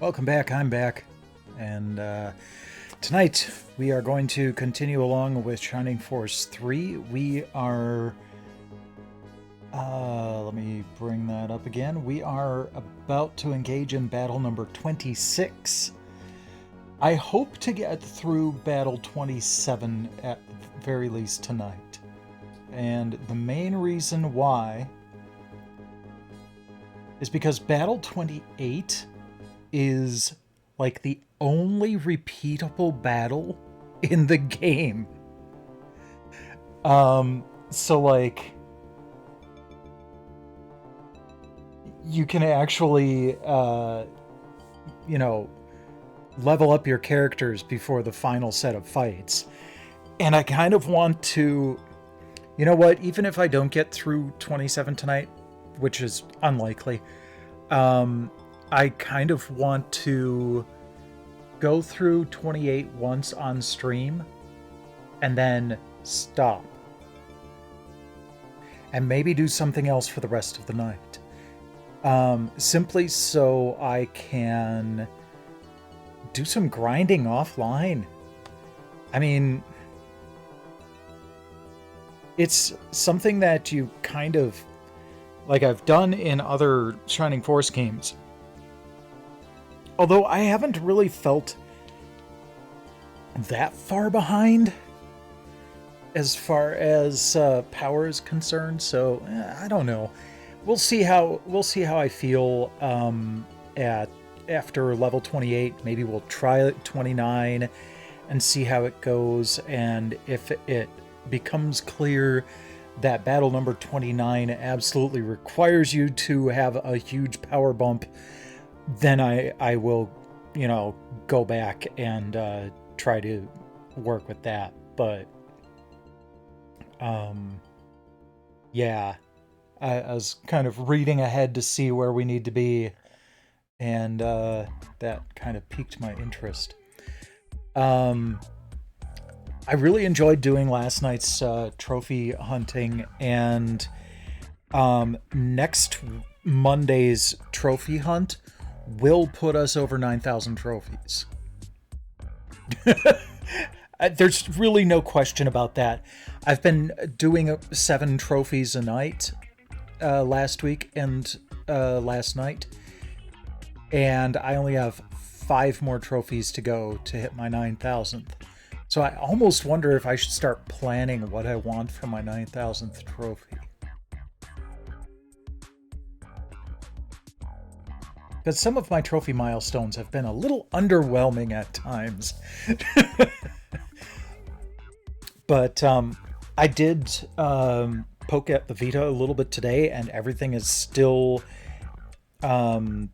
Welcome back, I'm back, and tonight we are going to continue along with Shining Force 3. We are, let me bring that up again. We are about to engage in battle number 26. I hope to get through battle 27 at the very least tonight. And the main reason why is because battle 28 is like the only repeatable battle in the game. So like you can actually level up your characters before the final set of fights. And I kind of want to, you know what, even if I don't get through 27 tonight, which is unlikely, I kind of want to go through 28 once on stream and then stop. And maybe do something else for the rest of the night. Simply so I can do some grinding offline. I mean, it's something that you kind of, like I've done in other Shining Force games. Although I haven't really felt that far behind as far as power is concerned, so I don't know. We'll see how I feel after level 28. Maybe we'll try 29 and see how it goes, and if it becomes clear that battle number 29 absolutely requires you to have a huge power bump, then I will, go back and try to work with that. But, yeah, I was kind of reading ahead to see where we need to be, and that kind of piqued my interest. I really enjoyed doing last night's trophy hunting, and next Monday's trophy hunt will put us over 9,000 trophies. There's really no question about that. I've been doing 7 trophies a night last week and last night, and I only have 5 more trophies to go to hit my 9,000th. So I almost wonder if I should start planning what I want for my 9,000th trophy. Because some of my trophy milestones have been a little underwhelming at times. But I did poke at the Vita a little bit today, and everything is still working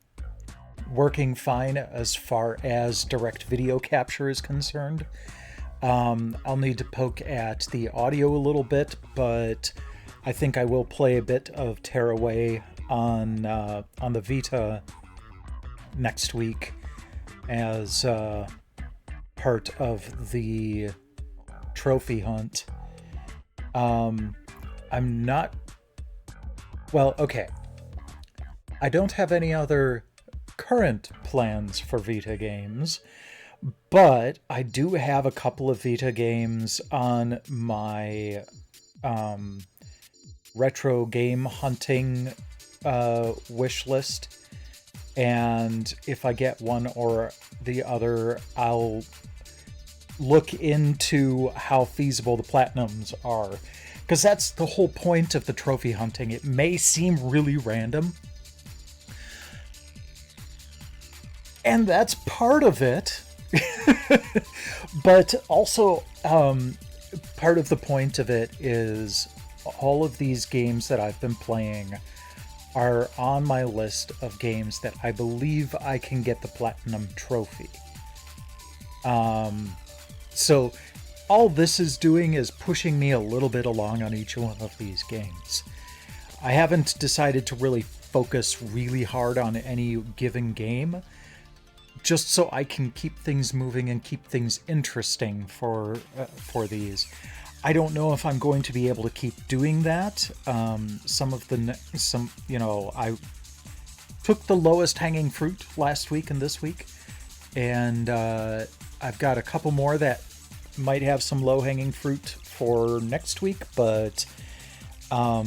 fine as far as direct video capture is concerned. I'll need to poke at the audio a little bit, but I think I will play a bit of Tearaway on the Vita next week as part of the trophy hunt. I'm not... Well, okay. I don't have any other current plans for Vita games, but I do have a couple of Vita games on my retro game hunting wish list. And if I get one or the other, I'll look into how feasible the platinums are. Because that's the whole point of the trophy hunting. It may seem really random, and that's part of it. But also, part of the point of it is all of these games that I've been playing are on my list of games that I believe I can get the platinum trophy. So all this is doing is pushing me a little bit along on each one of these games. I haven't decided to really focus really hard on any given game, just so I can keep things moving and keep things interesting for these. I don't know if I'm going to be able to keep doing that. took the lowest hanging fruit last week and this week, and I've got a couple more that might have some low hanging fruit for next week, but I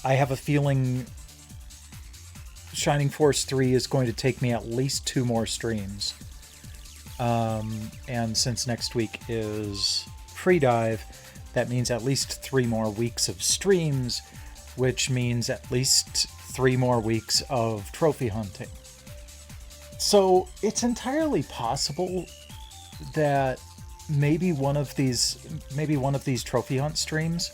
have a feeling Shining Force 3 is going to take me at least 2 more streams. And since next week is Free Dive, that means at least 3 more weeks of streams, which means at least 3 more weeks of trophy hunting. So it's entirely possible that maybe one of these trophy hunt streams,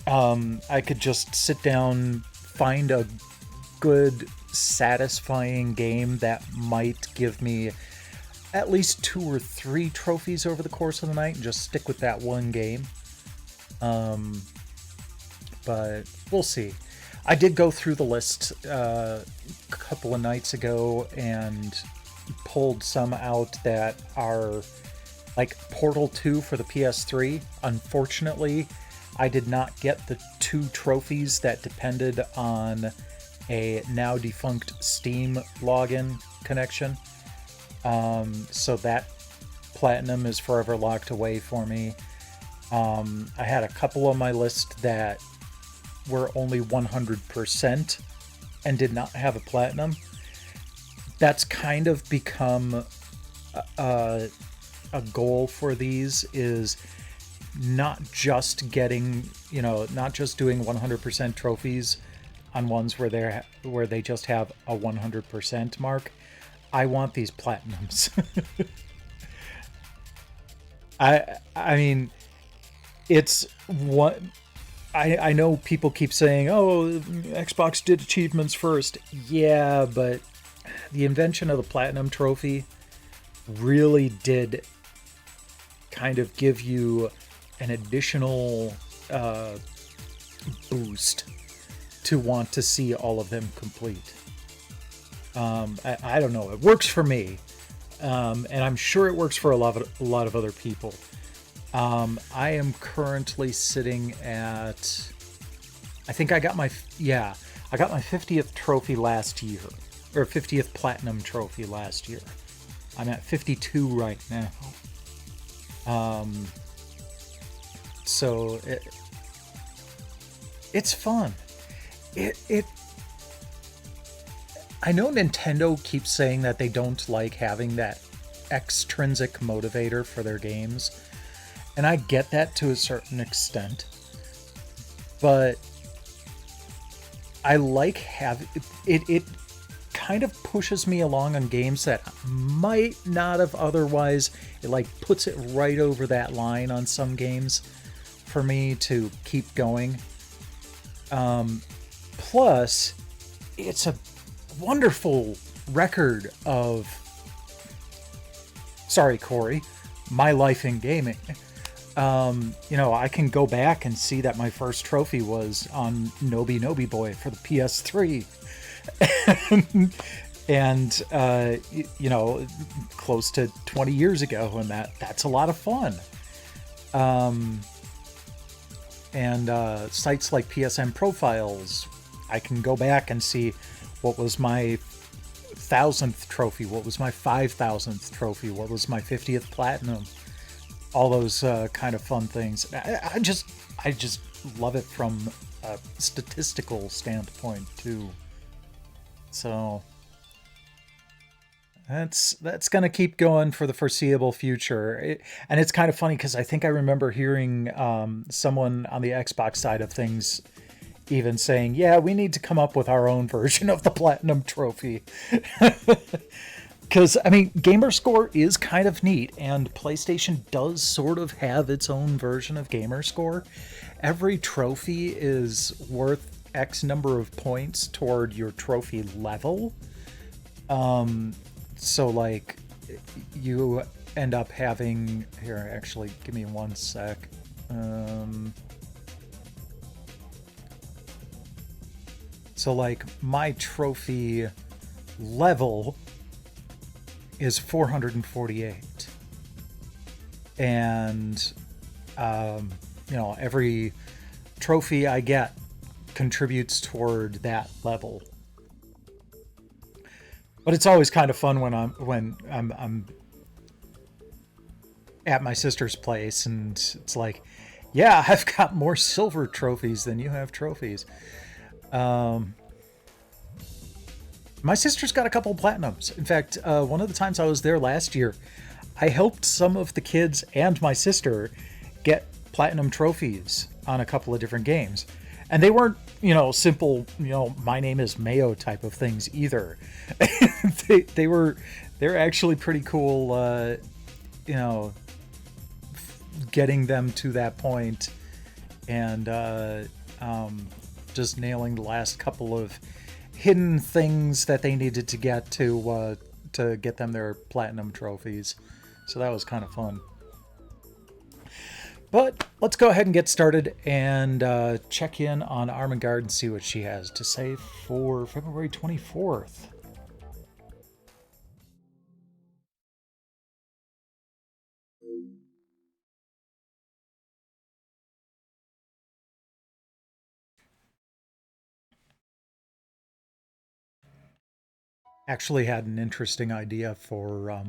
I could just sit down, find a good, satisfying game that might give me at least 2 or 3 trophies over the course of the night and just stick with that one game. But we'll see. I did go through the list a couple of nights ago and pulled some out that are like Portal 2 for the PS3. Unfortunately, I did not get the 2 trophies that depended on a now defunct Steam login connection. So that platinum is forever locked away for me. I had a couple on my list that were only 100% and did not have a platinum. That's kind of become a goal for these, is not just getting, not just doing 100% trophies on ones where they just have a 100% mark. I want these platinums. I mean, it's what I know people keep saying, oh, Xbox did achievements first. Yeah, but the invention of the Platinum Trophy really did kind of give you an additional boost to want to see all of them complete. I don't know. It works for me. And I'm sure it works for a lot of other people. I am currently sitting at, I think I got my 50th trophy last year, or 50th platinum trophy last year. I'm at 52 right now. So it's fun. I know Nintendo keeps saying that they don't like having that extrinsic motivator for their games. And I get that to a certain extent, but I like having it kind of pushes me along on games that might not have otherwise. It like puts it right over that line on some games for me to keep going. Plus, it's a wonderful record of, sorry, Corey, my life in gaming. I can go back and see that my first trophy was on Nobi Boy for the PS3. and close to 20 years ago, and that's a lot of fun. And sites like PSN Profiles, I can go back and see what was my 1,000th trophy, what was my 5,000th trophy, what was my 50th platinum. All those kind of fun things. I just love it from a statistical standpoint too. So that's going to keep going for the foreseeable future. And it's kind of funny because I think I remember hearing someone on the Xbox side of things even saying, yeah, we need to come up with our own version of the Platinum Trophy. Because, I mean, Gamerscore is kind of neat, and PlayStation does sort of have its own version of Gamerscore. Every trophy is worth X number of points toward your trophy level. So, like, you end up having... Here, actually, give me one sec. So, like, my trophy level is 448, and every trophy I get contributes toward that level. But it's always kind of fun when I'm at my sister's place, and it's like, yeah, I've got more silver trophies than you have trophies. My sister's got a couple platinums. In fact, one of the times I was there last year, I helped some of the kids and my sister get platinum trophies on a couple of different games. And they weren't, simple, my name is Mayo type of things either. They're actually pretty cool, you know, getting them to that point and just nailing the last couple of hidden things that they needed to get to get them their platinum trophies. So that was kind of fun. But let's go ahead and get started and check in on Armengard and see what she has to say for February 24th. Actually had an interesting idea for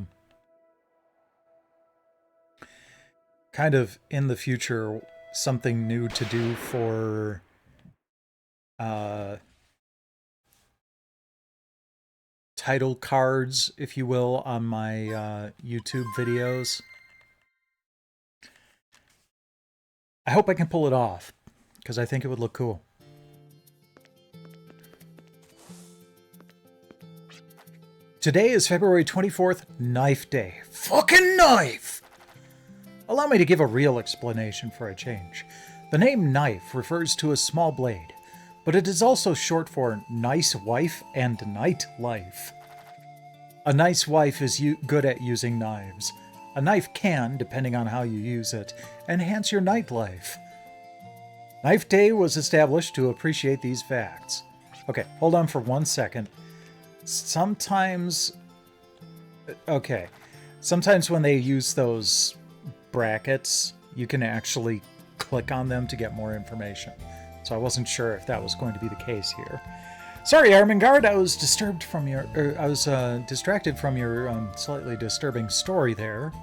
kind of in the future, something new to do for title cards, if you will, on my YouTube videos. I hope I can pull it off, because I think it would look cool. Today is February 24th, Knife Day. Fucking knife! Allow me to give a real explanation for a change. The name knife refers to a small blade, but it is also short for nice wife and night life. A nice wife is good at using knives. A knife can, depending on how you use it, enhance your nightlife. Knife Day was established to appreciate these facts. Okay, hold on for 1 second. Sometimes when they use those brackets, you can actually click on them to get more information. So I wasn't sure if that was going to be the case here. Sorry, Armengard, I was distracted from your slightly disturbing story there.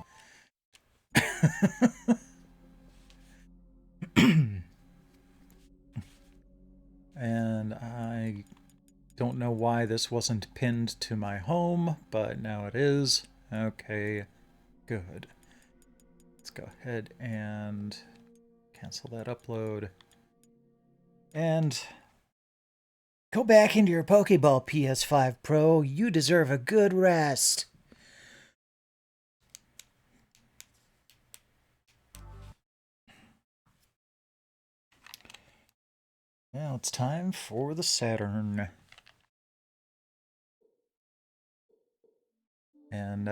And I don't know why this wasn't pinned to my home, but now it is. Okay, good. Let's go ahead and cancel that upload. And go back into your Pokeball PS5 Pro. You deserve a good rest. Now it's time for the Saturn. And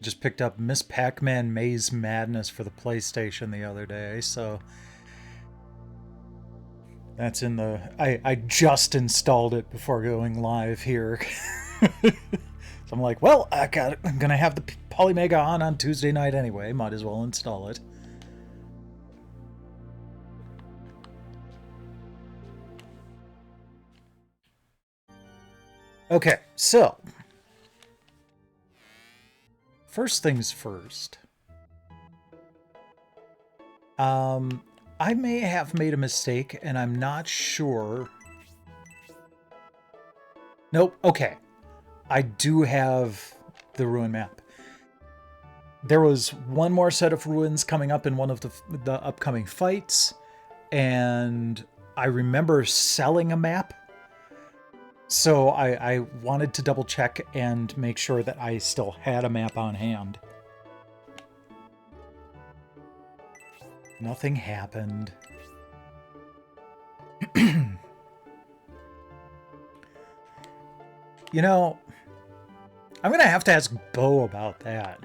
just picked up Miss Pac-Man Maze Madness for the PlayStation the other day, so that's in the... I just installed it before going live here. So I'm like, well, I'm gonna have the Polymega on Tuesday night anyway, might as well install it. Okay, so first things first. I may have made a mistake, and I'm not sure. Nope, okay. I do have the ruin map. There was one more set of ruins coming up in one of the upcoming fights, and I remember selling a map. So I wanted to double check and make sure that I still had a map on hand. Nothing happened. You know, I'm gonna have to ask Bo about that.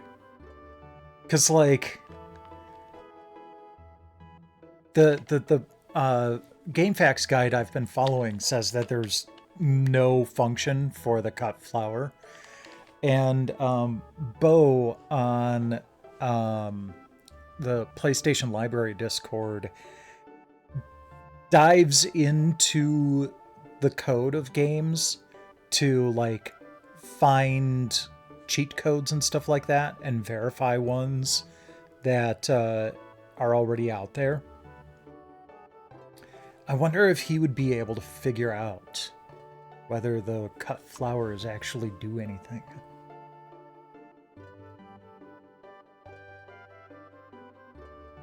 Cause like the GameFAQs guide I've been following says that there's no function for the cut flower. And Bo on the PlayStation Library Discord dives into the code of games to like find cheat codes and stuff like that and verify ones that are already out there. I wonder if he would be able to figure out whether the cut flowers actually do anything.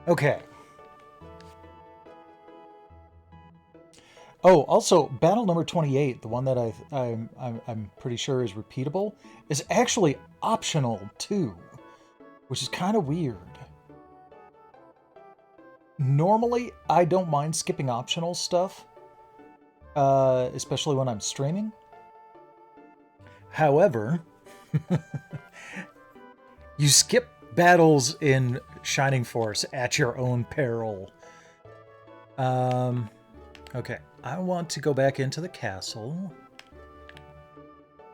Okay. Oh, also, battle number 28, the one that I'm pretty sure is repeatable, is actually optional too, which is kind of weird. Normally, I don't mind skipping optional stuff, especially when I'm streaming. However, you skip battles in Shining Force at your own peril. Okay, I want to go back into the castle.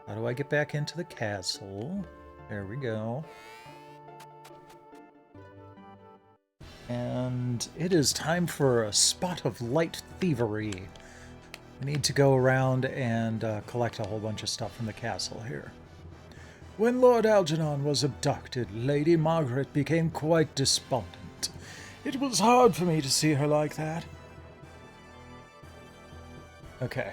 How do I get back into the castle? There we go. And it is time for a spot of light thievery. We need to go around and collect a whole bunch of stuff from the castle here. When Lord Algernon was abducted, Lady Margaret became quite despondent. It was hard for me to see her like that. Okay.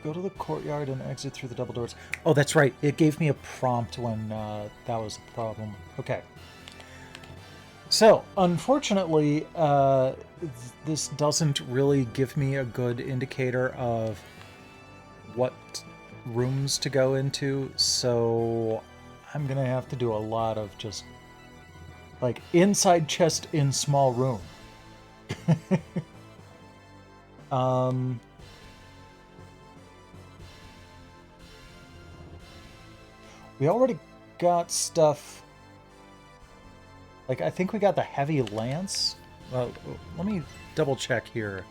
Go to the courtyard and exit through the double doors. Oh, that's right. It gave me a prompt when that was the problem. Okay. So, unfortunately, this doesn't really give me a good indicator of what rooms to go into, so I'm gonna have to do a lot of just, like, inside chest in small room. We already got stuff. Like, I think we got the heavy lance. Well, let me double check here.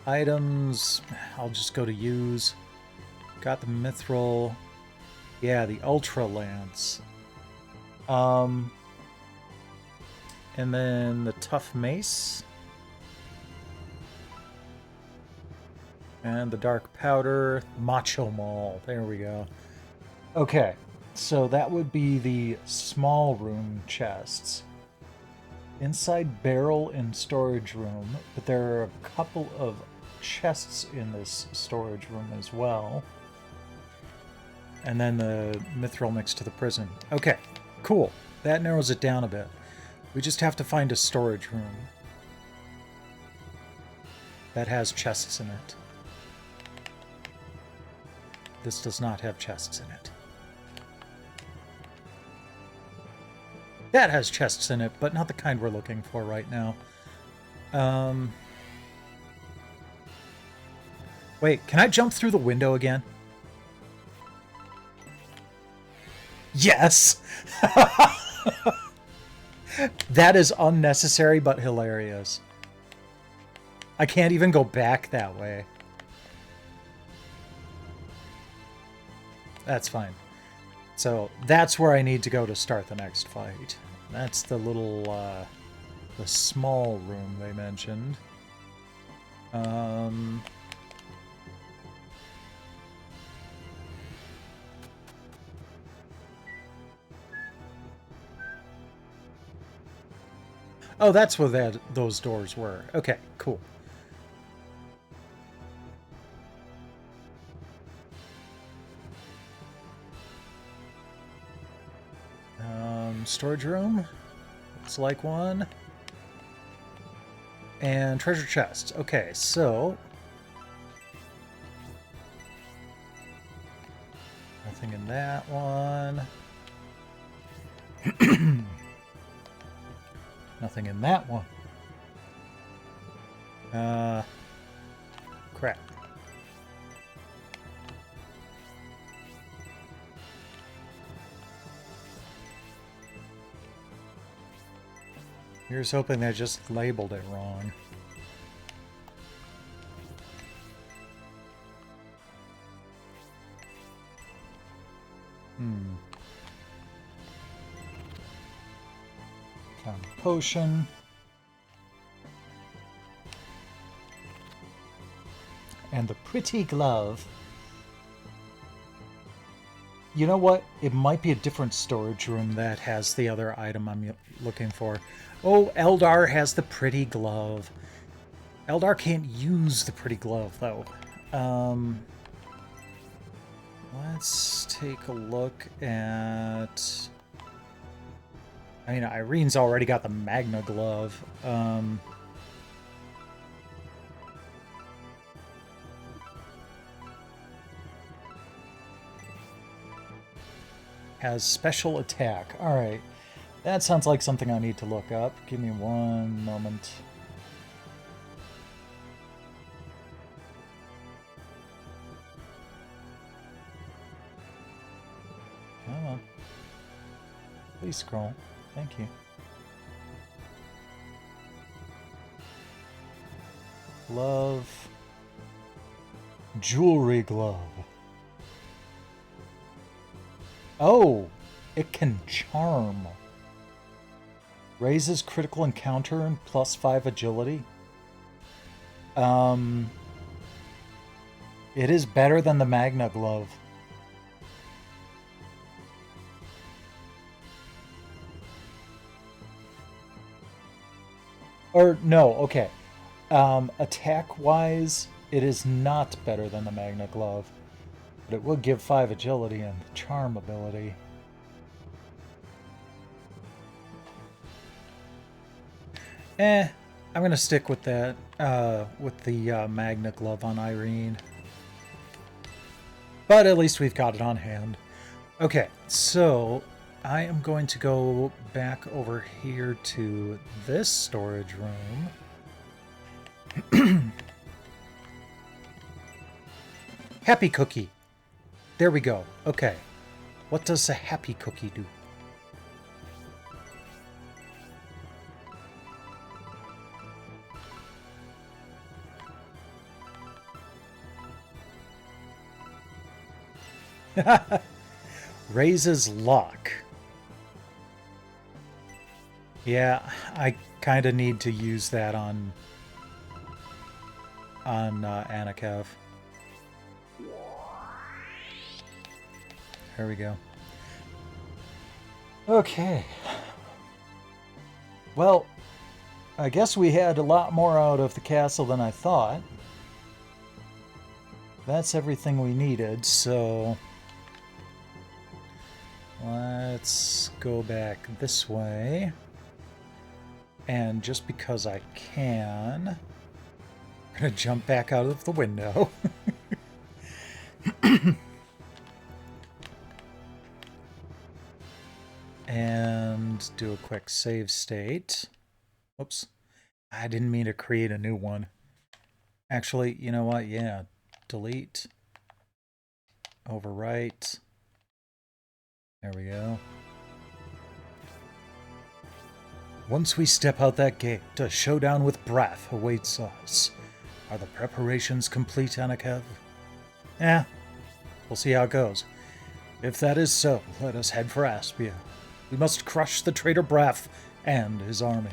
Items, I'll just go to use. Got the mithril. Yeah, the ultra lance. And then the tough mace. And the dark powder. Macho Maul. There we go. Okay, so that would be the small room chests. Inside barrel and storage room, but there are a couple of chests in this storage room as well. And then the mithril next to the prison. Okay, cool. That narrows it down a bit. We just have to find a storage room that has chests in it. This does not have chests in it. That has chests in it, but not the kind we're looking for right now. Wait, can I jump through the window again? Yes! That is unnecessary but hilarious. I can't even go back that way. That's fine. So that's where I need to go to start the next fight. That's the little, the small room they mentioned. Oh, that's where those doors were. Okay, cool. Storage room. Looks like one. And treasure chest. Okay, so... nothing in that one. Nothing in that one. Crap. Here's hoping I just labeled it wrong. Found a potion. And the pretty glove. You know what? It might be a different storage room that has the other item I'm looking for. Oh, Eldar has the pretty glove. Eldar can't use the pretty glove, though. Let's take a look at... I mean, Irene's already got the Magna glove. Has special attack. Alright. That sounds like something I need to look up. Give me one moment. Come on. Please scroll. Thank you. Glove. Jewelry glove. Oh! It can charm. Raises critical encounter and +5 agility. It is better than the Magna glove. Or, no, okay. Attack-wise, it is not better than the Magna glove. But it will give 5 agility and charm ability. I'm gonna stick with that, with the Magna glove on Irene. But at least we've got it on hand. Okay, so I am going to go back over here to this storage room. Happy cookie. There we go. Okay. What does a happy cookie do? Raises luck. Yeah, I kind of need to use that on Anakev. There we go. Okay. Well, I guess we had a lot more out of the castle than I thought. That's everything we needed, so... let's go back this way. And just because I can, I'm going to jump back out of the window. And do a quick save state. Oops. I didn't mean to create a new one. Actually, you know what? Yeah. Delete. Overwrite. There we go. Once we step out that gate, a showdown with Brath awaits us. Are the preparations complete, Anakev? Eh, we'll see how it goes. If that is so, let us head for Aspia. We must crush the traitor Brath and his army.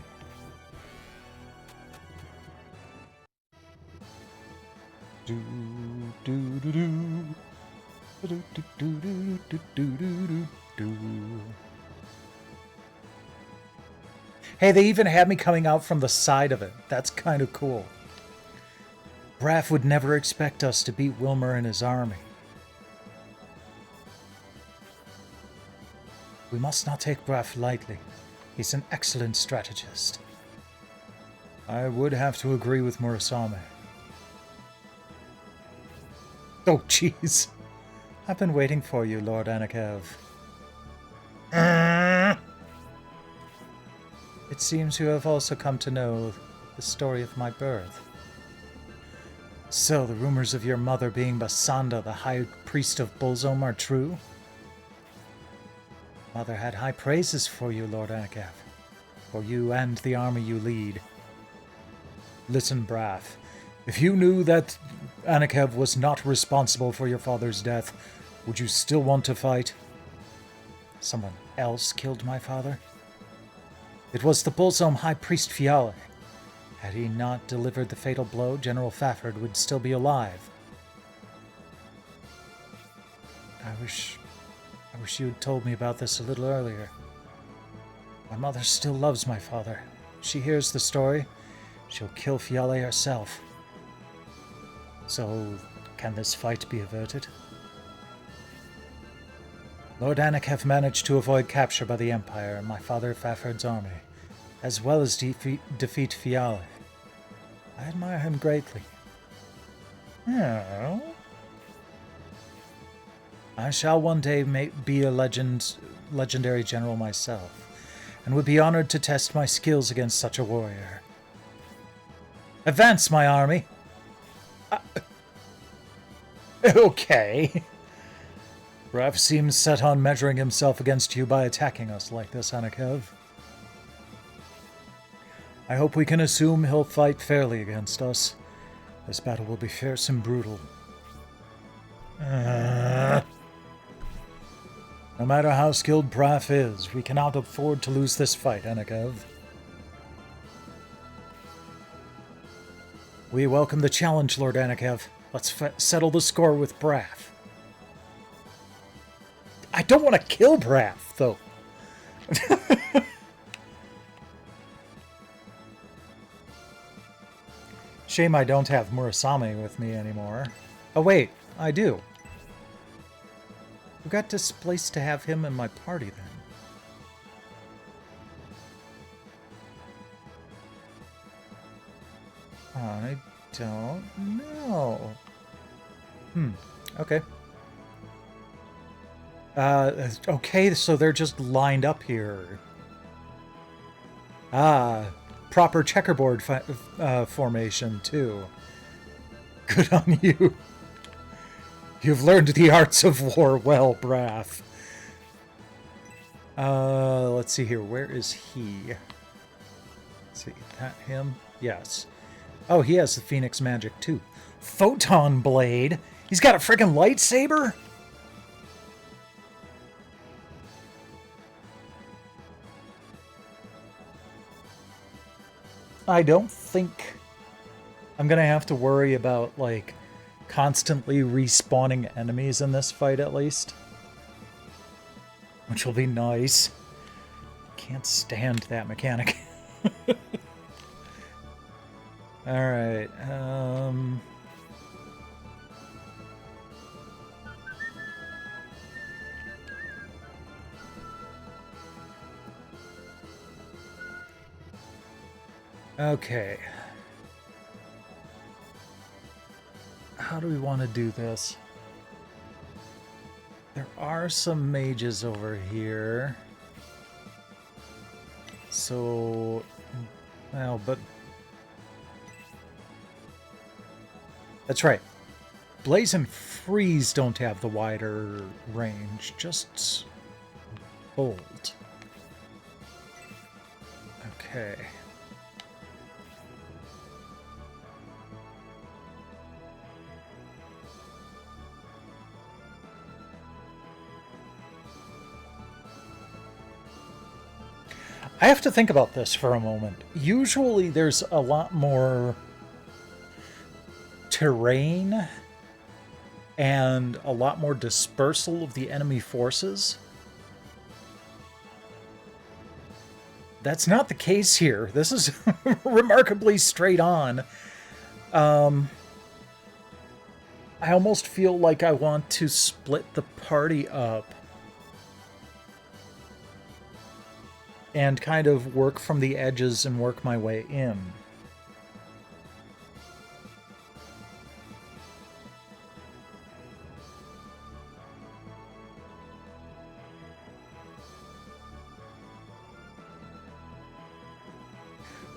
Do do do do. Do do do do do do do do. Hey, they even had me coming out from the side of it. That's kind of cool. Braff would never expect us to beat Wilmer and his army. We must not take Braff lightly. He's an excellent strategist. I would have to agree with Murasame. Oh, jeez. I've been waiting for you, Lord Anakev. It seems you have also come to know the story of my birth. So, the rumors of your mother being Basanda, the High Priest of Bolzom, are true? Mother had high praises for you, Lord Anakev. For you and the army you lead. Listen, Braff. If you knew that Anakev was not responsible for your father's death, would you still want to fight? Someone else killed my father? It was the Bolzom High Priest Fiale. Had he not delivered the fatal blow, General Fafford would still be alive. I wish I wish you had told me about this a little earlier. My mother still loves my father. If she hears the story, she'll kill Fiale herself. So, can this fight be averted? Lord Anakev managed to avoid capture by the Empire and my father Fafard's army, as well as defeat Fiale. I admire him greatly. Oh. I shall one day be a legendary general myself, and would be honored to test my skills against such a warrior. Advance, my army! Okay. Rav seems set on measuring himself against you by attacking us like this, Anakev. I hope we can assume he'll fight fairly against us. This battle will be fierce and brutal. No matter how skilled Braf is, we cannot afford to lose this fight, Anakev. We welcome the challenge, Lord Anakev. Let's settle the score with Braf. I don't want to kill Braf, though. Shame I don't have Murasame with me anymore. Oh wait, I do. Who got displaced to have him in my party then? I don't know. Okay. Okay, so they're just lined up here. Proper checkerboard formation, too. Good on you. You've learned the arts of war well, Braf. Let's see here. Where is he? Let's see. That him? Yes. Oh, he has the Phoenix magic, too. Photon Blade? He's got a freaking lightsaber? I don't think I'm gonna have to worry about, like, constantly respawning enemies in this fight, at least. Which will be nice. Can't stand that mechanic. Alright, okay. How do we want to do this? There are some mages over here. So, well, but that's right. Blaze and Freeze don't have the wider range, just Bolt. Okay. I have to think about this for a moment. Usually there's a lot more terrain and a lot more dispersal of the enemy forces. That's not the case here. This is remarkably straight on. I almost feel like I want to split the party up and kind of work from the edges and work my way in.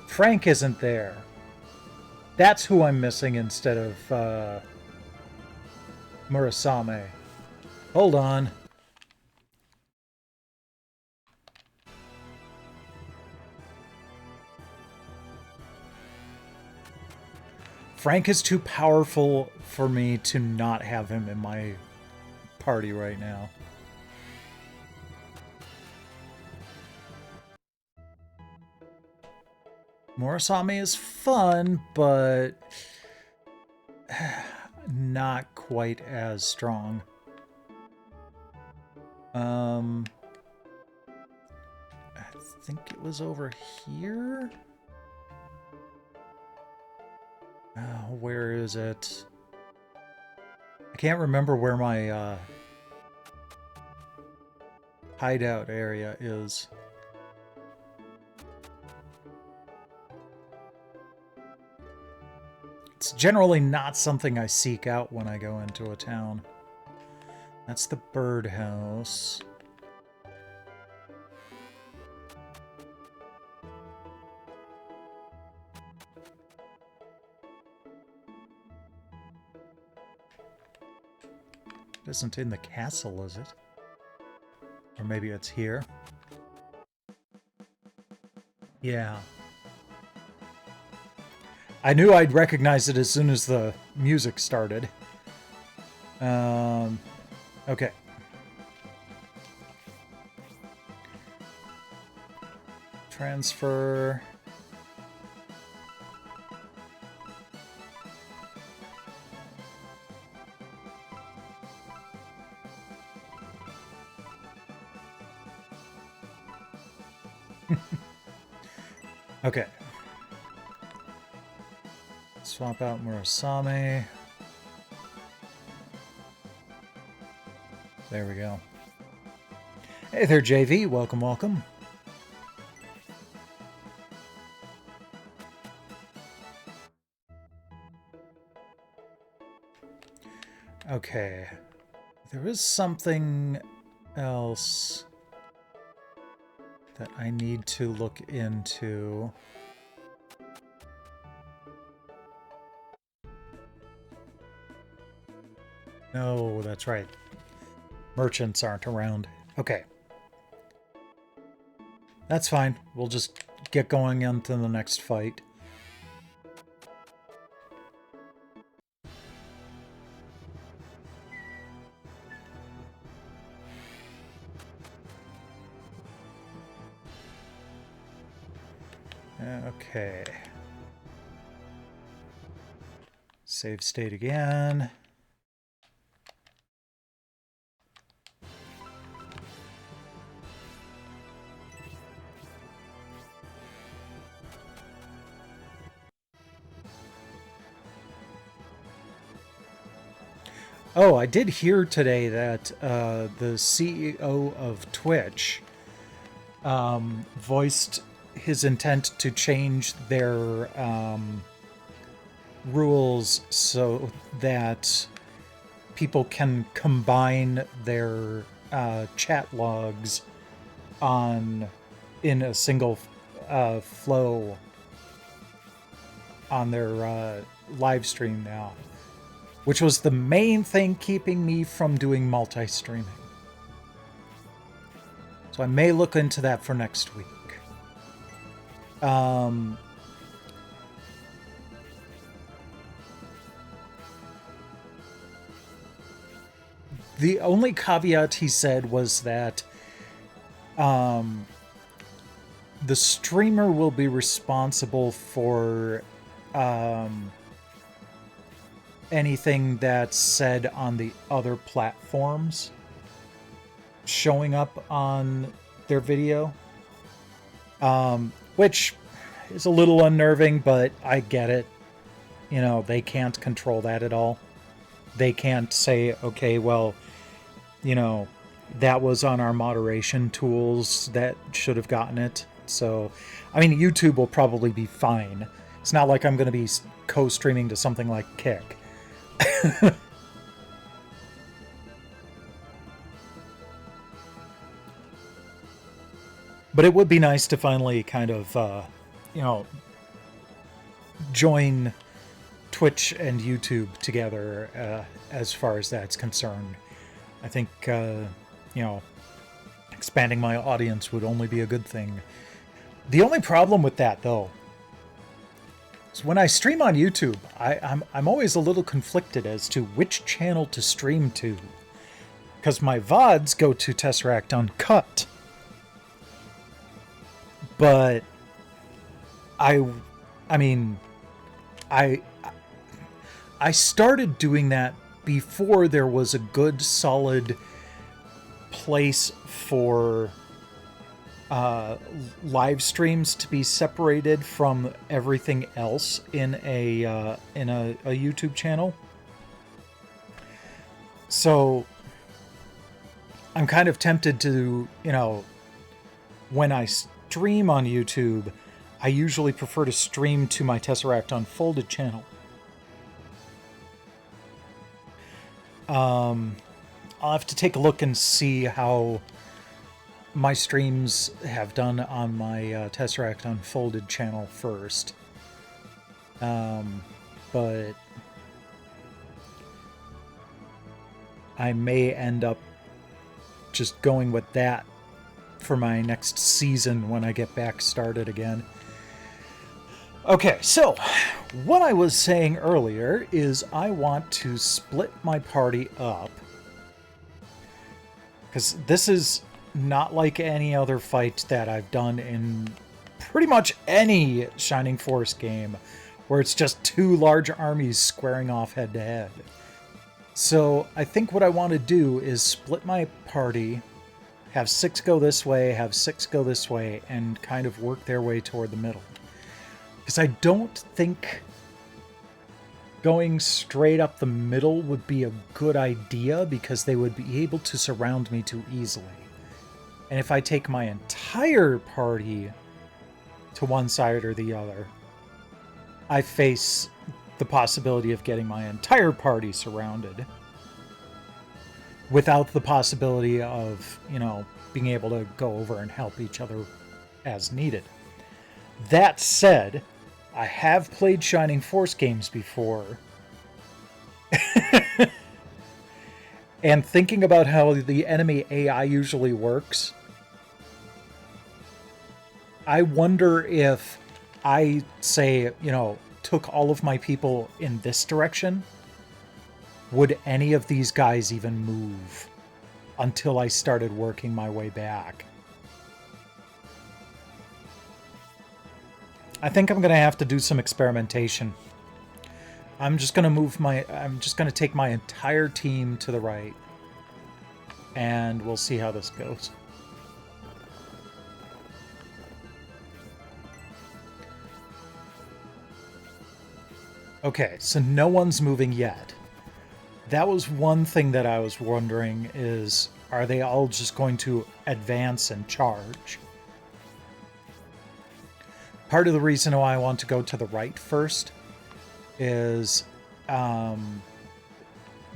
Frank isn't there. That's who I'm missing instead of Murasame. Hold on. Frank is too powerful for me to not have him in my party right now. Murasame is fun, but not quite as strong. I think it was over here. Where is it? I can't remember where my hideout area is. It's generally not something I seek out when I go into a town. That's the birdhouse. It isn't in the castle, is it? Or maybe it's here. Yeah. I knew I'd recognize it as soon as the music started. Okay. Transfer. Okay. Swap out Murasame. There we go. Hey there, JV. Welcome, welcome. Okay. There is something else that I need to look into. No, that's right. Merchants aren't around. Okay. That's fine. We'll just get going into the next fight. Okay. Save state again. Oh, I did hear today that the CEO of Twitch voiced his intent to change their rules so that people can combine their chat logs in a single flow on their live stream now, which was the main thing keeping me from doing multi-streaming. So I may look into that for next week. The only caveat he said was that the streamer will be responsible for anything that's said on the other platforms showing up on their video, which is a little unnerving, but I get it. You know, they can't control that at all. They can't say, okay, well, you know, that was on our moderation tools that should have gotten it. So, I mean, YouTube will probably be fine. It's not like I'm going to be co-streaming to something like Kick. But it would be nice to finally kind of, you know, join Twitch and YouTube together as far as that's concerned. I think, you know, expanding my audience would only be a good thing. The only problem with that, though, is when I stream on YouTube, I'm always a little conflicted as to which channel to stream to. Because my VODs go to Tesseract Uncut. But I mean, I started doing that before there was a good, solid place for live streams to be separated from everything else in a YouTube channel. So I'm kind of tempted to, when I stream on YouTube, I usually prefer to stream to my Tesseract Unfolded channel. I'll have to take a look and see how my streams have done on my Tesseract Unfolded channel first. But I may end up just going with that for my next season when I get back started again. Okay, so what I was saying earlier is I want to split my party up, because this is not like any other fight that I've done in pretty much any Shining Force game, where it's just two large armies squaring off head to head. So I think what I want to do is split my party, have 6 go this way, have 6 go this way, and kind of work their way toward the middle. Because I don't think going straight up the middle would be a good idea, because they would be able to surround me too easily. And if I take my entire party to one side or the other, I face the possibility of getting my entire party surrounded without the possibility of, being able to go over and help each other as needed. That said, I have played Shining Force games before. And thinking about how the enemy AI usually works, I wonder if I say, took all of my people in this direction, would any of these guys even move until I started working my way back? I think I'm going to have to do some experimentation. I'm just going to take my entire team to the right, and we'll see how this goes. Okay, so no one's moving yet. That was one thing that I was wondering is, are they all just going to advance and charge? Part of the reason why I want to go to the right first is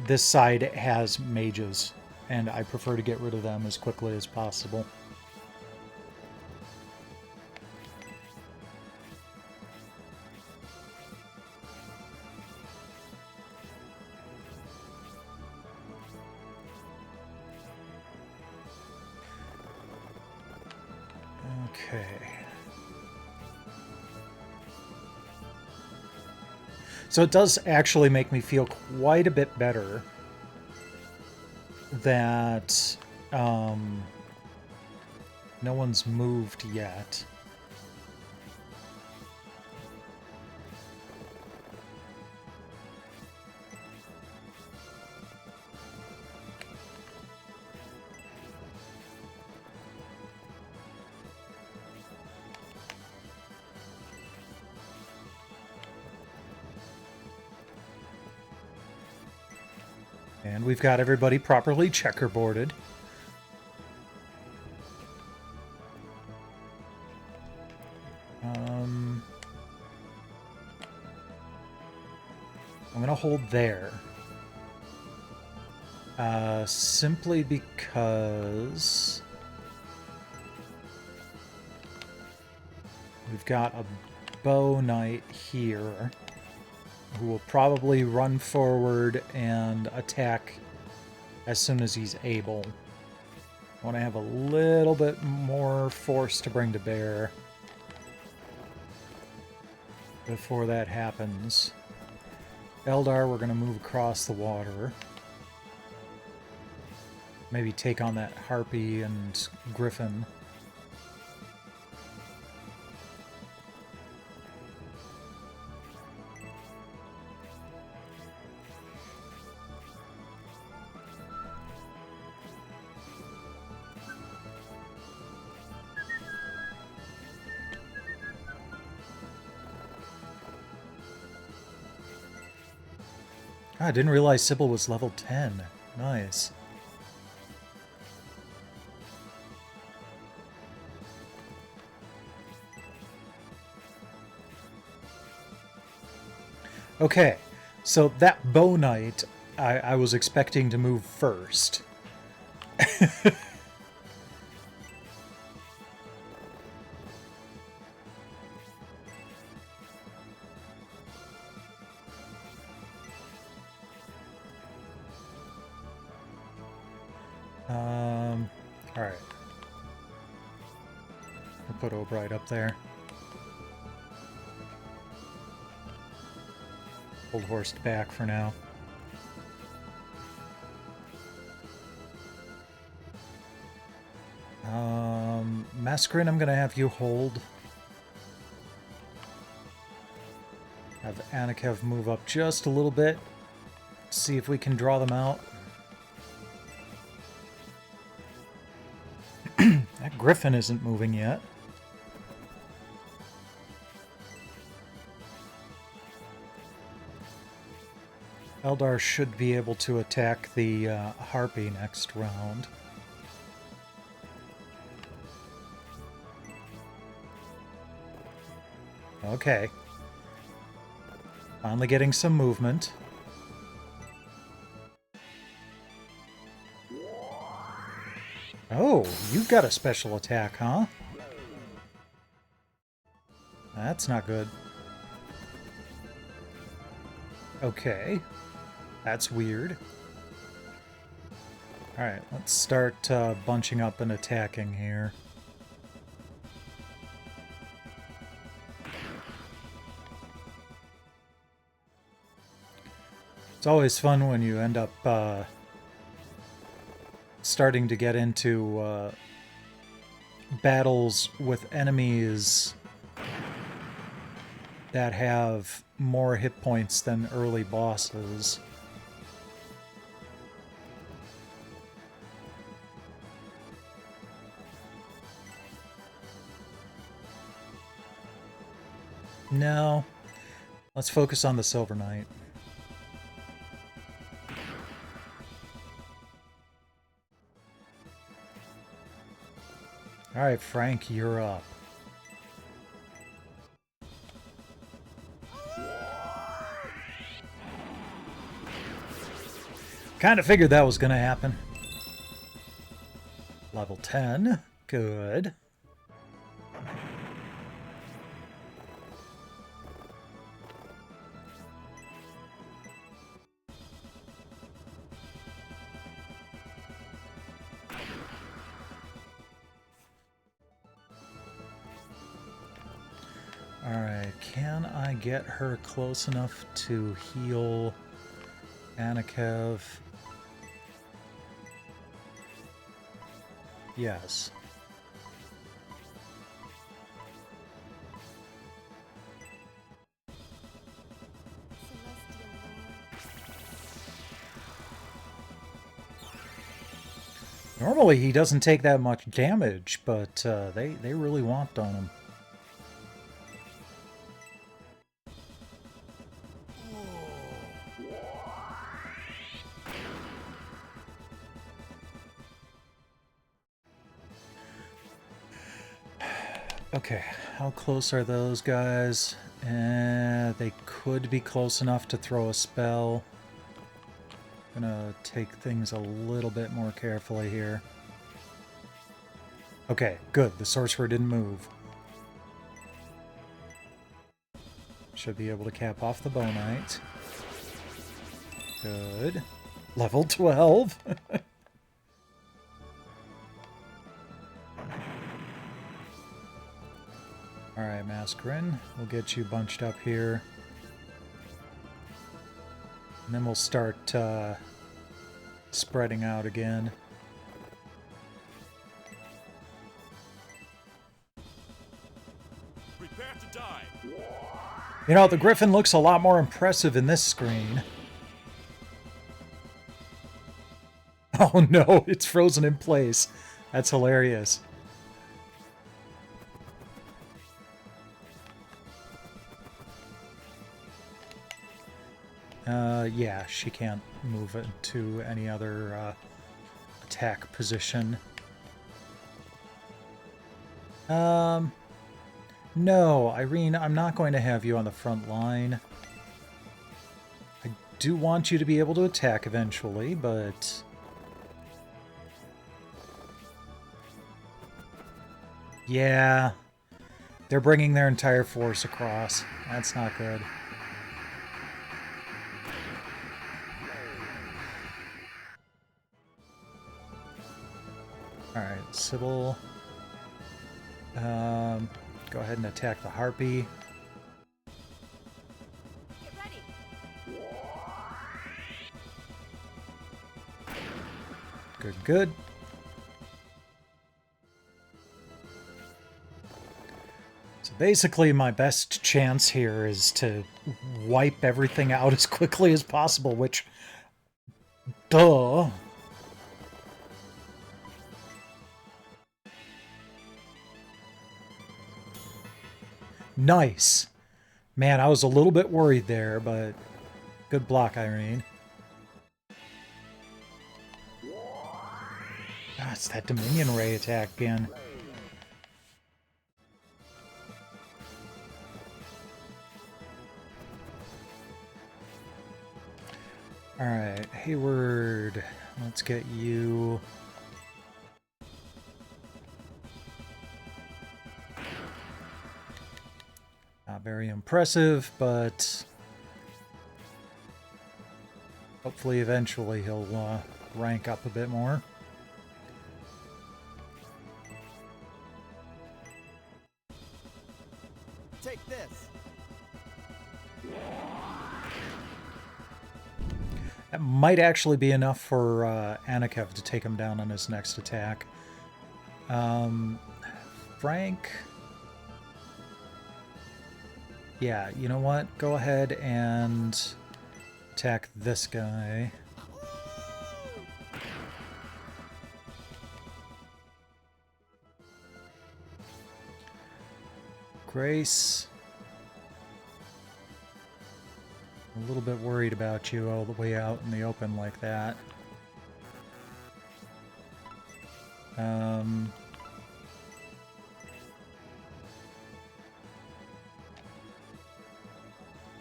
this side has mages, and I prefer to get rid of them as quickly as possible. Okay. So it does actually make me feel quite a bit better that no one's moved yet. And we've got everybody properly checkerboarded. I'm going to hold there. Simply because we've got a bow knight here who will probably run forward and attack as soon as he's able. I want to have a little bit more force to bring to bear before that happens. Eldar, we're going to move across the water. Maybe take on that Harpy and Griffin. Oh, I didn't realize Sybil was level 10. Nice. Okay, so that Bow Knight, I was expecting to move first. Alright. I'll put O'Brien up there. Hold Horst back for now. Mascarin, I'm gonna have you hold. Have Anikev move up just a little bit. See if we can draw them out. That Griffin isn't moving yet. Eldar should be able to attack the Harpy next round. Okay. Finally getting some movement. Oh, you've got a special attack, huh? That's not good. Okay. That's weird. Alright, let's start bunching up and attacking here. It's always fun when you end up starting to get into battles with enemies that have more hit points than early bosses. No. Let's focus on the Silver Knight. Alright, Frank, you're up. Kind of figured that was going to happen. Level 10. Good. Alright, can I get her close enough to heal Anikev? Yes. Normally he doesn't take that much damage, but they really whomped on him. Okay, how close are those guys? They could be close enough to throw a spell. Gonna take things a little bit more carefully here. Okay, good. The sorcerer didn't move. Should be able to cap off the Bow Knight. Good. Level 12. Alright, Mascarin. We'll get you bunched up here. And then we'll start spreading out again. Prepare to die. You know, the Griffin looks a lot more impressive in this screen. Oh no, it's frozen in place. That's hilarious. Yeah, she can't move into any other attack position. No, Irene, I'm not going to have you on the front line. I do want you to be able to attack eventually, but... Yeah, they're bringing their entire force across. That's not good. Alright, Sybil. Go ahead and attack the Harpy. Get ready. Good, good. So basically my best chance here is to wipe everything out as quickly as possible, which... Duh! Nice. Man, I was a little bit worried there, but good block, Irene. Ah, it's that Dominion Ray attack again. Alright, Hayward, let's get you... Not very impressive, but hopefully eventually he'll rank up a bit more. Take this. That might actually be enough for Anakev to take him down on his next attack. Frank... Yeah, you know what? Go ahead and attack this guy. Grace. I'm a little bit worried about you all the way out in the open like that.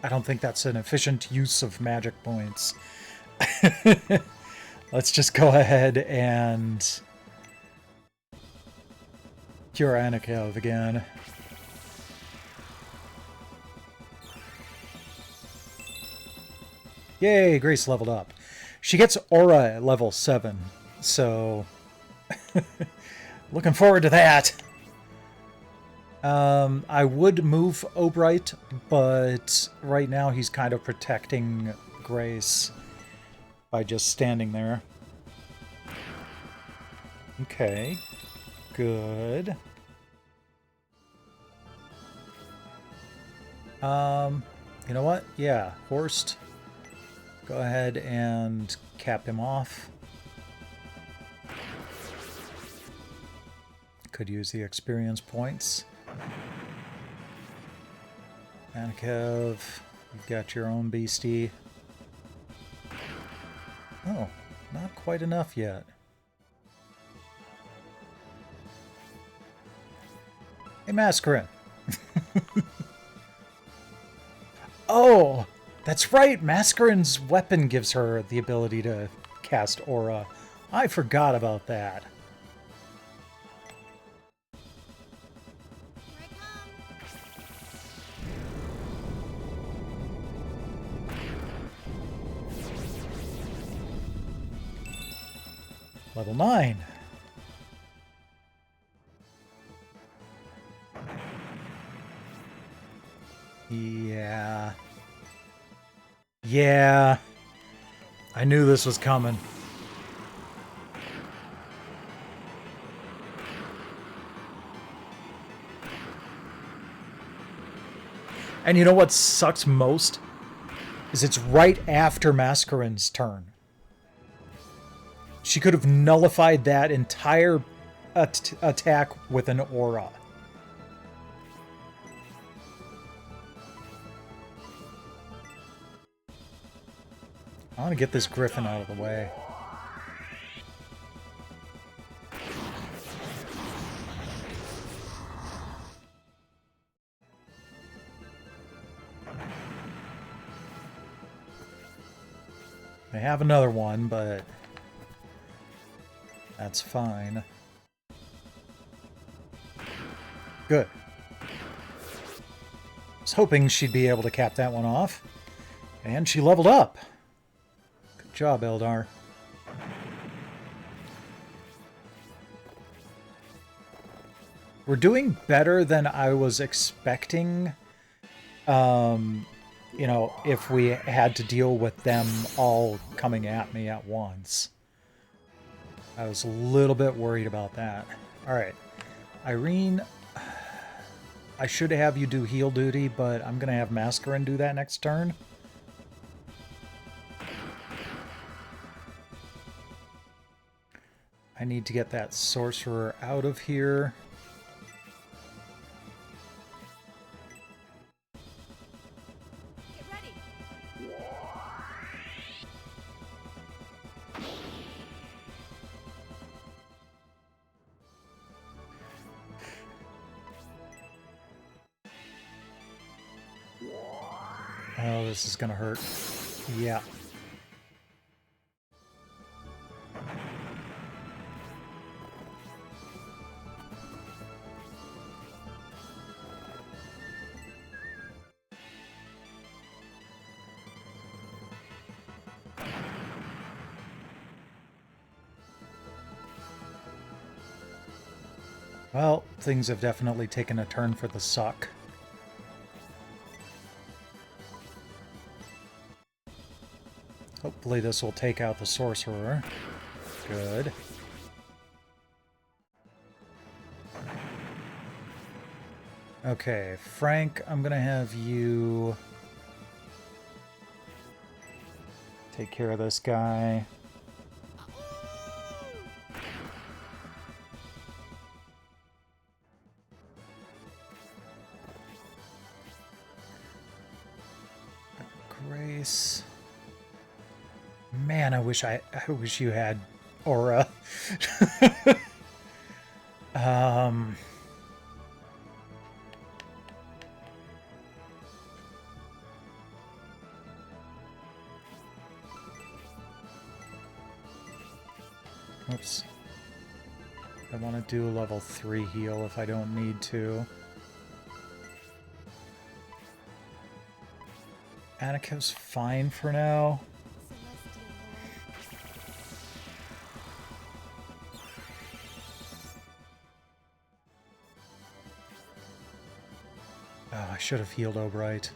I don't think that's an efficient use of magic points. Let's just go ahead and cure Anakev again. Yay, Grace leveled up. She gets Aura at level 7, so looking forward to that. I would move Obright, but right now he's kind of protecting Grace by just standing there. Okay, good. You know what? Yeah, Horst. Go ahead and cap him off. Could use the experience points. Anakev, you've got your own beastie. Oh, not quite enough yet. Hey, Mascarin. Oh, that's right. Mascarin's weapon gives her the ability to cast Aura. I forgot about that. Here I come. Level 9. Yeah. Yeah. I knew this was coming. And you know what sucks most? Is it's right after Mascarin's turn. She could have nullified that entire attack with an aura. I want to get this griffin out of the way. They have another one, but that's fine. Good. I was hoping she'd be able to cap that one off. And she leveled up. Good job, Eldar. We're doing better than I was expecting. You know, if we had to deal with them all coming at me at once. I was a little bit worried about that. Alright. Irene, I should have you do heal duty, but I'm going to have Mascarin do that next turn. I need to get that sorcerer out of here. Get ready. Oh, this is gonna hurt. Yeah. Well, things have definitely taken a turn for the suck. Hopefully this will take out the sorcerer. Good. Okay, Frank, I'm gonna have you take care of this guy. Grace. Man, I wish you had aura. Oops. I want to do a level 3 heal if I don't need to. Annika's fine for now. Oh, I should have healed Obright.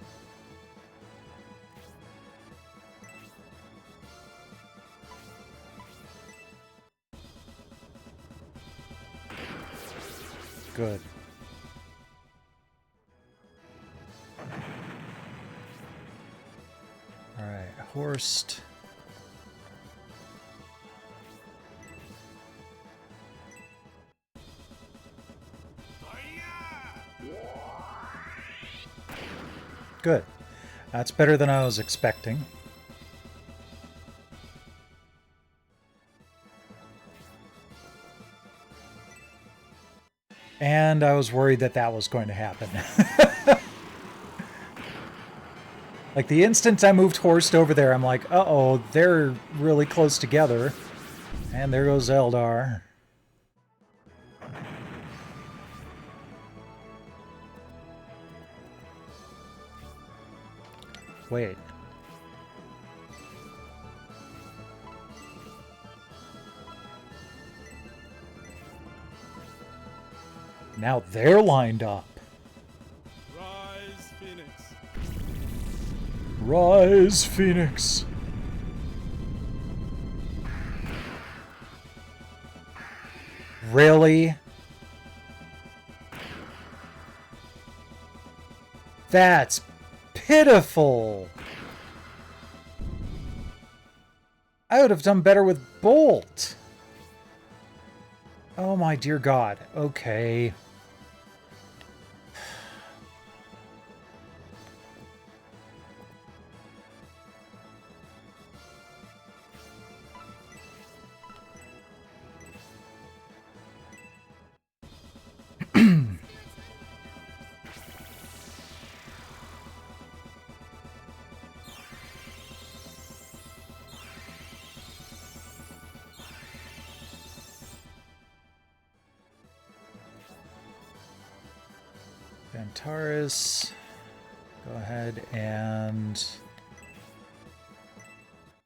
Good. Alright, Horst. Good. That's better than I was expecting. And I was worried that that was going to happen. Like, the instant I moved Horst over there, I'm like, uh-oh, they're really close together. And there goes Eldar. Wait. Now they're lined up. Rise, Phoenix. Rise, Phoenix. Really? That's pitiful. I would have done better with Bolt. Oh my dear God. Okay. Antares, go ahead and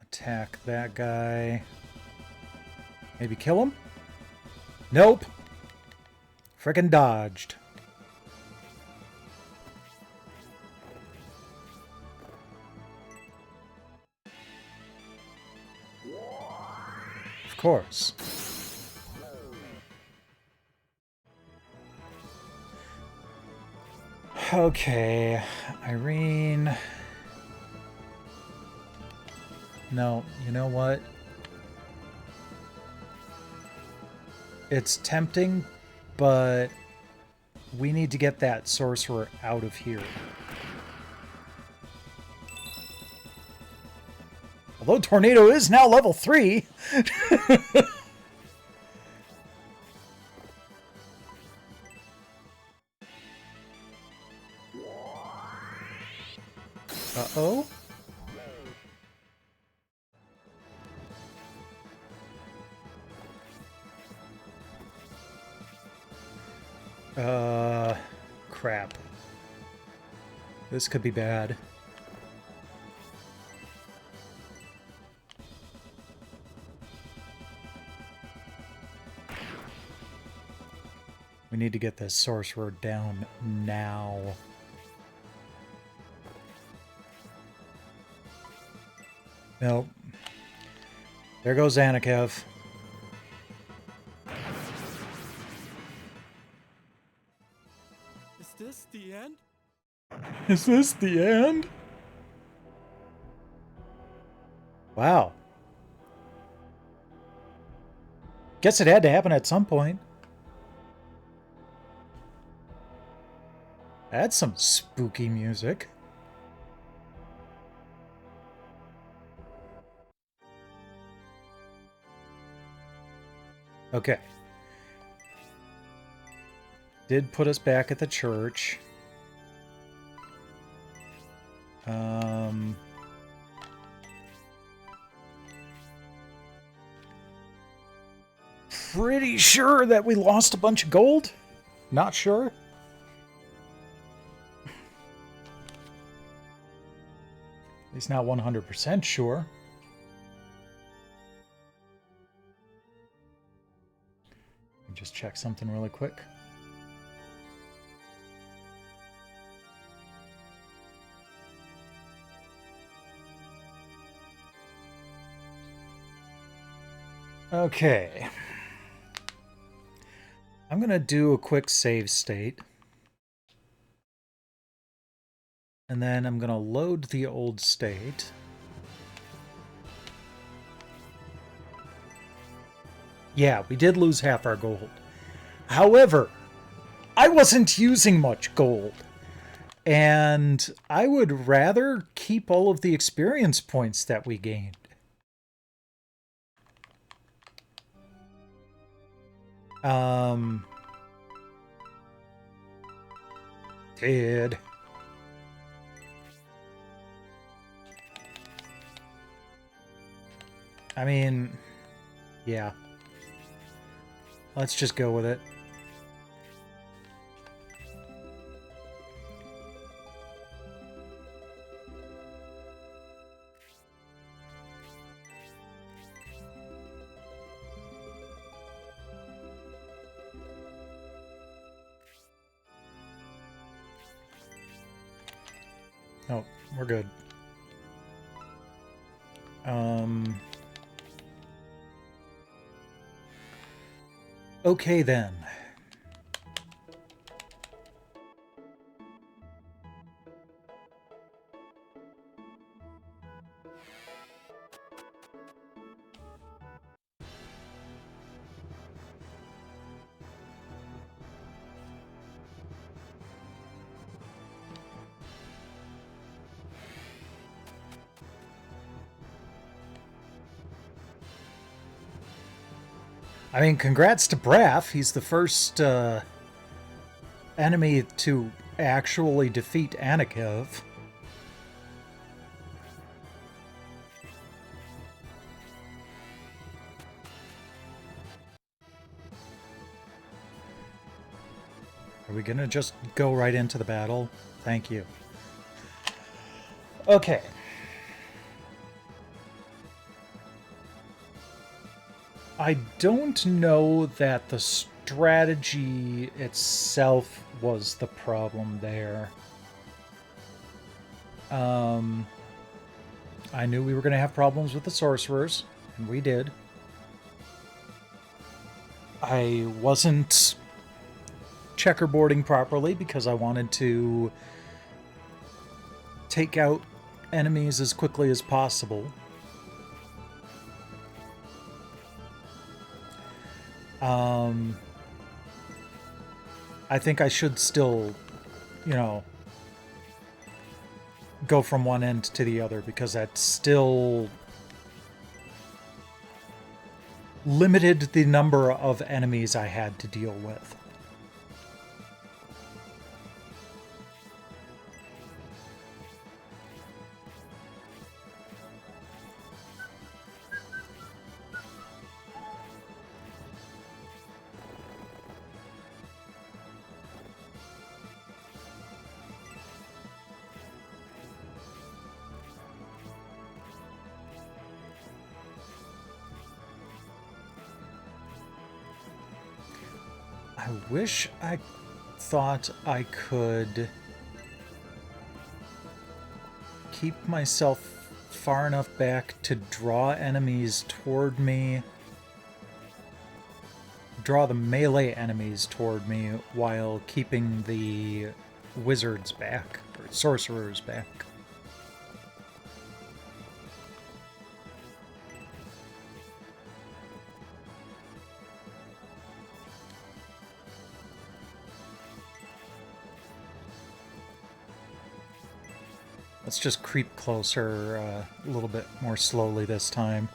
attack that guy. Maybe kill him? Nope. Frickin' dodged. Of course. Okay, Irene. No, you know what? It's tempting, but we need to get that sorcerer out of here. Although Tornado is now level 3. Uh-oh. Crap. This could be bad. We need to get this sorcerer down now. Nope. There goes Anakev. Is this the end? Is this the end? Wow. Guess it had to happen at some point. That's some spooky music. Okay. Did put us back at the church. Pretty sure that we lost a bunch of gold. Not sure. At least not 100% sure. Let me just check something really quick. Okay. I'm going to do a quick save state. And then I'm going to load the old state. Yeah, we did lose half our gold. However, I wasn't using much gold. And I would rather keep all of the experience points that we gained. Did. I mean, yeah. Let's just go with it. Oh, we're good. Okay then. I mean, congrats to Braff. He's the first enemy to actually defeat Anakev. Are we gonna just go right into the battle? Thank you. Okay. I don't know that the strategy itself was the problem there. I knew we were going to have problems with the sorcerers, and we did. I wasn't checkerboarding properly because I wanted to take out enemies as quickly as possible. I think I should still, you know, go from one end to the other because that still limited the number of enemies I had to deal with. I wish I thought I could keep myself far enough back to draw enemies toward me, draw the melee enemies toward me while keeping the wizards back, or sorcerers back. Let's just creep closer a little bit more slowly this time.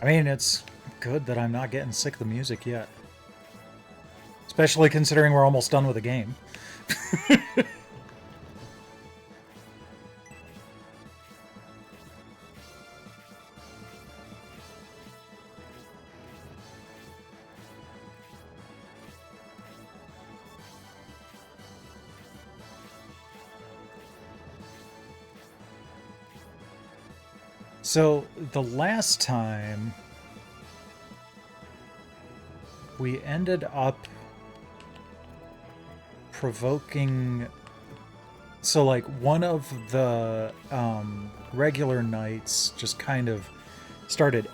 I mean, it's good that I'm not getting sick of the music yet. Especially considering we're almost done with the game. So, the last time we ended up provoking... So, like, one of the regular knights just kind of started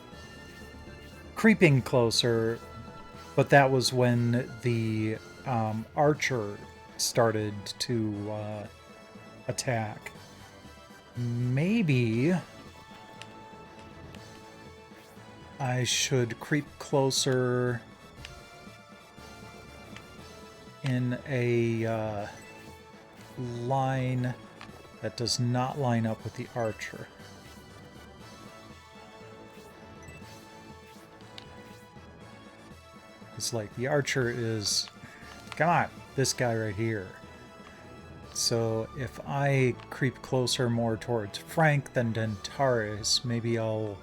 creeping closer, but that was when the archer started to attack. Maybe I should creep closer in a line that does not line up with the archer. It's like the archer is, come on, this guy right here. So if I creep closer more towards Frank than Dentaris, maybe I'll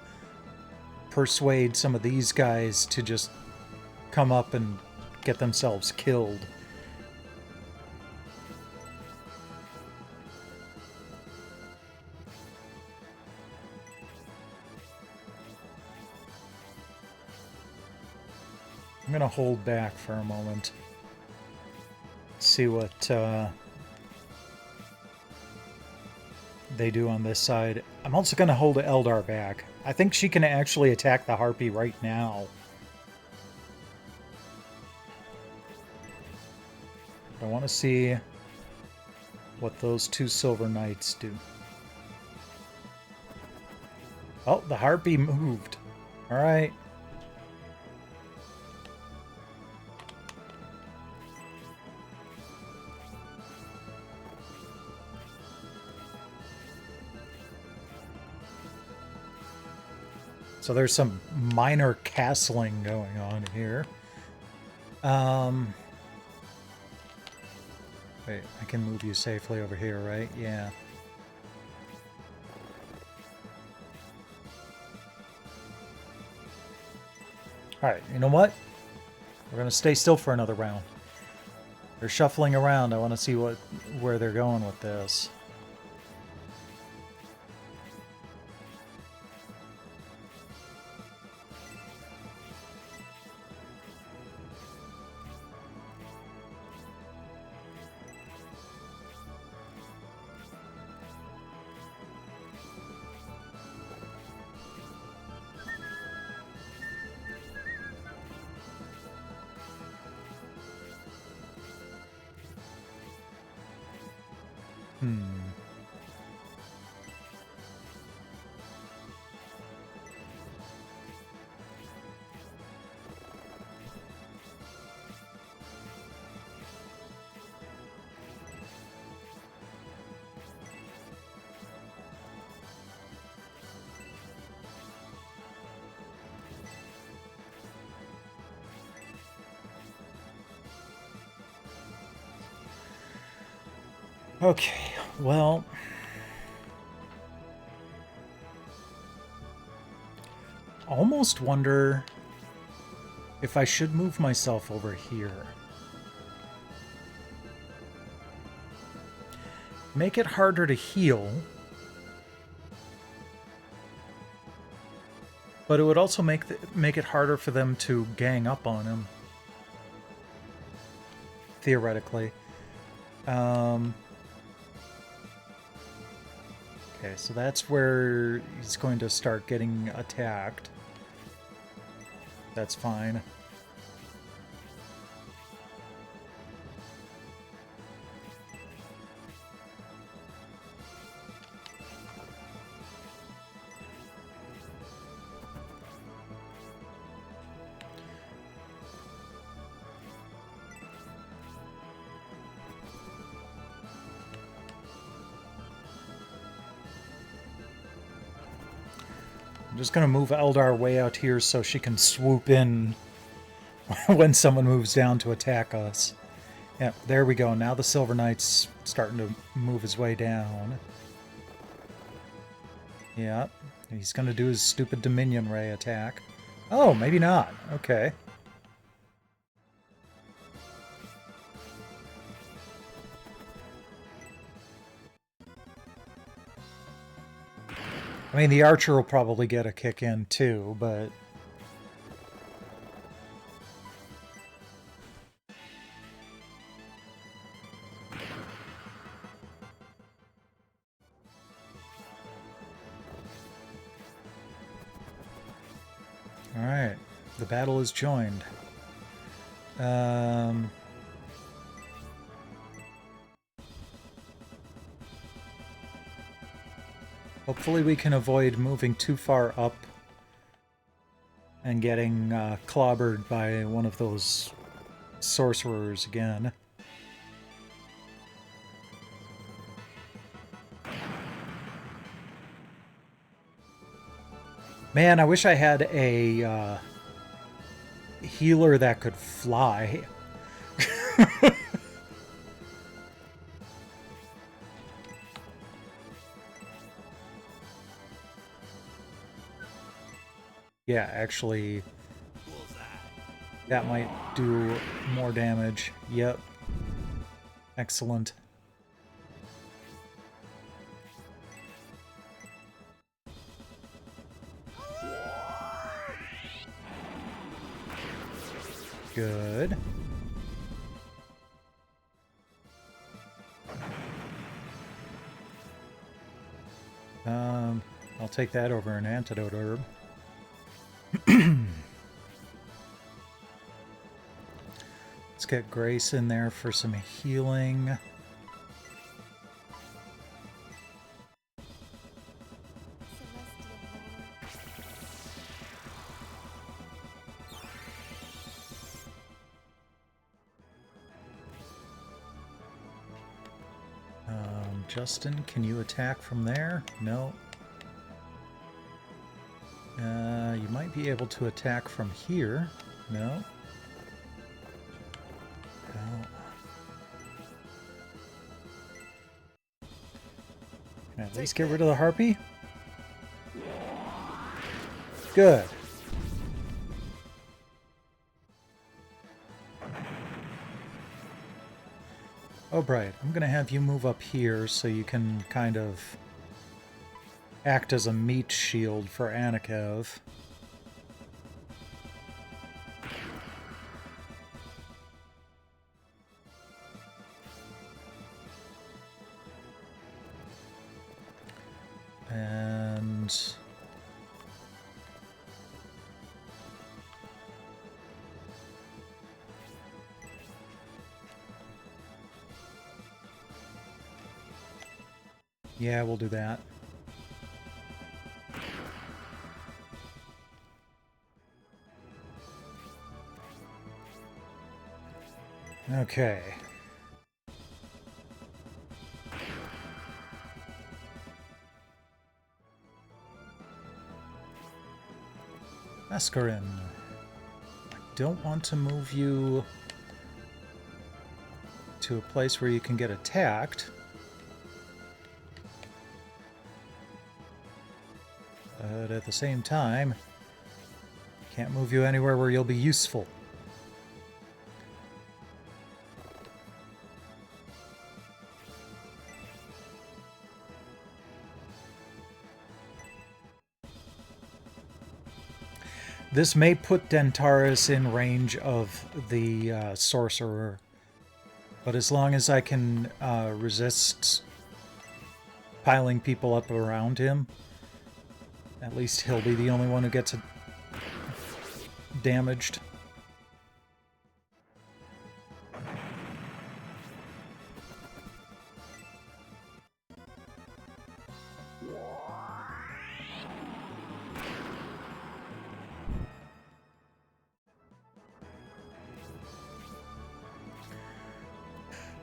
persuade some of these guys to just come up and get themselves killed. I'm gonna hold back for a moment. See what they do on this side. I'm also gonna hold Eldar back. I think she can actually attack the Harpy right now. I want to see what those two Silver Knights do. Oh, the Harpy moved. Alright. So there's some minor castling going on here. Um, wait, I can move you safely over here, right? Yeah. Alright, you know what? We're gonna stay still for another round. They're shuffling around. I want to see where they're going with this. Okay, well... almost wonder if I should move myself over here. Make it harder to heal. But it would also make it harder for them to gang up on him. Theoretically. Okay, so that's where he's going to start getting attacked. That's fine. I'm just going to move Eldar way out here so she can swoop in when someone moves down to attack us. Yeah, there we go. Now the Silver Knight's starting to move his way down. Yeah, he's going to do his stupid Dominion Ray attack. Oh, maybe not. Okay. I mean, the Archer will probably get a kick in too, but... Alright, the battle is joined. Hopefully we can avoid moving too far up and getting clobbered by one of those sorcerers again. Man, I wish I had a healer that could fly. Yeah, actually, that might do more damage. Yep. Excellent. Good. I'll take that over an antidote herb. Let's get Grace in there for some healing. Justin, can you attack from there? No. You might be able to attack from here. No. At least get rid of the harpy. Good. Oh, Bright, I'm going to have you move up here so you can kind of act as a meat shield for Anakev. And yeah, we'll do that. Okay. Mascarin. I don't want to move you to a place where you can get attacked. But at the same time, can't move you anywhere where you'll be useful. This may put Dentaris in range of the sorcerer, but as long as I can resist piling people up around him, at least he'll be the only one who gets damaged.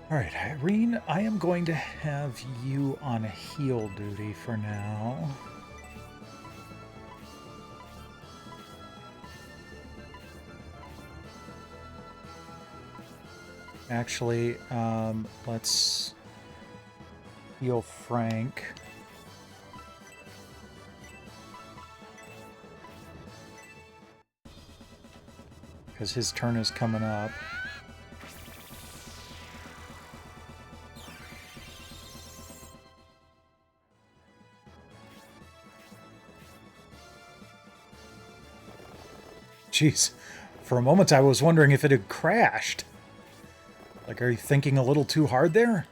Alright, Irene, I am going to have you on heal duty for now. Actually, let's heal Frank. Because his turn is coming up. Jeez, for a moment I was wondering if it had crashed. Like, are you thinking a little too hard there?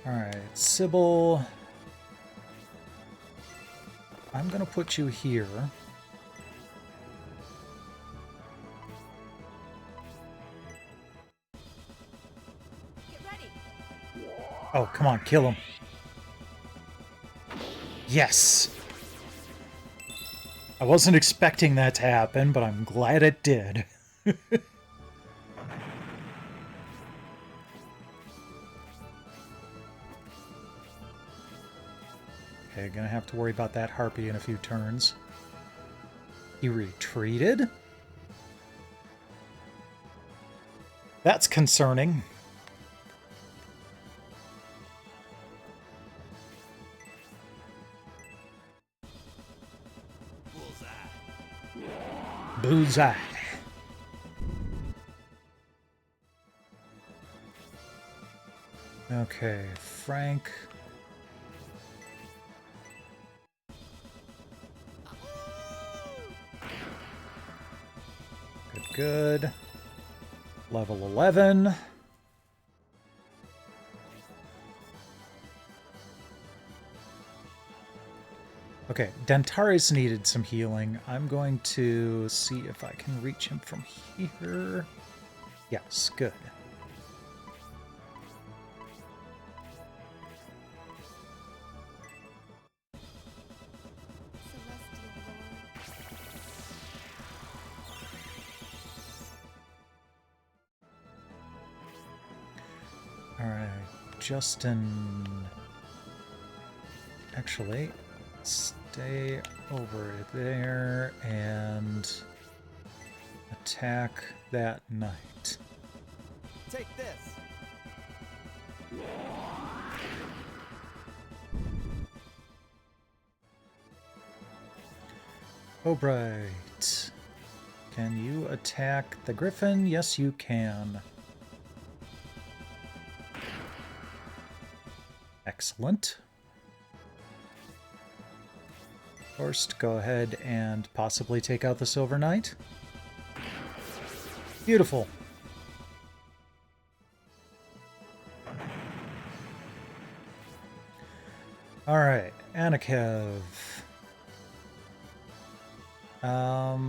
Alright, Sybil. I'm gonna put you here. Oh, come on, kill him. Yes! I wasn't expecting that to happen, but I'm glad it did. Okay, gonna have to worry about that harpy in a few turns. He retreated? That's concerning. Bullseye. Okay, Frank. Good. Level 11. Okay, Dentaris needed some healing. I'm going to see if I can reach him from here. Yes, good. Alright, Justin... Actually, stay over there and attack that knight. Take this. Albright. Can you attack the griffin? Yes, you can. Excellent. First, go ahead and possibly take out the Silver Knight. Beautiful. Alright, Anakev. What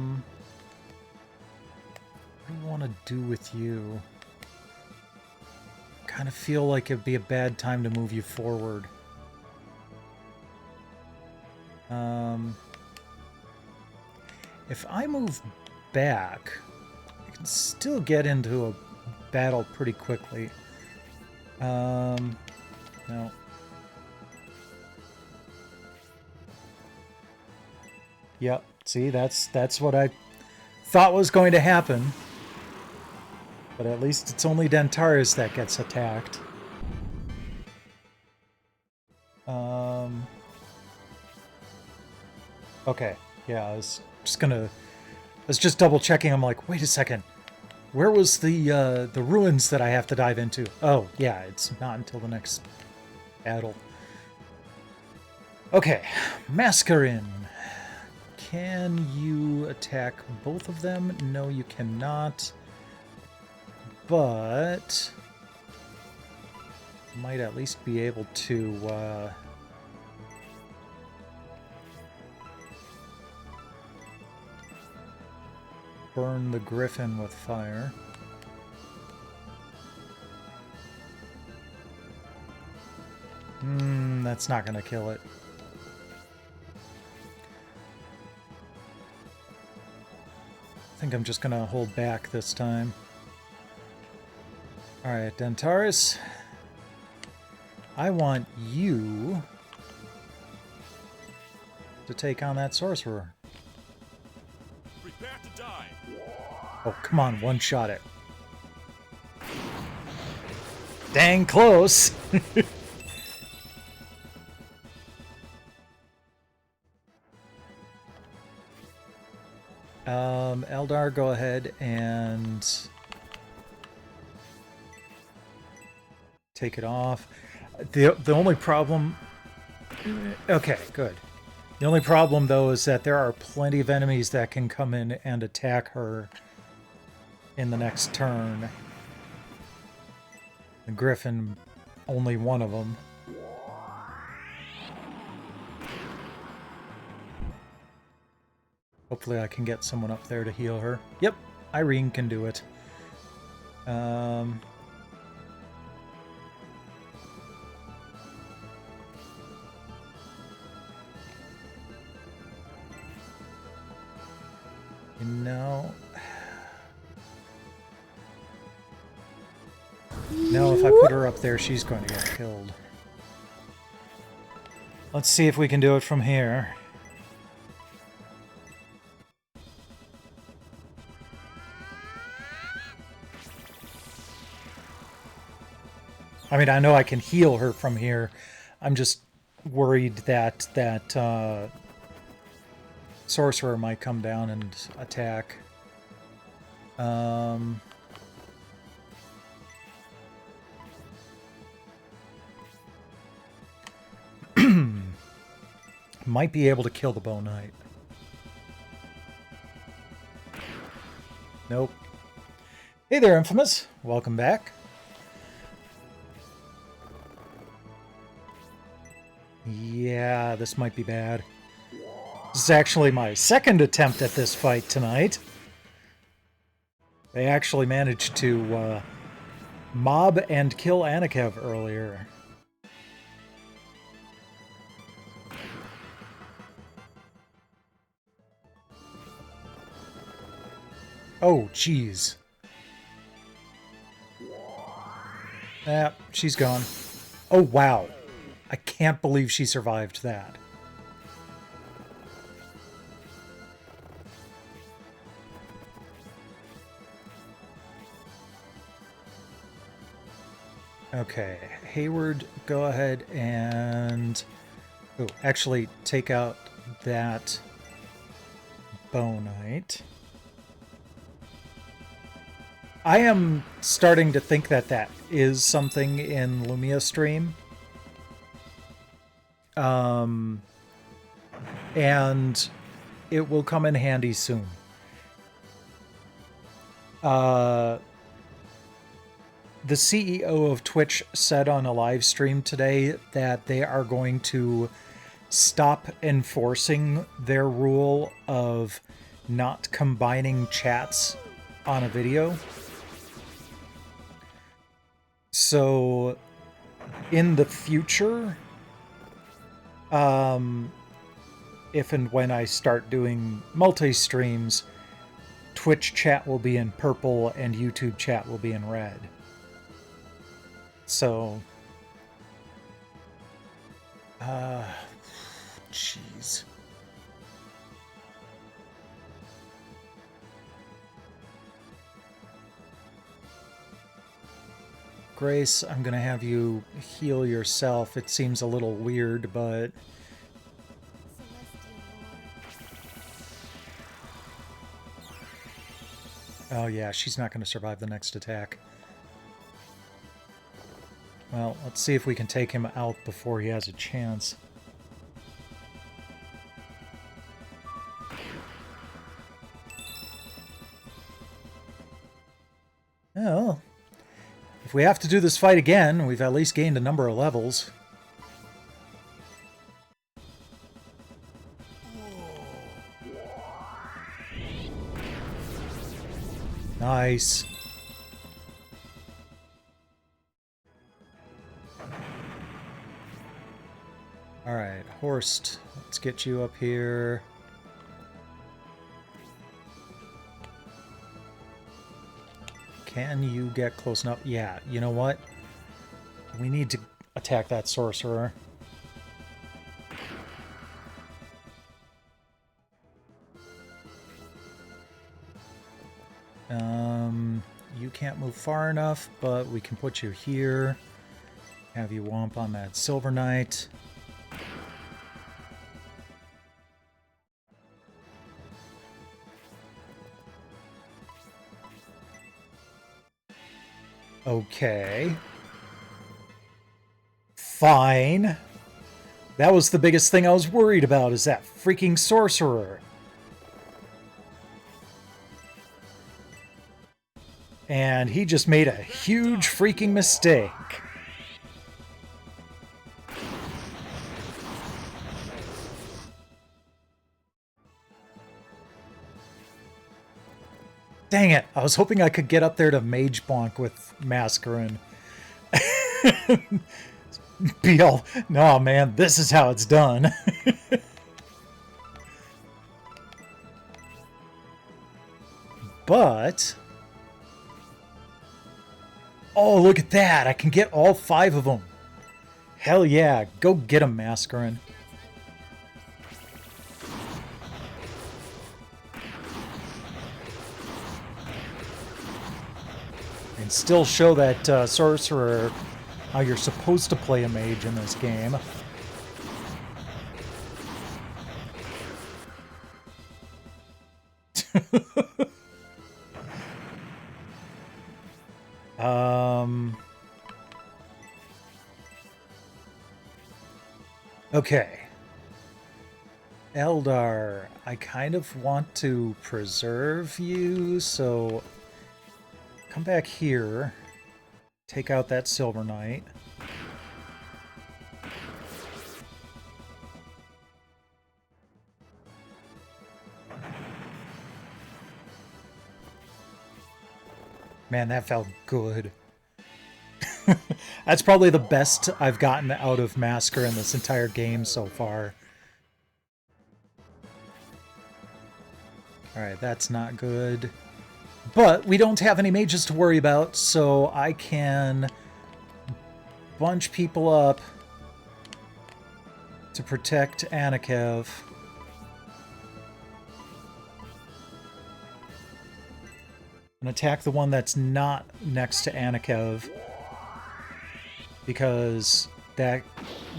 do I want to do with you? Kind of feel like it'd be a bad time to move you forward. If I move back, I can still get into a battle pretty quickly. No. Yep, see, that's what I thought was going to happen. But at least it's only Dentaris that gets attacked. Okay, yeah, I was just double checking. I'm like, wait a second, where was the ruins that I have to dive into? Oh, yeah, it's not until the next battle. Okay, Mascarin. Can you attack both of them? No, you cannot. But might at least be able to burn the griffin with fire. That's not going to kill it. I think I'm just going to hold back this time. Alright, Dentaris. I want you to take on that sorcerer. Prepare to die. Oh, come on, one-shot it. Dang close! Eldar, go ahead and take it off. The only problem... Okay, good. The only problem, though, is that there are plenty of enemies that can come in and attack her in the next turn. The Griffin, only one of them. Hopefully I can get someone up there to heal her. Yep, Irene can do it. No. No, if I put her up there, she's going to get killed. Let's see if we can do it from here. I mean, I know I can heal her from here. I'm just worried that that sorcerer might come down and attack. Might be able to kill the Bow Knight. Nope. Hey there, Infamous. Welcome back. Yeah, this might be bad. This is actually my second attempt at this fight tonight. They actually managed to mob and kill Anakev earlier. Oh, jeez. Ah, she's gone. Oh, wow. I can't believe she survived that. Okay, Hayward, go ahead and... Oh, actually, take out that Bonite. I am starting to think that that is something in Lumia Stream. And it will come in handy soon. The CEO of Twitch said on a live stream today that they are going to stop enforcing their rule of not combining chats on a video. So, in the future, if and when I start doing multi-streams, Twitch chat will be in purple and YouTube chat will be in red. So, jeez. Grace, I'm gonna have you heal yourself. It seems a little weird, but... Oh yeah, she's not gonna survive the next attack. Well, let's see if we can take him out before he has a chance. Well, if we have to do this fight again, we've at least gained a number of levels. Nice. Alright, Horst, let's get you up here. Can you get close enough? Yeah, you know what? We need to attack that sorcerer. You can't move far enough, but we can put you here. Have you womp on that Silver Knight. Okay. Fine. That was the biggest thing I was worried about, is that freaking sorcerer. And he just made a huge freaking mistake. Dang it, I was hoping I could get up there to Mage Bonk with Mascarin. Be all, no man, this is how it's done. But... oh, look at that! I can get all 5 of them. Hell yeah, go get them, Mascarin. And still show that sorcerer how you're supposed to play a mage in this game. Okay. Eldar, I kind of want to preserve you, so come back here. Take out that Silver Knight. Man, that felt good. That's probably the best I've gotten out of Masker in this entire game so far. Alright, that's not good. But we don't have any mages to worry about, so I can bunch people up to protect Anakev. And attack the one that's not next to Anakev. because that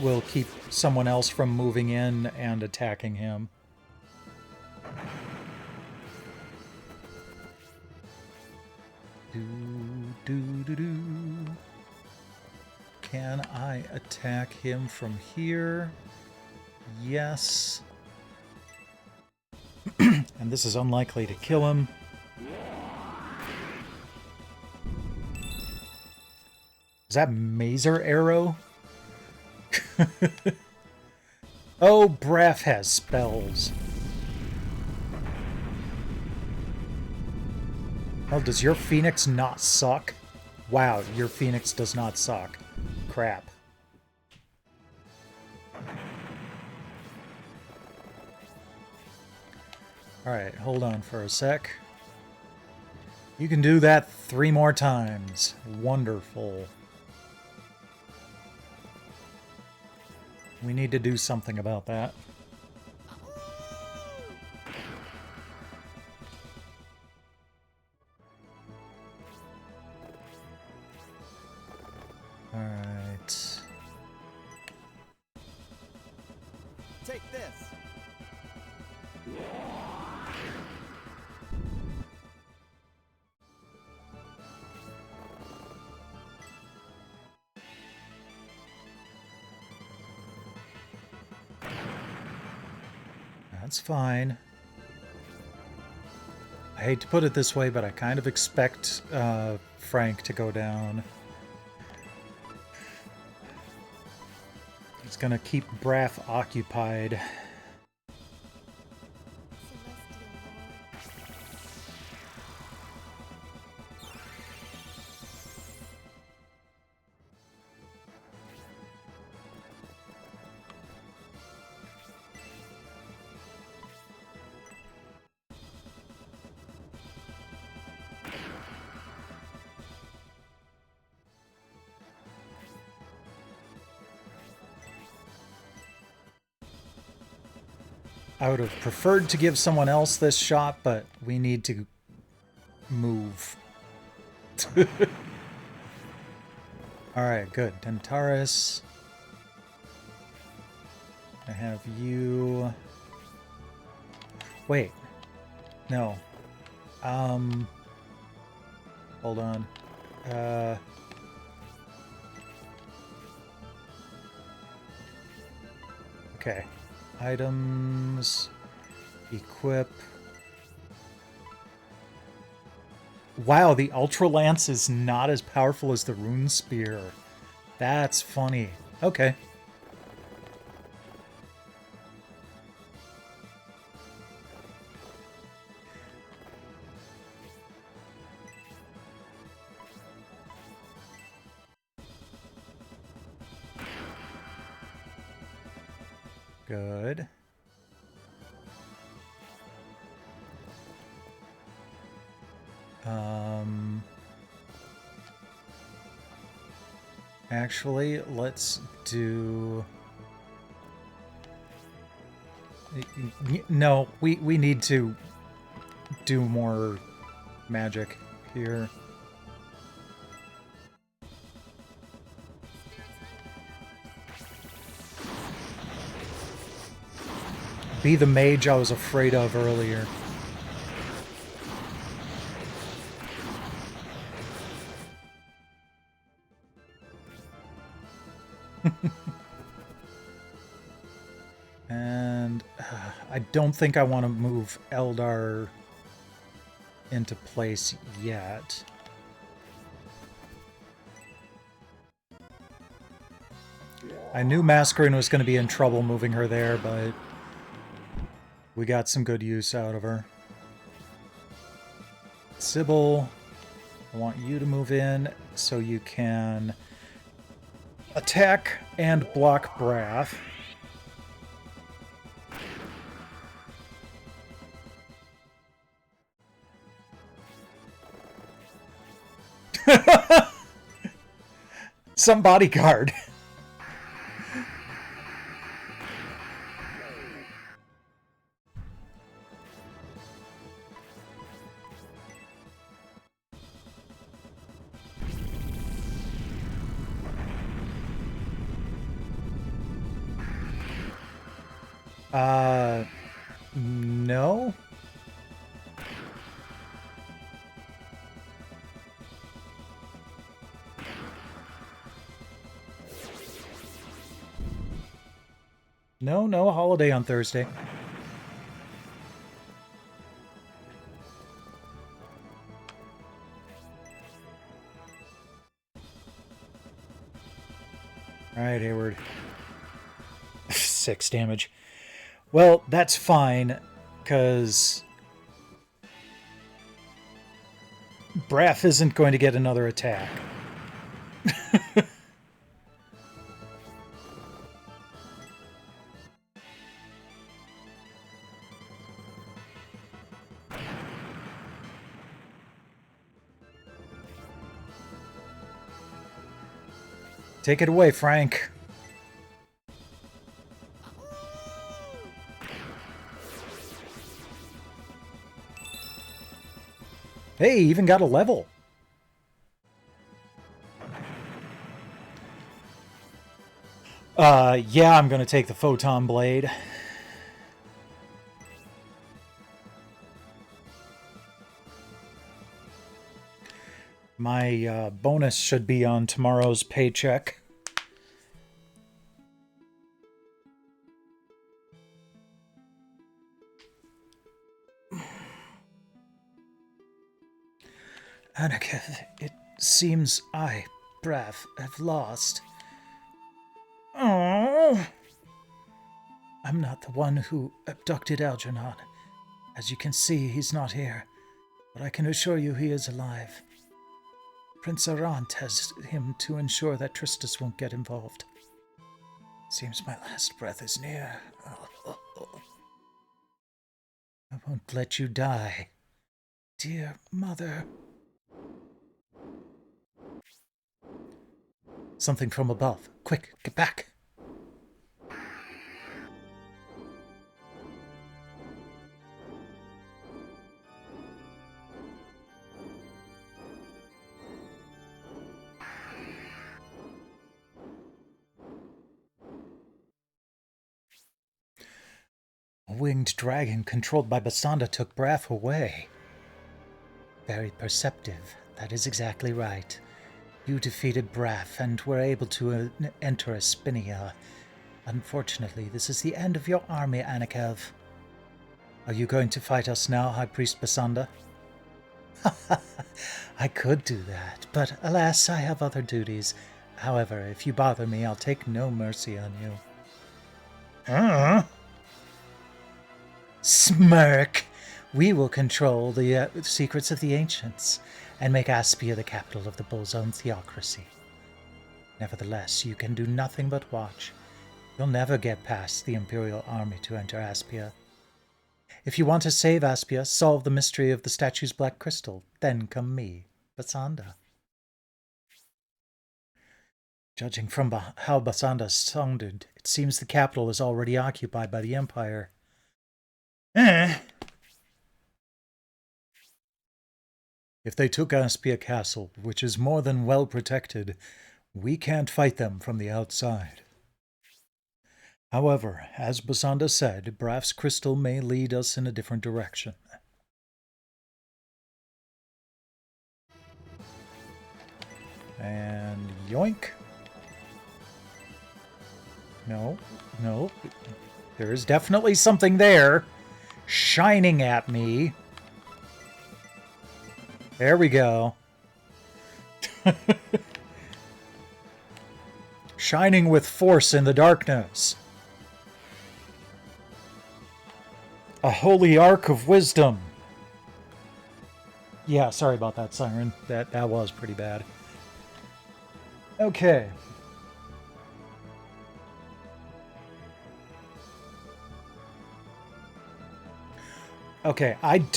will keep someone else from moving in and attacking him. Can I attack him from here? Yes. And this is unlikely to kill him. Is that Mazer Arrow? Oh, Braff has spells. Oh, does your Phoenix not suck? Wow, your Phoenix does not suck. Crap. Alright, hold on for a sec. You can do that 3 more times. Wonderful. We need to do something about that. Alright. Take this. That's fine. I hate to put it this way, but I kind of expect Frank to go down. He's gonna keep Braff occupied. I would have preferred to give someone else this shot, but we need to move. Alright, good. Dentaris. I have you... Wait. No. Hold on. Okay. Items, equip. Wow, the Ultra Lance is not as powerful as the Rune Spear. That's funny. Okay. Good. Actually, let's do... No, we need to do more magic here. Be the mage I was afraid of earlier. And I don't think I want to move Eldar into place yet. I knew Masquerade was going to be in trouble moving her there, but we got some good use out of her. Sybil, I want you to move in so you can attack and block Braff. Some bodyguard. No. No holiday on Thursday. Alright, Hayward. 6 damage. Well, that's fine, because Braff isn't going to get another attack. Take it away, Frank. Hey, even got a level. Yeah, I'm gonna take the Photon Blade. My bonus should be on tomorrow's paycheck. Anakin, it seems I, Braff, have lost. Oh, I'm not the one who abducted Algernon. As you can see, he's not here, but I can assure you he is alive. Prince Arant has him to ensure that Tristus won't get involved. Seems my last breath is near. I won't let you die. Dear mother. Something from above. Quick, get back. A winged dragon controlled by Basanda took Braff away. Very perceptive. That is exactly right. You defeated Braff and were able to enter Espinia. Unfortunately, this is the end of your army, Anakev. Are you going to fight us now, High Priest Basanda? I could do that, but alas, I have other duties. However, if you bother me, I'll take no mercy on you. Smirk! We will control the secrets of the ancients and make Aspia the capital of the Bullzone theocracy. Nevertheless, you can do nothing but watch. You'll never get past the Imperial army to enter Aspia. If you want to save Aspia, solve the mystery of the statue's black crystal, then come me, Basanda. Judging from how Basanda sounded, it seems the capital is already occupied by the Empire. If they took Aspia Castle, which is more than well protected, we can't fight them from the outside. However, as Basanda said, Braff's crystal may lead us in a different direction. And yoink. No. There is definitely something there, shining at me. There we go. Shining with force in the darkness. A holy arc of wisdom. Yeah, sorry about that, Siren. That was pretty bad. Okay. Okay, I'm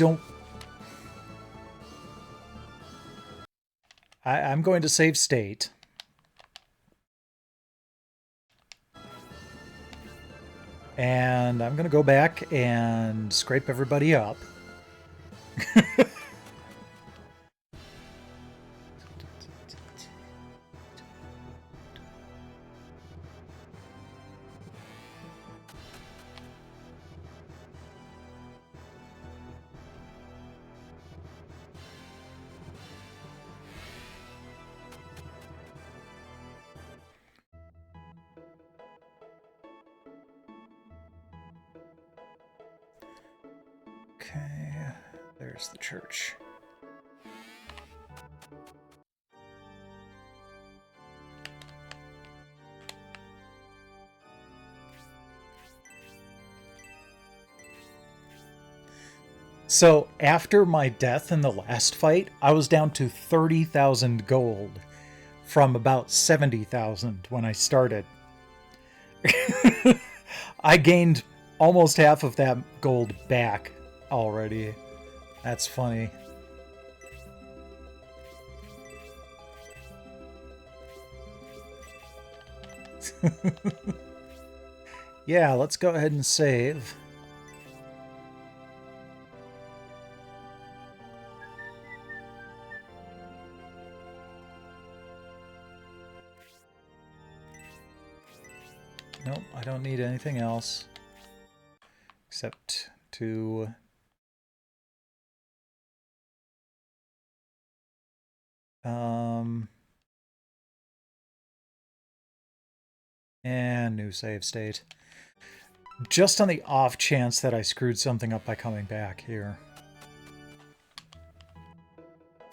going to save state. And I'm going to go back and scrape everybody up. Okay, there's the church. So, after my death in the last fight, I was down to 30,000 gold from about 70,000 when I started. I gained almost half of that gold back already. That's funny. Yeah, let's go ahead and save. Nope, I don't need anything else. Except to... And new save state. Just on the off chance that I screwed something up by coming back here.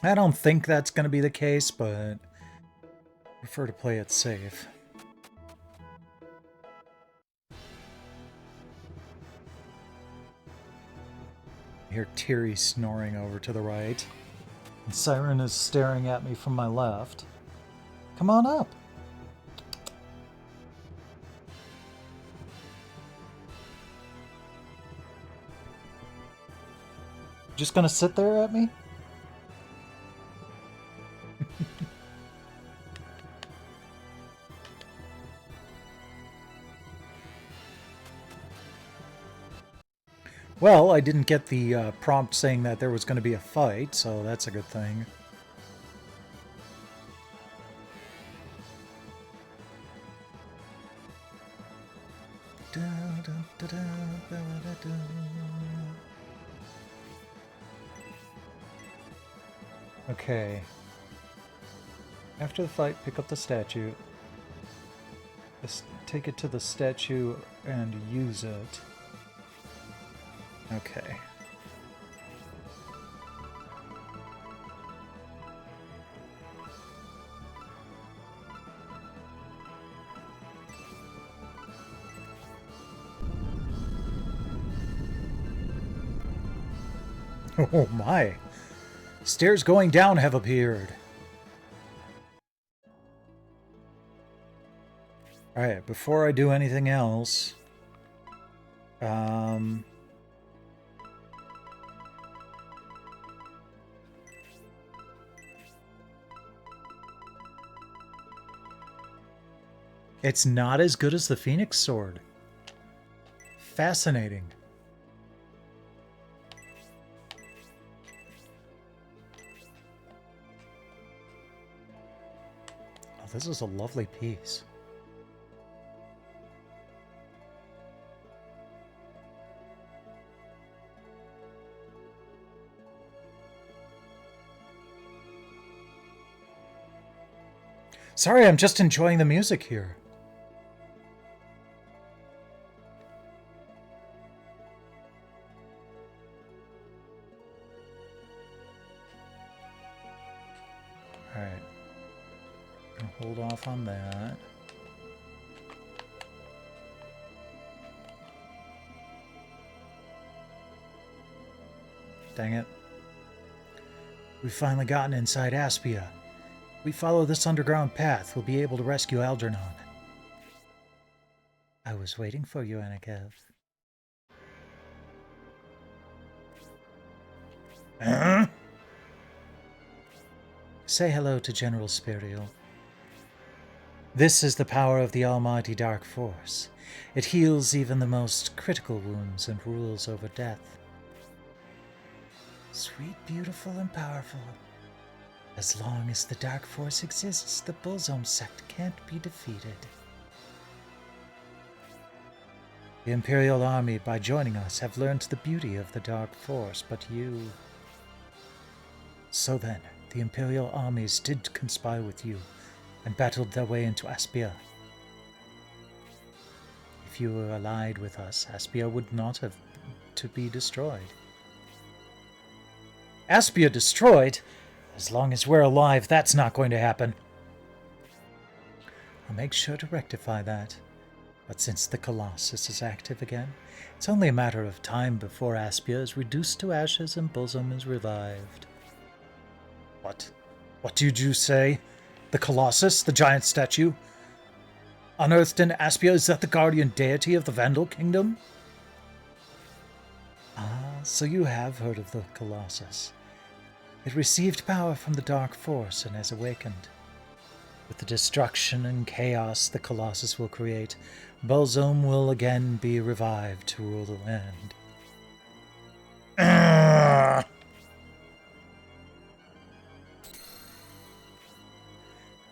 I don't think that's going to be the case, but I prefer to play it safe. I hear Tiri snoring over to the right. And Siren is staring at me from my left. Come on up. Just gonna sit there at me? Well, I didn't get the prompt saying that there was going to be a fight, so that's a good thing. Okay. After the fight, pick up the statue. Take it to the statue and use it. Okay. Oh my! Stairs going down have appeared! Alright, before I do anything else... It's not as good as the Phoenix Sword. Fascinating. Oh, this is a lovely piece. Sorry, I'm just enjoying the music here. Alright. Hold off on that. Dang it. We've finally gotten inside Aspia. If we follow this underground path, we'll be able to rescue Algernon. I was waiting for you, Anikev. Huh? Say hello to General Spirial. This is the power of the almighty Dark Force. It heals even the most critical wounds and rules over death. Sweet, beautiful, and powerful. As long as the Dark Force exists, the Bullzone sect can't be defeated. The Imperial Army, by joining us, have learned the beauty of the Dark Force, but you... So then, the Imperial armies did conspire with you, and battled their way into Aspia. If you were allied with us, Aspia would not have to be destroyed. Aspia destroyed? As long as we're alive, that's not going to happen. I'll make sure to rectify that. But since the Colossus is active again, it's only a matter of time before Aspia is reduced to ashes and Bosom is revived. What? What did you say? The Colossus? The giant statue? Unearthed in Aspia, is that the guardian deity of the Vandal Kingdom? Ah, so you have heard of the Colossus. It received power from the Dark Force and has awakened. With the destruction and chaos the Colossus will create, Balzome will again be revived to rule the land.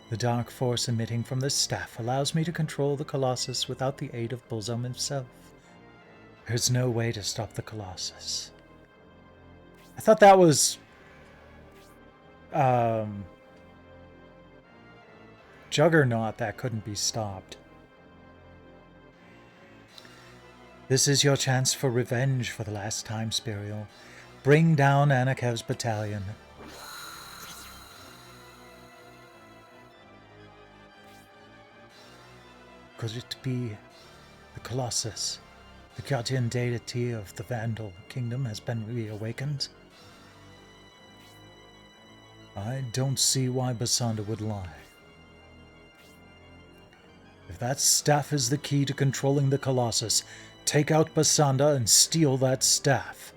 The Dark Force emitting from this staff allows me to control the Colossus without the aid of Balzome himself. There's no way to stop the Colossus. I thought that was... Juggernaut that couldn't be stopped. This is your chance for revenge for the last time, Spirial. Bring down Anakev's battalion. Could it be the Colossus? The guardian deity of the Vandal Kingdom has been reawakened? I don't see why Basanda would lie. If that staff is the key to controlling the Colossus, take out Basanda and steal that staff.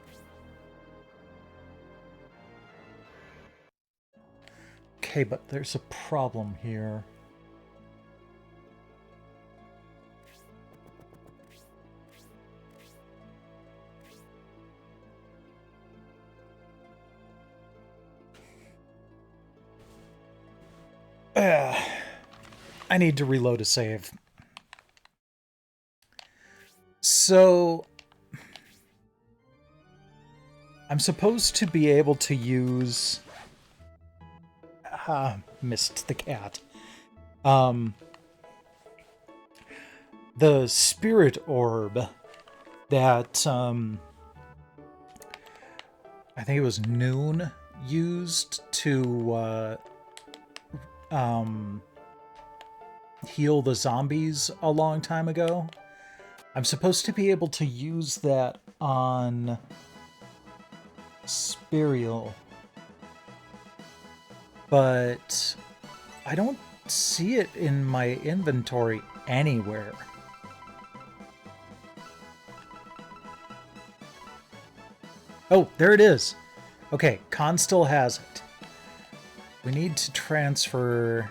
Okay, but there's a problem here. I need to reload a save. So, I'm supposed to be able to use... missed the cat. The spirit orb that, I think it was Noon used to, heal the zombies a long time ago. I'm supposed to be able to use that on Spirial, but I don't see it in my inventory anywhere. Oh, there it is. Okay, Khan still has it. We need to transfer...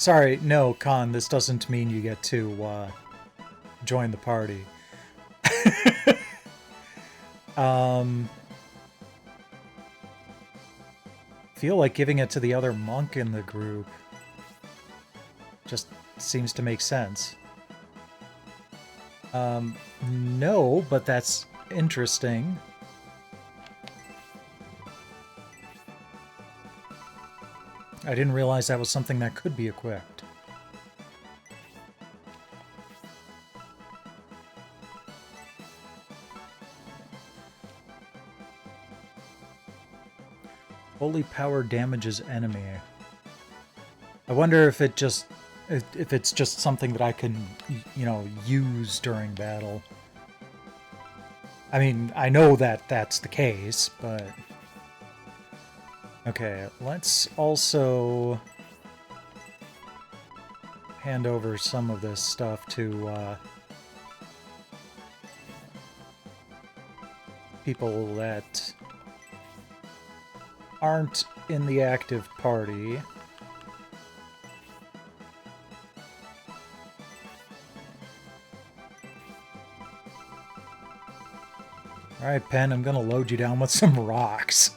Sorry, no, Khan, this doesn't mean you get to join the party. Feel like giving it to the other monk in the group. Just seems to make sense. No, but that's interesting. I didn't realize that was something that could be equipped. Holy power damages enemy. I wonder if it just... if it's just something that I can, you know, use during battle. I mean, I know that that's the case, but... Okay, let's also hand over some of this stuff to people that aren't in the active party. Alright, Pen, I'm gonna load you down with some rocks.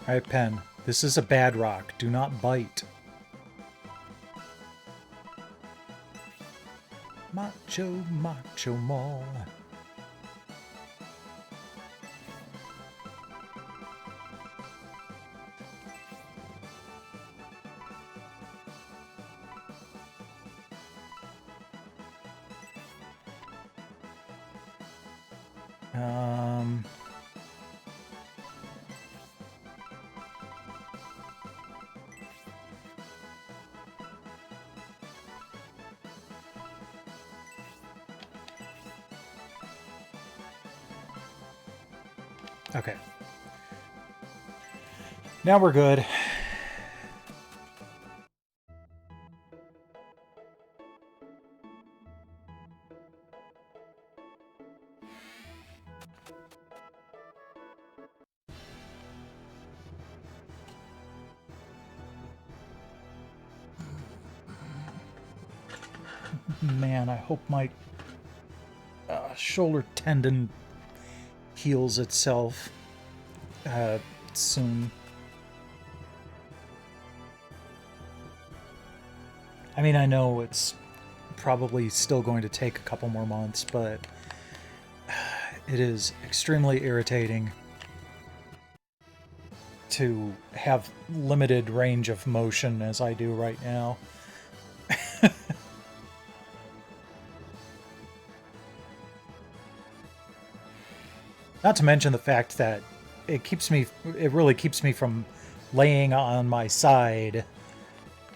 Alright, Pen, this is a bad rock. Do not bite. Macho, macho mall. Um, okay. Now we're good. Man, I hope my shoulder tendon heals itself soon. I mean, I know it's probably still going to take a couple more months, but it is extremely irritating to have limited range of motion as I do right now. Not to mention the fact that it really keeps me from laying on my side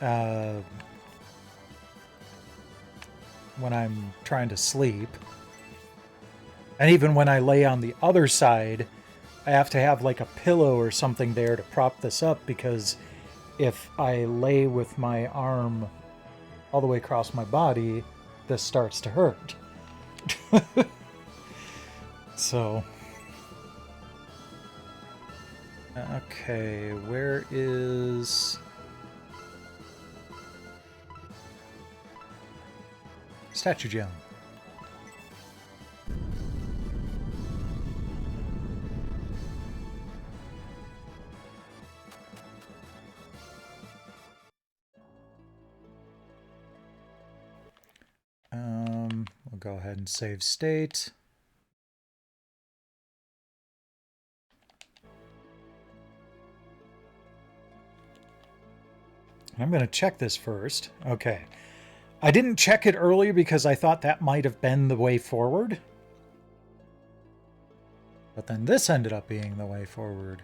when I'm trying to sleep. And even when I lay on the other side, I have to have like a pillow or something there to prop this up, because if I lay with my arm all the way across my body, this starts to hurt. So... okay, where is... Statue Gem? We'll go ahead and save state. I'm going to check this first. Okay. I didn't check it earlier because I thought that might have been the way forward. But then this ended up being the way forward.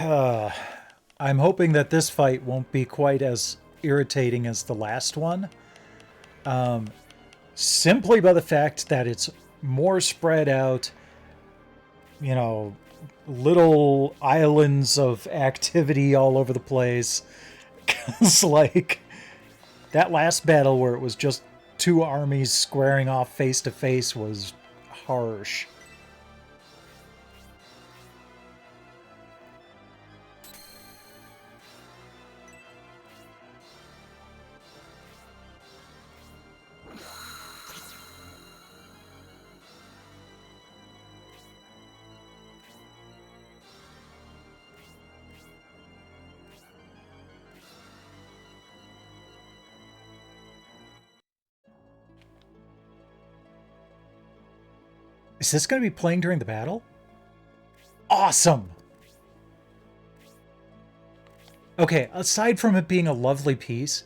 I'm hoping that this fight won't be quite as irritating as the last one. Simply by the fact that it's more spread out, you know, little islands of activity all over the place. Because, like, that last battle where it was just two armies squaring off face to face was harsh. Is this going to be playing during the battle? Awesome! Okay, aside from it being a lovely piece,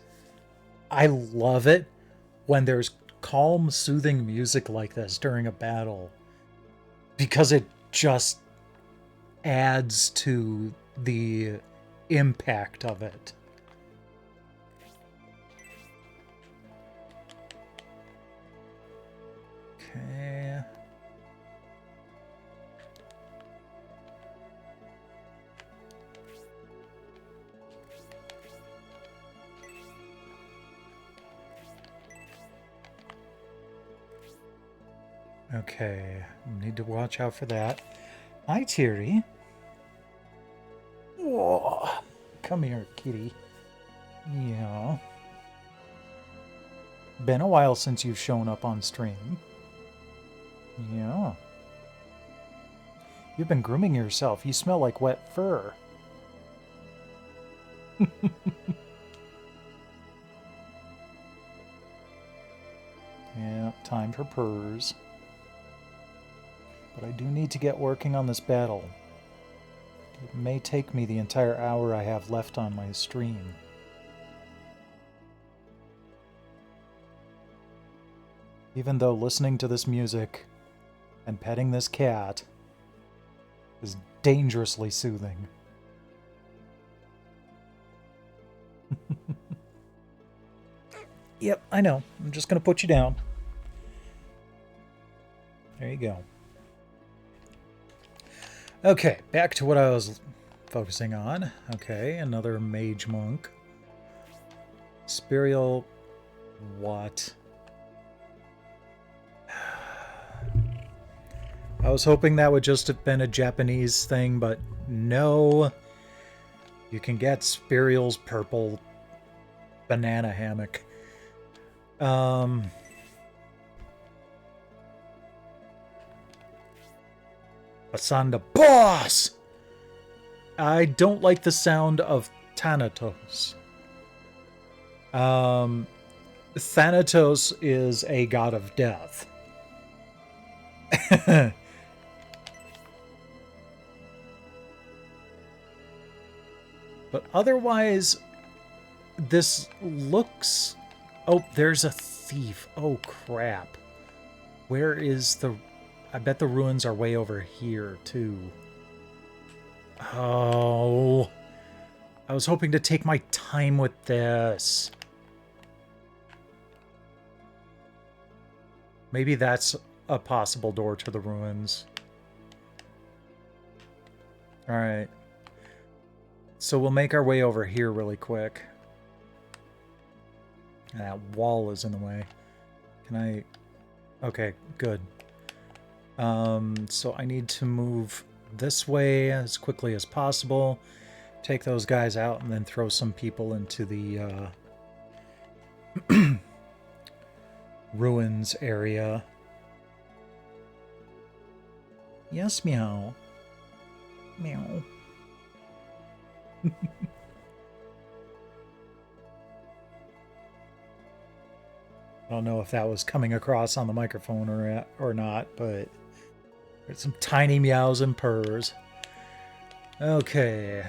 I love it when there's calm, soothing music like this during a battle, because it just adds to the impact of it. Okay. Okay, need to watch out for that. Hi, Teary. Whoa. Come here, kitty. Yeah. Been a while since you've shown up on stream. Yeah. You've been grooming yourself. You smell like wet fur. Yeah, time for purrs. But I do need to get working on this battle. It may take me the entire hour I have left on my stream. Even though listening to this music and petting this cat is dangerously soothing. Yep, I know. I'm just going to put you down. There you go. Okay, back to what I was focusing on. Okay, another mage monk. Spirial... what? I was hoping that would just have been a Japanese thing, but no. You can get Spirial's purple banana hammock. Asanda boss! I don't like the sound of Thanatos. Thanatos is a god of death. But otherwise, this looks... oh, there's a thief. Oh, crap. Where is the... I bet the ruins are way over here, too. Oh. I was hoping to take my time with this. Maybe that's a possible door to the ruins. Alright. So we'll make our way over here really quick. That wall is in the way. Can I... okay, good. So I need to move this way as quickly as possible. Take those guys out and then throw some people into the ruins area. Yes, meow. Meow. I don't know if that was coming across on the microphone or not, but there's some tiny meows and purrs. Okay.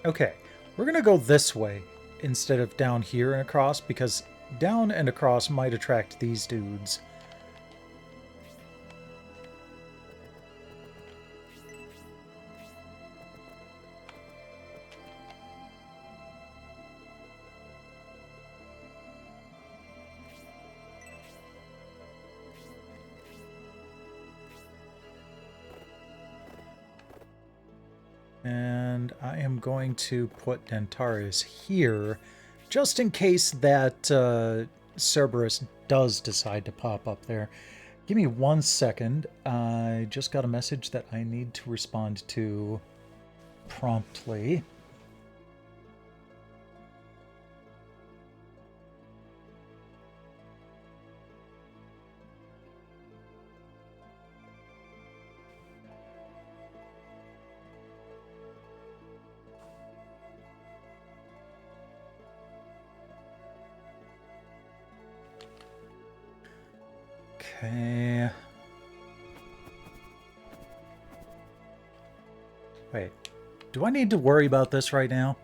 Okay. We're going to go this way instead of down here and across, because down and across might attract these dudes. And I am going to put Dentaris here, just in case that Cerberus does decide to pop up there. Give me 1 second. I just got a message that I need to respond to promptly. Okay. Wait. Do I need to worry about this right now?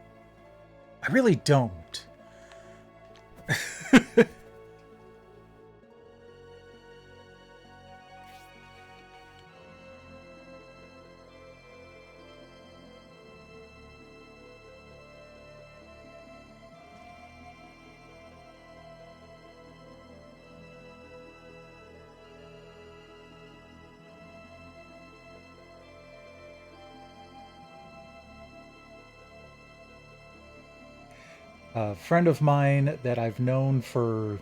I really don't. A friend of mine that I've known for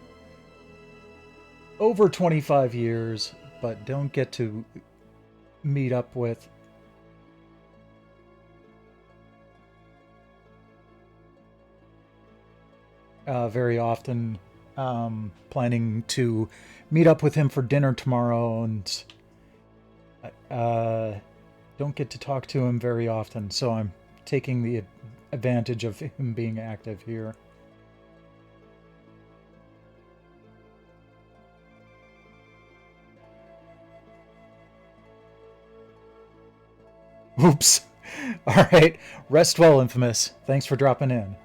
over 25 years, but don't get to meet up with. Very often, planning to meet up with him for dinner tomorrow, and don't get to talk to him very often, so I'm taking the advantage of him being active here. Oops. All right. Rest well, Infamous. Thanks for dropping in.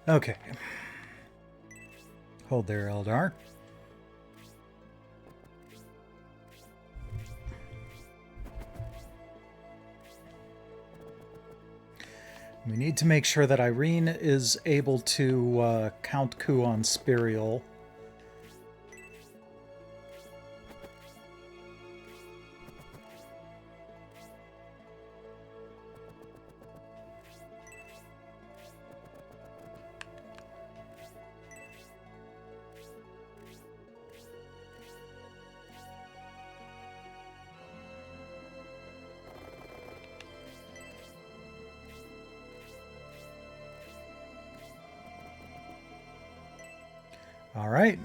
Okay. Hold there, Eldar. We need to make sure that Irene is able to count coup on Spirial. All right.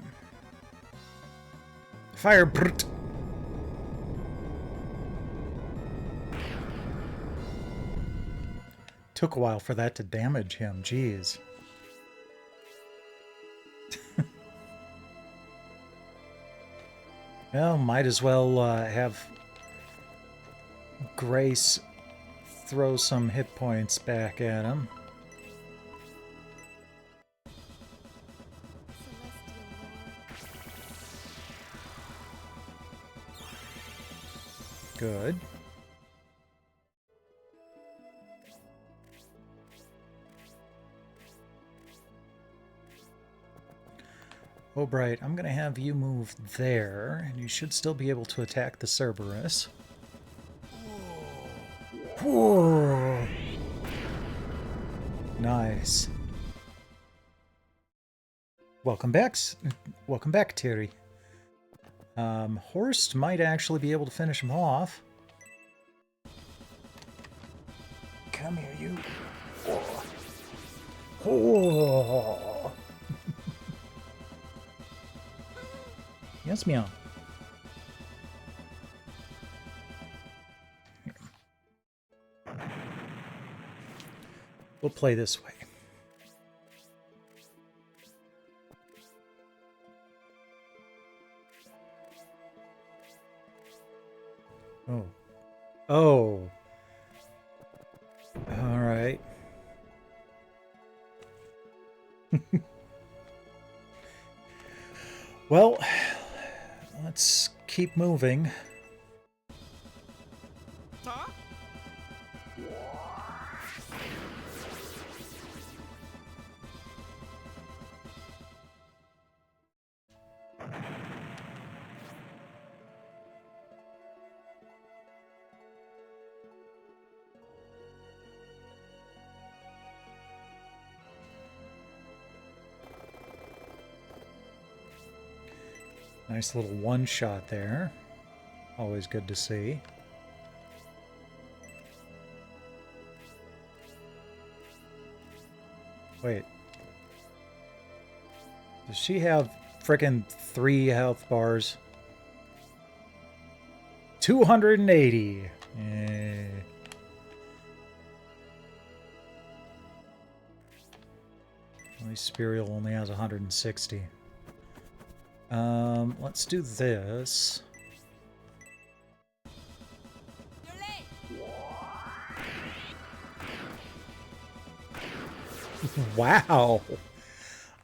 Fire. Brrt. Took a while for that to damage him. Jeez. Well, might as well have Grace throw some hit points back at him. Good. Albright, I'm going to have you move there, and you should still be able to attack the Cerberus. Whoa. Nice. Welcome back. Welcome back, Terry. Horst might actually be able to finish him off. Come here, you. Oh. Yes, meow. We'll play this way. Oh. Oh. All right. Well, let's keep moving. Huh? Nice little one-shot there. Always good to see. Wait. Does she have frickin' 3 health bars? 280! Eh. At least Spirial only has 160. Let's do this. Wow!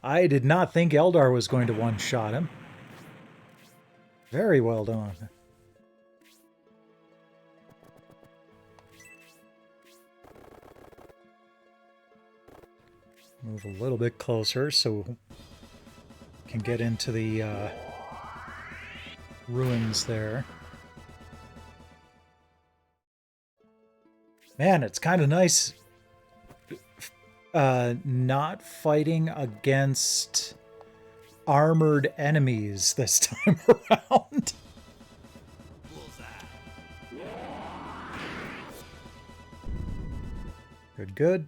I did not think Eldar was going to one-shot him. Very well done. Move a little bit closer so we can get into the ruins there. Man, it's kind of nice not fighting against armored enemies this time around. Good, good.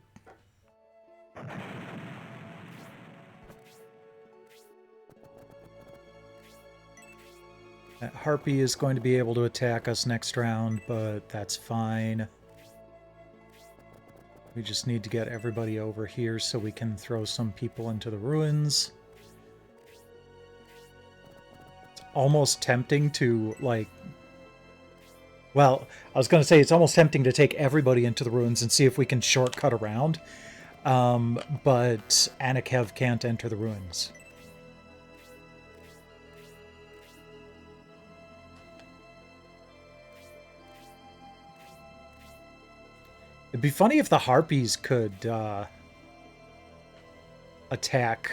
That Harpy is going to be able to attack us next round, but that's fine. We just need to get everybody over here so we can throw some people into the ruins. It's almost tempting to, like... Well, I was going to say it's almost tempting to take everybody into the ruins and see if we can shortcut around. But Anakev can't enter the ruins. It'd be funny if the Harpies could attack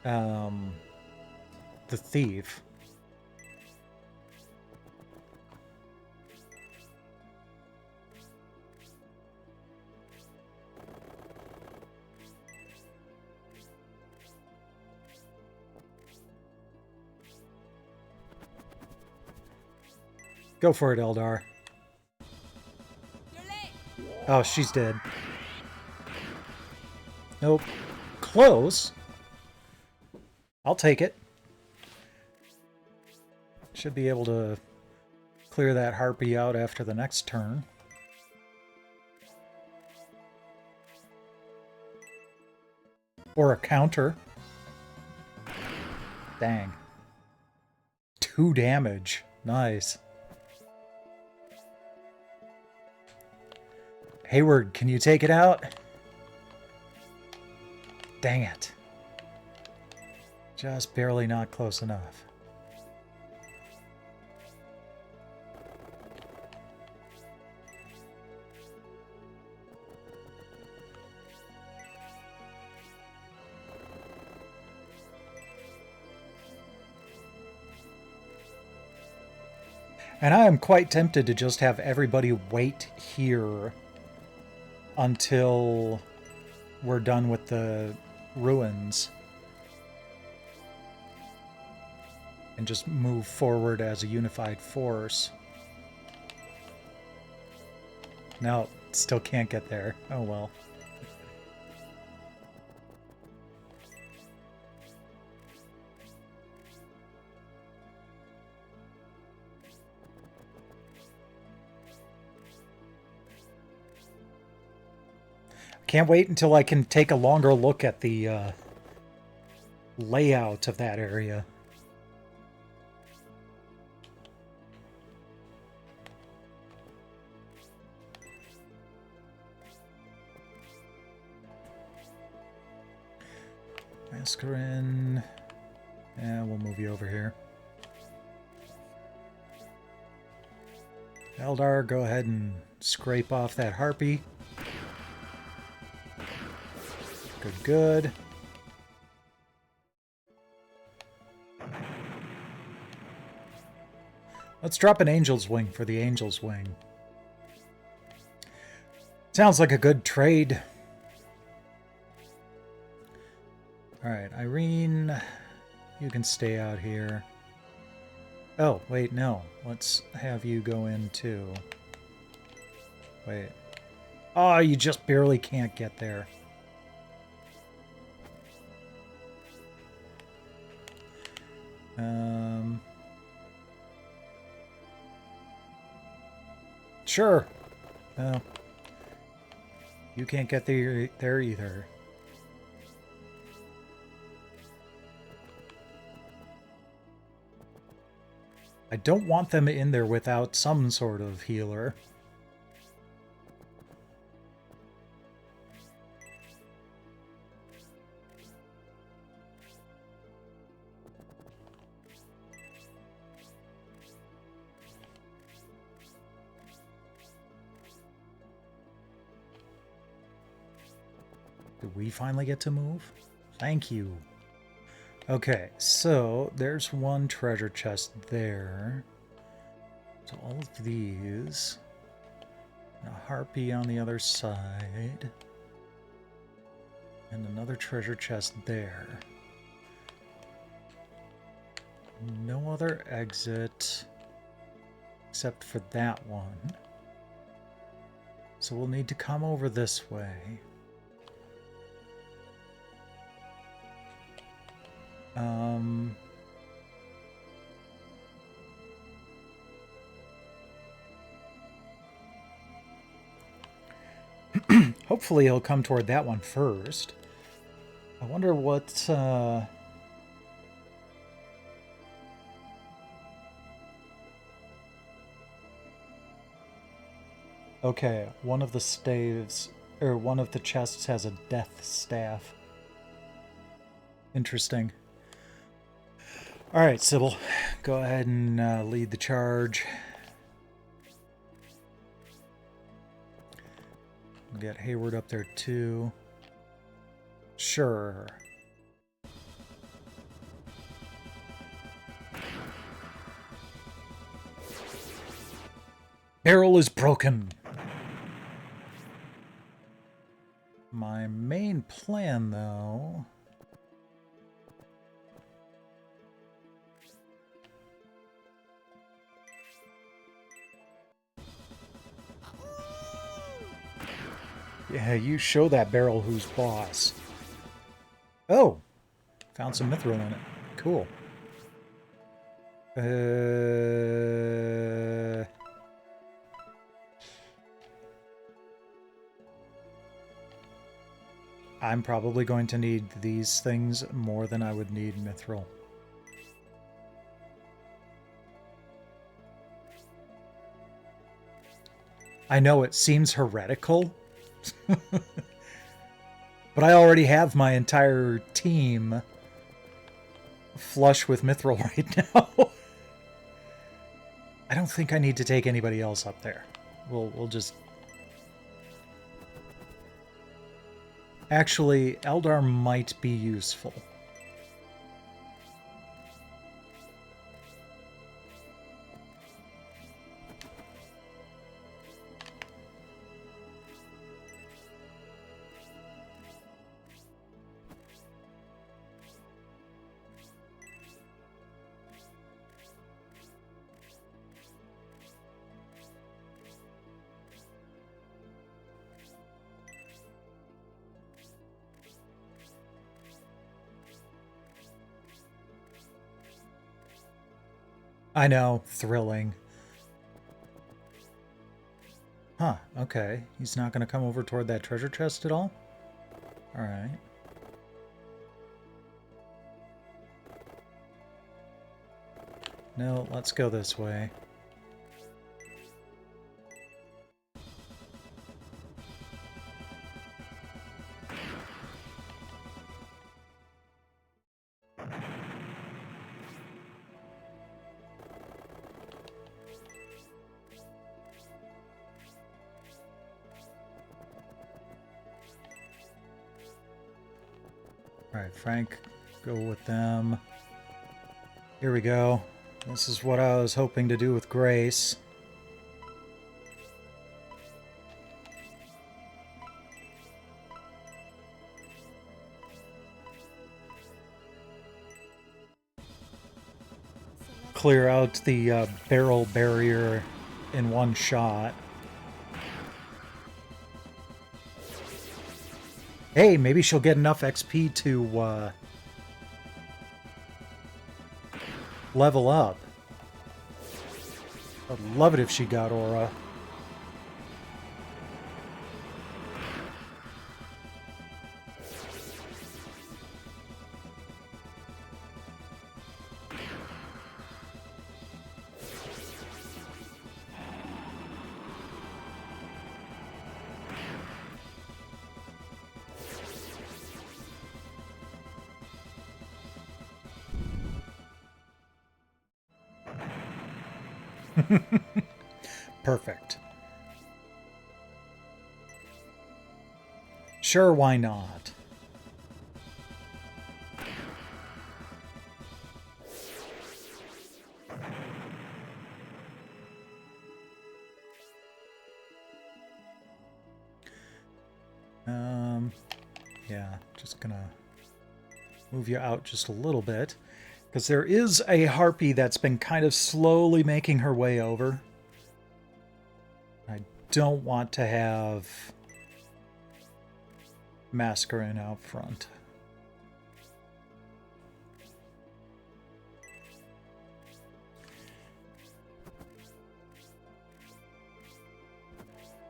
the thief. Go for it, Eldar. You're late. Oh, she's dead. Nope. Close. I'll take it. Should be able to clear that Harpy out after the next turn. Or a counter. Dang. 2 damage. Nice. Hayward, can you take it out? Dang it. Just barely not close enough. And I am quite tempted to just have everybody wait here until we're done with the ruins. And just move forward as a unified force. No, still can't get there. Oh well. Can't wait until I can take a longer look at the layout of that area. Mascarin. Yeah, we'll move you over here. Eldar, go ahead and scrape off that Harpy. Good, good. Let's drop an Angel's Wing for the Angel's Wing. Sounds like a good trade. Alright, Irene, you can stay out here. Oh, wait, no. Let's have you go in too. Wait. Oh, you just barely can't get there. Sure. No. You can't get there either. I don't want them in there without some sort of healer. Did we finally get to move? Thank you. Okay, so there's one treasure chest there. So all of these. And a Harpy on the other side. And another treasure chest there. No other exit except for that one. So we'll need to come over this way. Hopefully he'll come toward that one first. I wonder what, Okay, one of the staves or one of the chests has a death staff. Interesting. Alright, Sybil. Go ahead and lead the charge. Get Hayward up there too. Sure. Barrel is broken. My main plan, though... Yeah, you show that barrel who's boss. Oh! Found some mithril in it. Cool. I'm probably going to need these things more than I would need mithril. I know it seems heretical, but I already have my entire team flush with mithril right now. I don't think I need to take anybody else up there. We'll just... Actually, Eldar might be useful. I know, thrilling. Huh, okay. He's not going to come over toward that treasure chest at all? Alright. No, let's go this way. Alright, Frank, go with them. Here we go. This is what I was hoping to do with Grace. Clear out the barrel barrier in one shot. Hey, maybe she'll get enough XP to level up. I'd love it if she got Aura. Perfect. Sure, why not? Yeah, just gonna move you out just a little bit. Because there is a harpy that's been kind of slowly making her way over. I don't want to have Mascarin out front.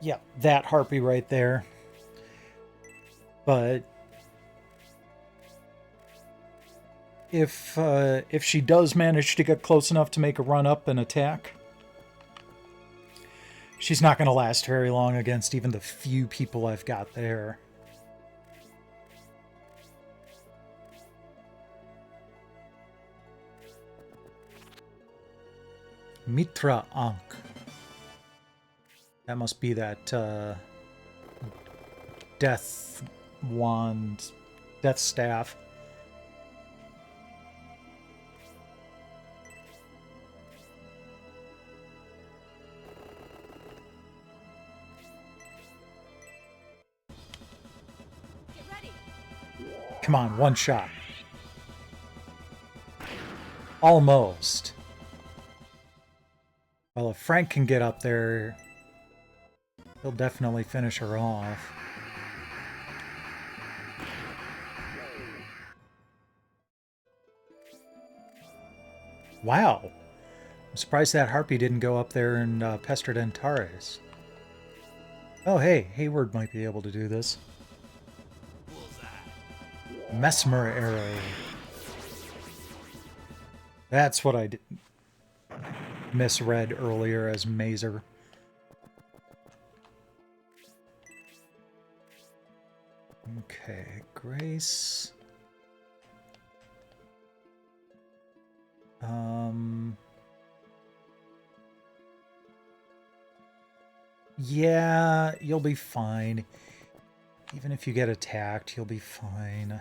Yeah, that harpy right there. But if she does manage to get close enough to make a run up and attack, She's not going to last very long against even the few people I've got there. Mitra Ankh. That must be that death wand, death staff. Get ready. Come on, one shot. Almost. Well, if Frank can get up there, he'll definitely finish her off. Wow. I'm surprised that Harpy didn't go up there and pester Antares. Oh, hey, Hayward might be able to do this. Mesmer arrow. That's what I misread earlier as Mazer. Okay, Grace. Yeah, you'll be fine. Even if you get attacked, you'll be fine.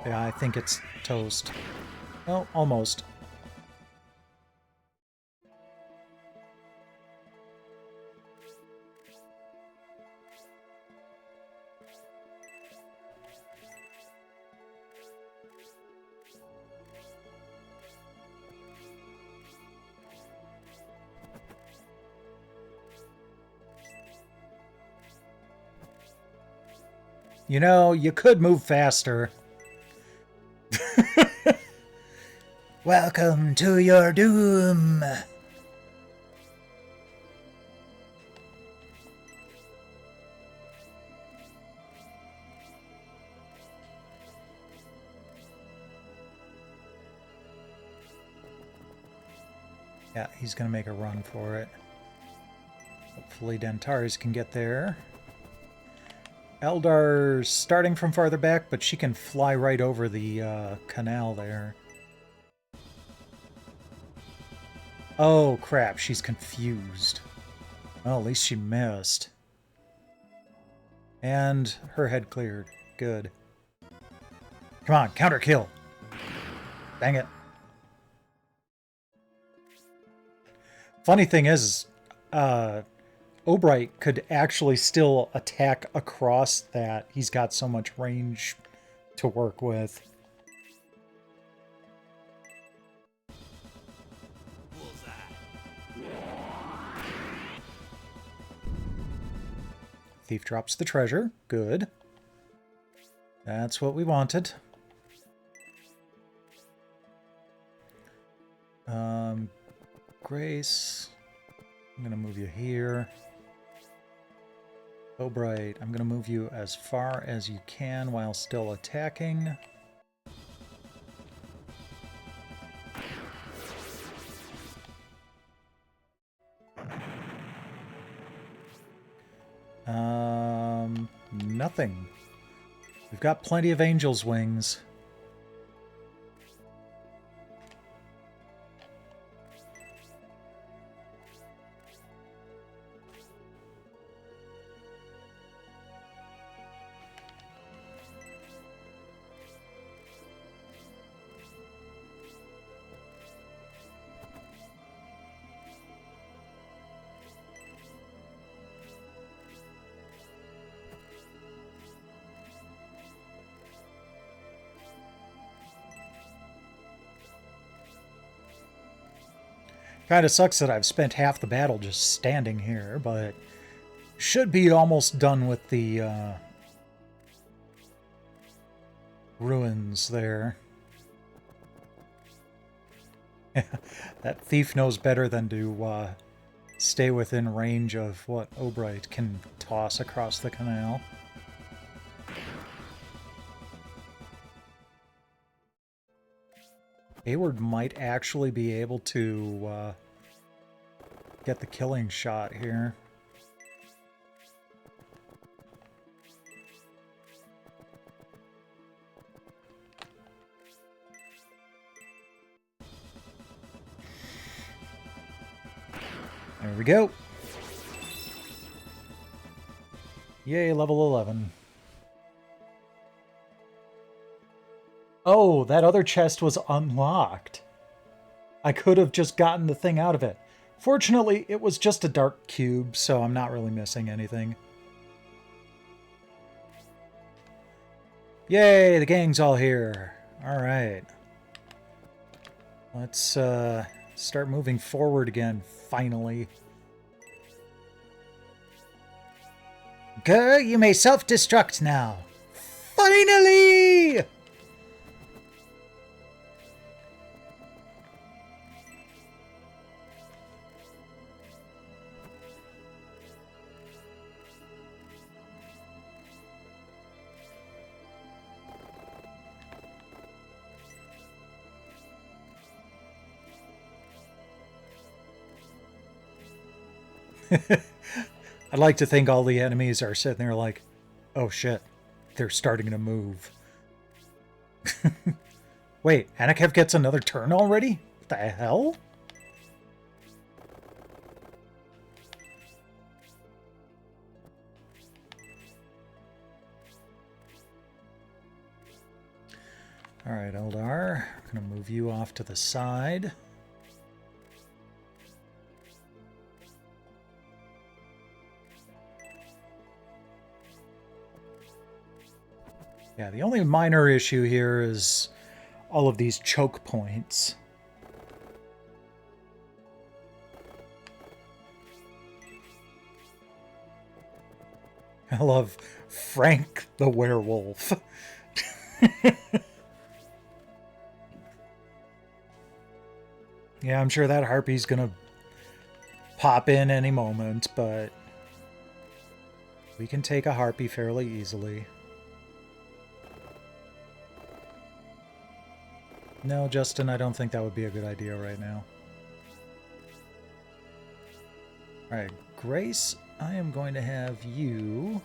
Yeah, I think it's toast. Oh, almost. You know, you could move faster. Welcome to your doom. Yeah, he's gonna make a run for it. Hopefully Dentaris can get there. Eldar's starting from farther back, but she can fly right over the canal there. Oh, crap. She's confused. Well, at least she missed. And her head cleared. Good. Come on, counter kill. Dang it. Funny thing is, Obright could actually still attack across that. He's got so much range to work with. Thief drops the treasure. Good. That's what we wanted. Grace. I'm going to move you here. Obright, I'm going to move you as far as you can while still attacking. Nothing. We've got plenty of angel's wings. Kind of sucks that I've spent half the battle just standing here, but should be almost done with the ruins there. That thief knows better than to stay within range of what Obright can toss across the canal. Hayward might actually be able to get the killing shot here. There we go. Yay, level 11. Oh, that other chest was unlocked. I could have just gotten the thing out of it. Fortunately, it was just a dark cube, so I'm not really missing anything. Yay, the gang's all here. All right. Let's start moving forward again, finally. Grr, you may self-destruct now. Finally! I'd like to think all the enemies are sitting there like, oh shit, they're starting to move. Wait, Anakev gets another turn already? What the hell? Alright, Eldar, I'm going to move you off to the side. Yeah, the only minor issue here is all of these choke points. I love Frank the werewolf. Yeah, I'm sure that harpy's gonna pop in any moment, but we can take a harpy fairly easily. No, Justin, I don't think that would be a good idea right now. Alright, Grace, I am going to have you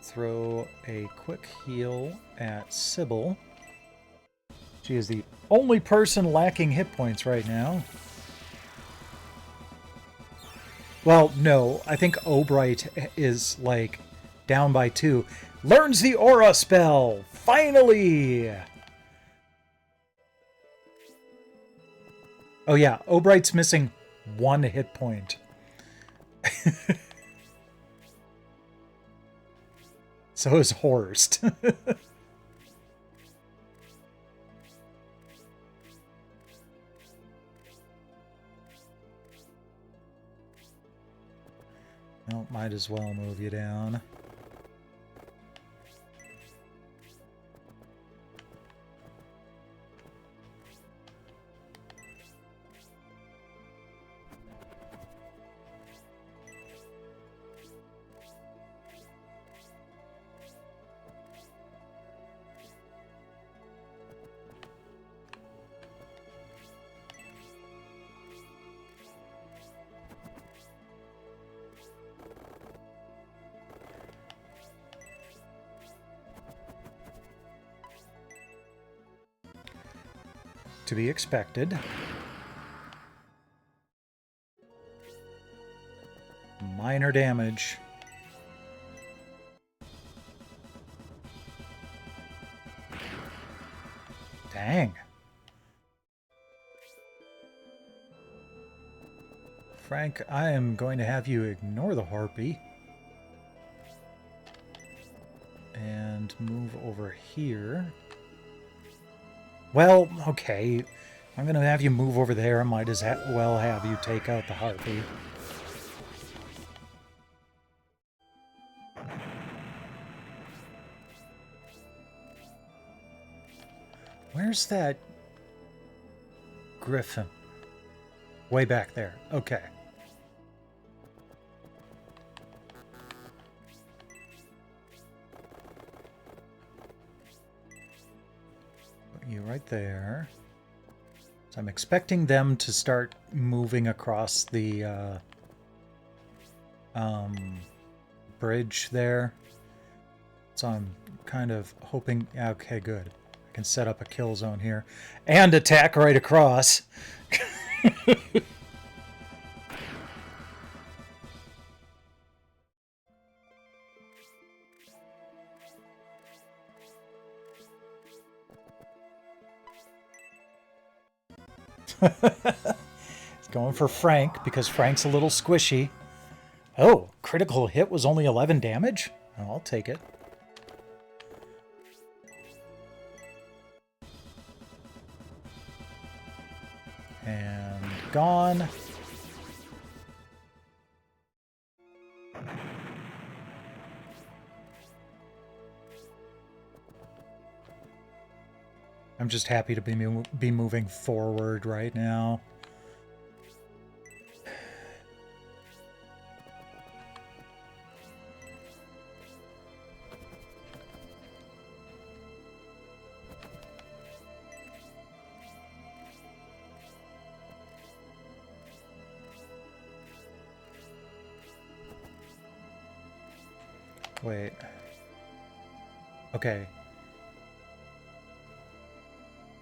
throw a quick heal at Sybil. She is the only person lacking hit points right now. Well, no, I think Obright is, like, down by 2. Learns the Aura spell! Finally! Oh yeah, Obright's missing 1 hit point. So is Horst. Well, might as well move you down. To be expected. Minor damage. Dang. Frank, I am going to have you ignore the harpy. And move over here. Well, okay. I'm going to have you move over there. I might as well have you take out the harpy. Where's that griffin? Way back there. Okay. you right there. So I'm expecting them to start moving across the bridge there. So I'm kind of hoping... Okay, good. I can set up a kill zone here. And attack right across. It's going for Frank because Frank's a little squishy. Oh, critical hit was only 11 damage? Oh, I'll take it. And gone. I'm just happy to be moving forward right now. Wait. Okay.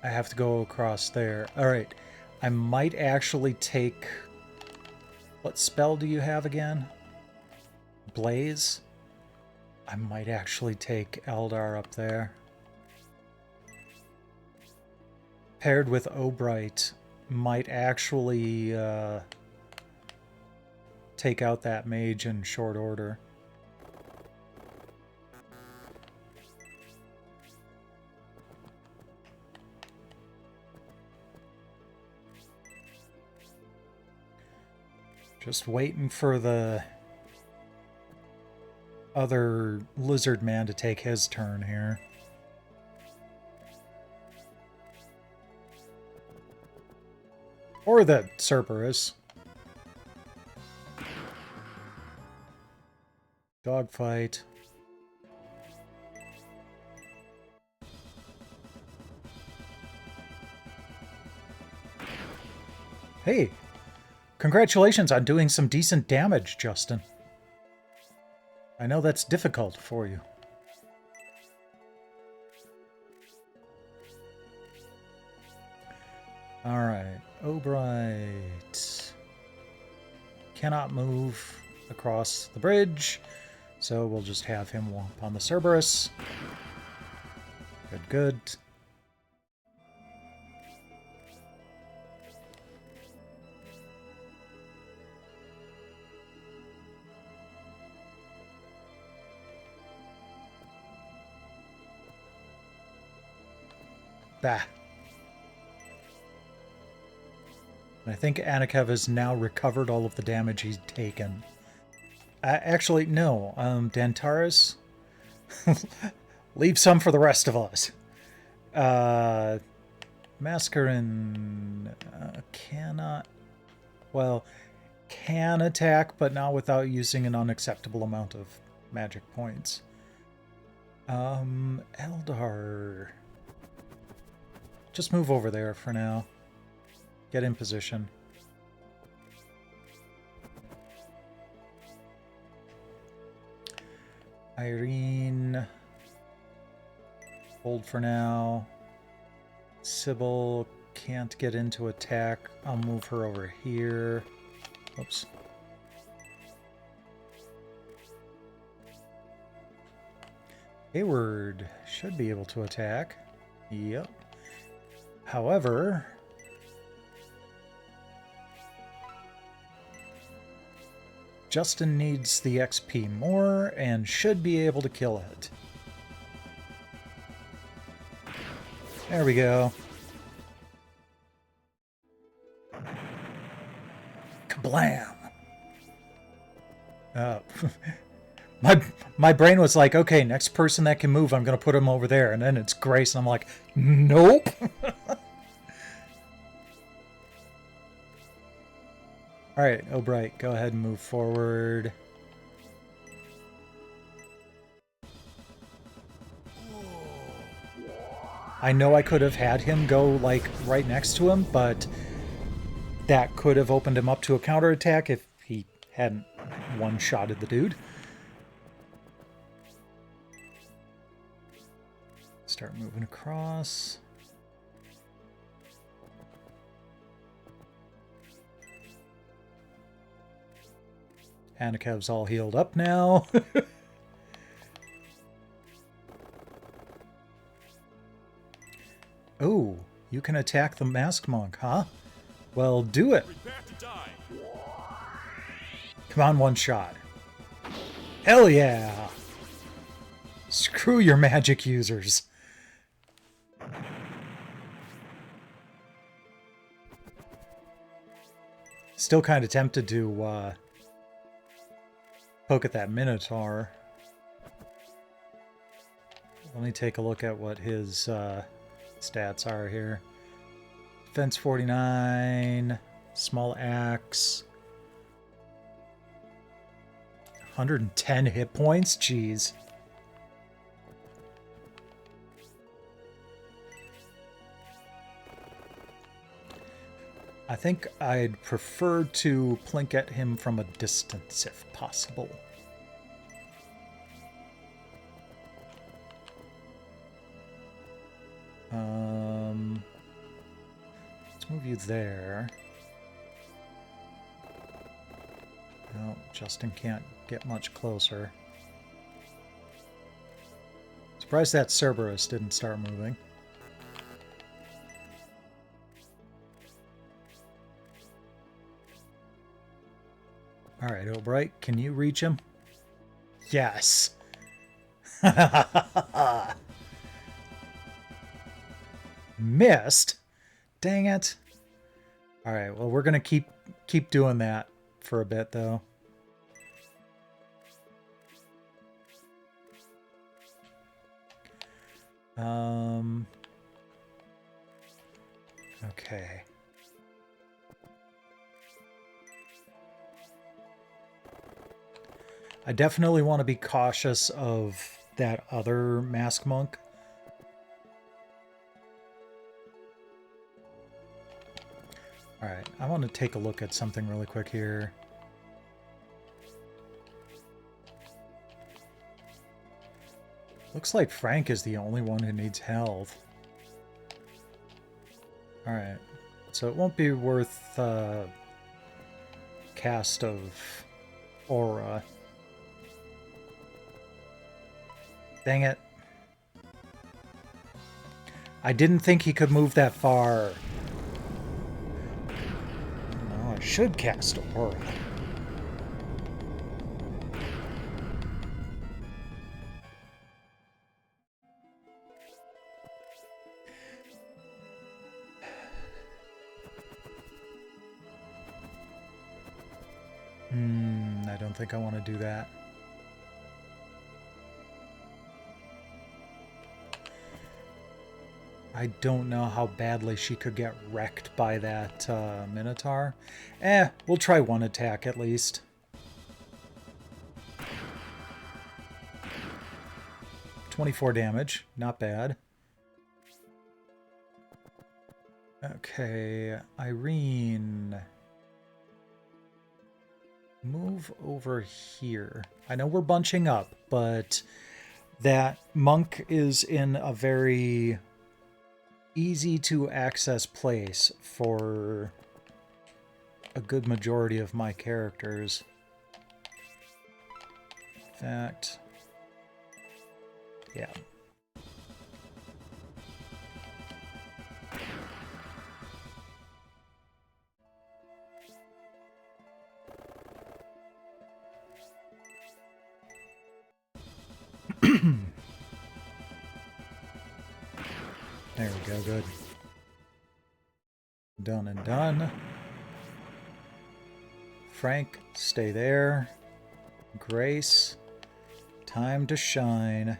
I have to go across there. Alright. I might actually take... What spell do you have again? Blaze? I might actually take Eldar up there. Paired with Obright, might actually take out that mage in short order. Just waiting for the other lizard man to take his turn here. Or the Cerberus. Dogfight. Hey! Congratulations on doing some decent damage, Justin. I know that's difficult for you. Alright, Obright cannot move across the bridge, so we'll just have him womp on the Cerberus. Good, good. Bah. I think Anakev has now recovered all of the damage he's taken. Actually, no. Dantaris, leave some for the rest of us. Mascarin cannot... Well, can attack, but not without using an unacceptable amount of magic points. Eldar... Just move over there for now. Get in position. Irene. Hold for now. Sybil can't get into attack. I'll move her over here. Oops. Hayward should be able to attack. Yep. However, Justin needs the XP more and should be able to kill it. There we go. Kablam! My brain was like, okay, next person that can move, I'm going to put him over there. And then it's Grace, and I'm like, nope! Alright, Obright, go ahead and move forward. I know I could have had him go, like, right next to him, but that could have opened him up to a counterattack if he hadn't one-shotted the dude. Start moving across. Anakev's all healed up now. Oh, you can attack the Masked Monk, huh? Well, do it. Come on, one shot. Hell yeah! Screw your magic users. Still kind of tempted to poke at that Minotaur. Let me take a look at what his stats are here. Defense 49, small axe, 110 hit points? Jeez. I think I'd prefer to plink at him from a distance if possible. Let's move you there. No, Justin can't get much closer. Surprised that Cerberus didn't start moving. Alright, Albright, can you reach him? Yes! Missed? Dang it. Alright, well, we're gonna keep doing that for a bit, though. Okay. I definitely want to be cautious of that other Mask Monk. Alright, I want to take a look at something really quick here. Looks like Frank is the only one who needs health. Alright, so it won't be worth cast of Aura. Dang it. I didn't think he could move that far. No, I should cast Aura. I don't think I want to do that. I don't know how badly she could get wrecked by that Minotaur. We'll try one attack at least. $24 damage, not bad. Okay, Irene. Move over here. I know we're bunching up, but that monk is in a very easy to access place for a good majority of my characters. In fact, yeah. There we go, good. Done and done. Frank, stay there. Grace, time to shine.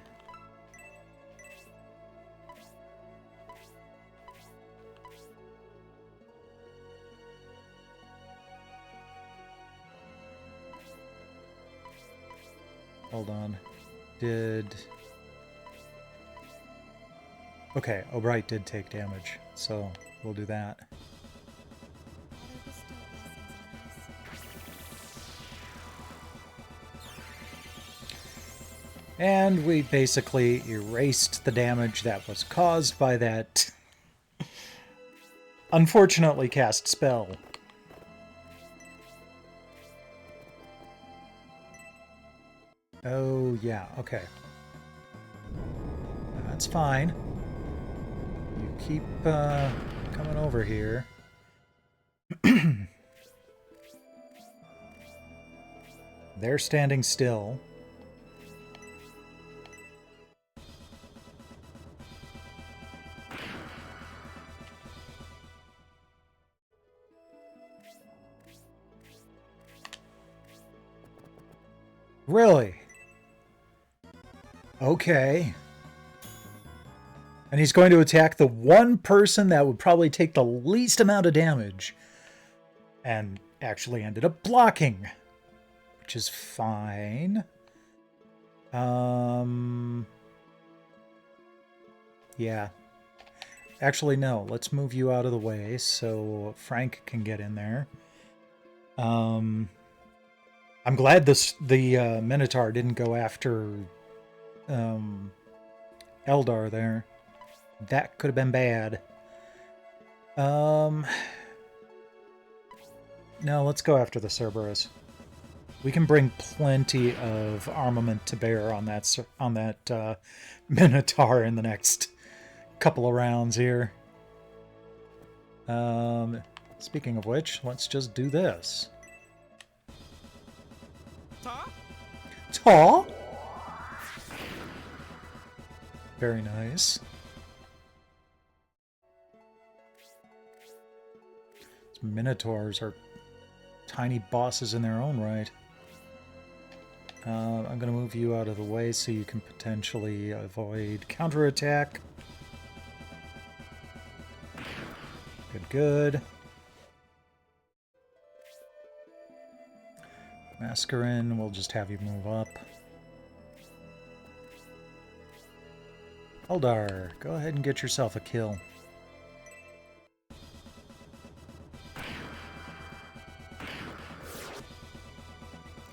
Hold on. Okay, O'Bright did take damage, so we'll do that. Father bestowed blessings on us. And we basically erased the damage that was caused by that unfortunately cast spell. Oh, yeah, okay. That's fine. You keep coming over here. They're standing still. Really? Okay. And he's going to attack the one person that would probably take the least amount of damage. And actually ended up blocking. Which is fine. Yeah. Actually, no. Let's move you out of the way so Frank can get in there. I'm glad the Minotaur didn't go after Eldar there. That could have been bad. No, let's go after the Cerberus. We can bring plenty of armament to bear on that Minotaur in the next couple of rounds here. Speaking of which, let's just do this. Ta? Very nice. These Minotaurs are tiny bosses in their own right. I'm going to move you out of the way so you can potentially avoid counterattack. Good, good. Mascarin, we'll just have you move up. Eldar, go ahead and get yourself a kill.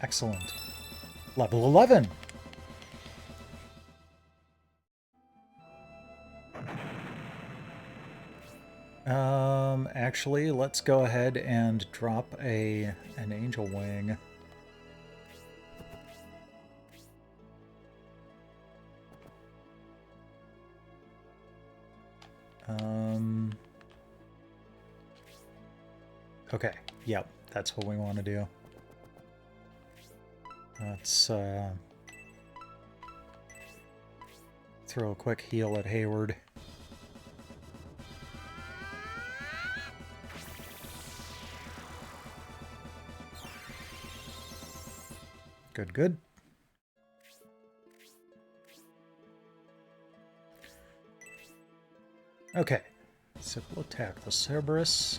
Excellent. Level 11. Actually, let's go ahead and drop an angel wing. Okay, yep, that's what we want to do. Let's throw a quick heal at Hayward. Good, good. Okay, so we'll attack the Cerberus.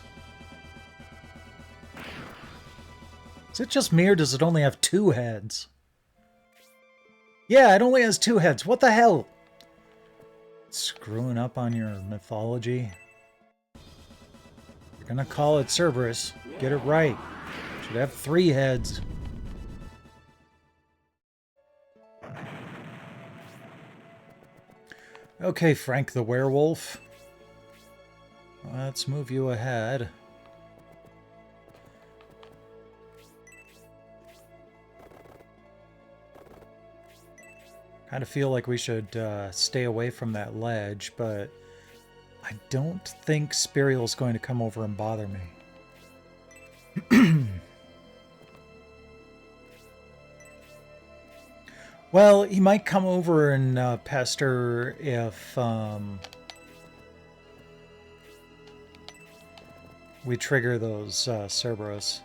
Is it just me or does it only have 2 heads? Yeah, it only has 2 heads. What the hell? Screwing up on your mythology. You're gonna call it Cerberus. Get it right. Should have 3 heads. Okay, Frank the werewolf. Let's move you ahead. Kind of feel like we should stay away from that ledge, but I don't think Spiriel's going to come over and bother me. Well, he might come over and pester if we trigger those Cerberus.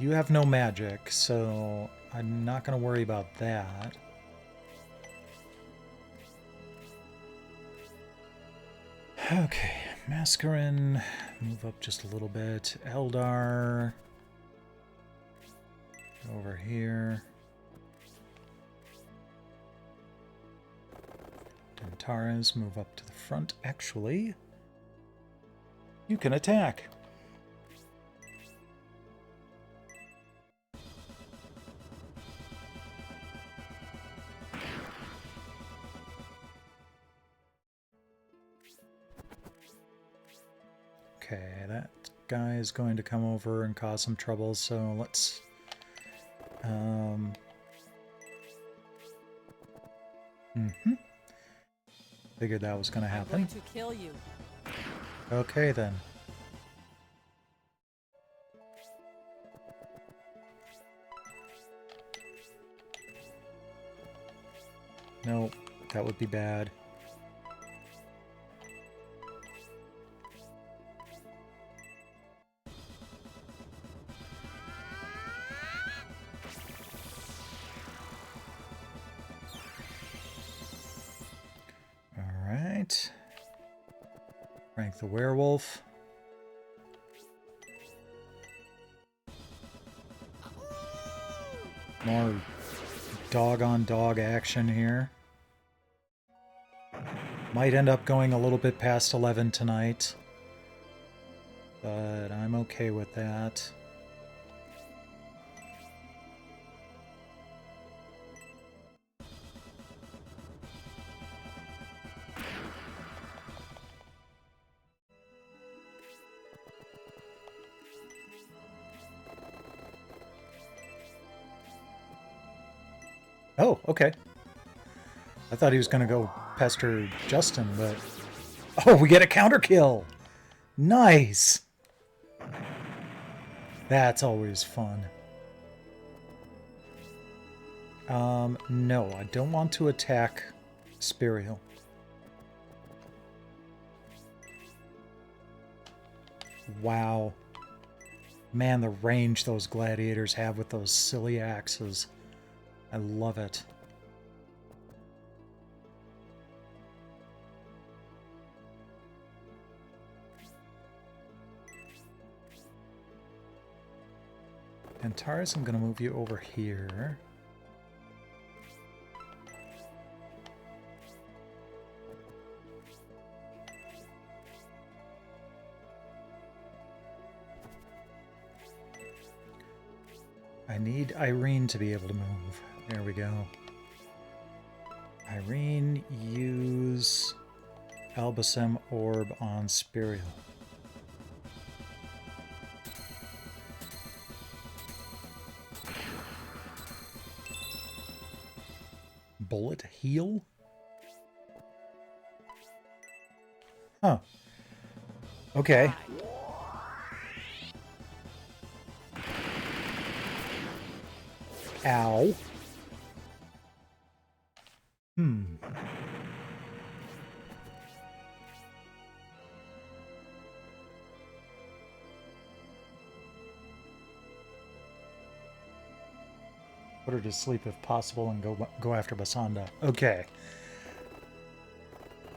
You have no magic, so I'm not going to worry about that. Okay, Mascarin, move up just a little bit. Eldar, over here. Antares, move up to the front. Actually, you can attack. Okay, that guy is going to come over and cause some trouble, so let's... Figured that was going to happen. I'm going to kill you. Okay, then. No, that would be bad. Alright. Rank the werewolf. More dog-on-dog action here. Might end up going a little bit past 11 tonight, but I'm okay with that. Oh, okay. I thought he was going to go pester Justin, but... Oh, we get a counter kill! Nice! That's always fun. No, I don't want to attack Spiriel. Wow. Man, the range those gladiators have with those silly axes. I love it. Antares, I'm going to move you over here. I need Irene to be able to move. There we go. Irene, use Albacem Orb on Spiriel. Bullet heal? Huh. Okay. Ow. Put her to sleep if possible and go after Basanda. Okay.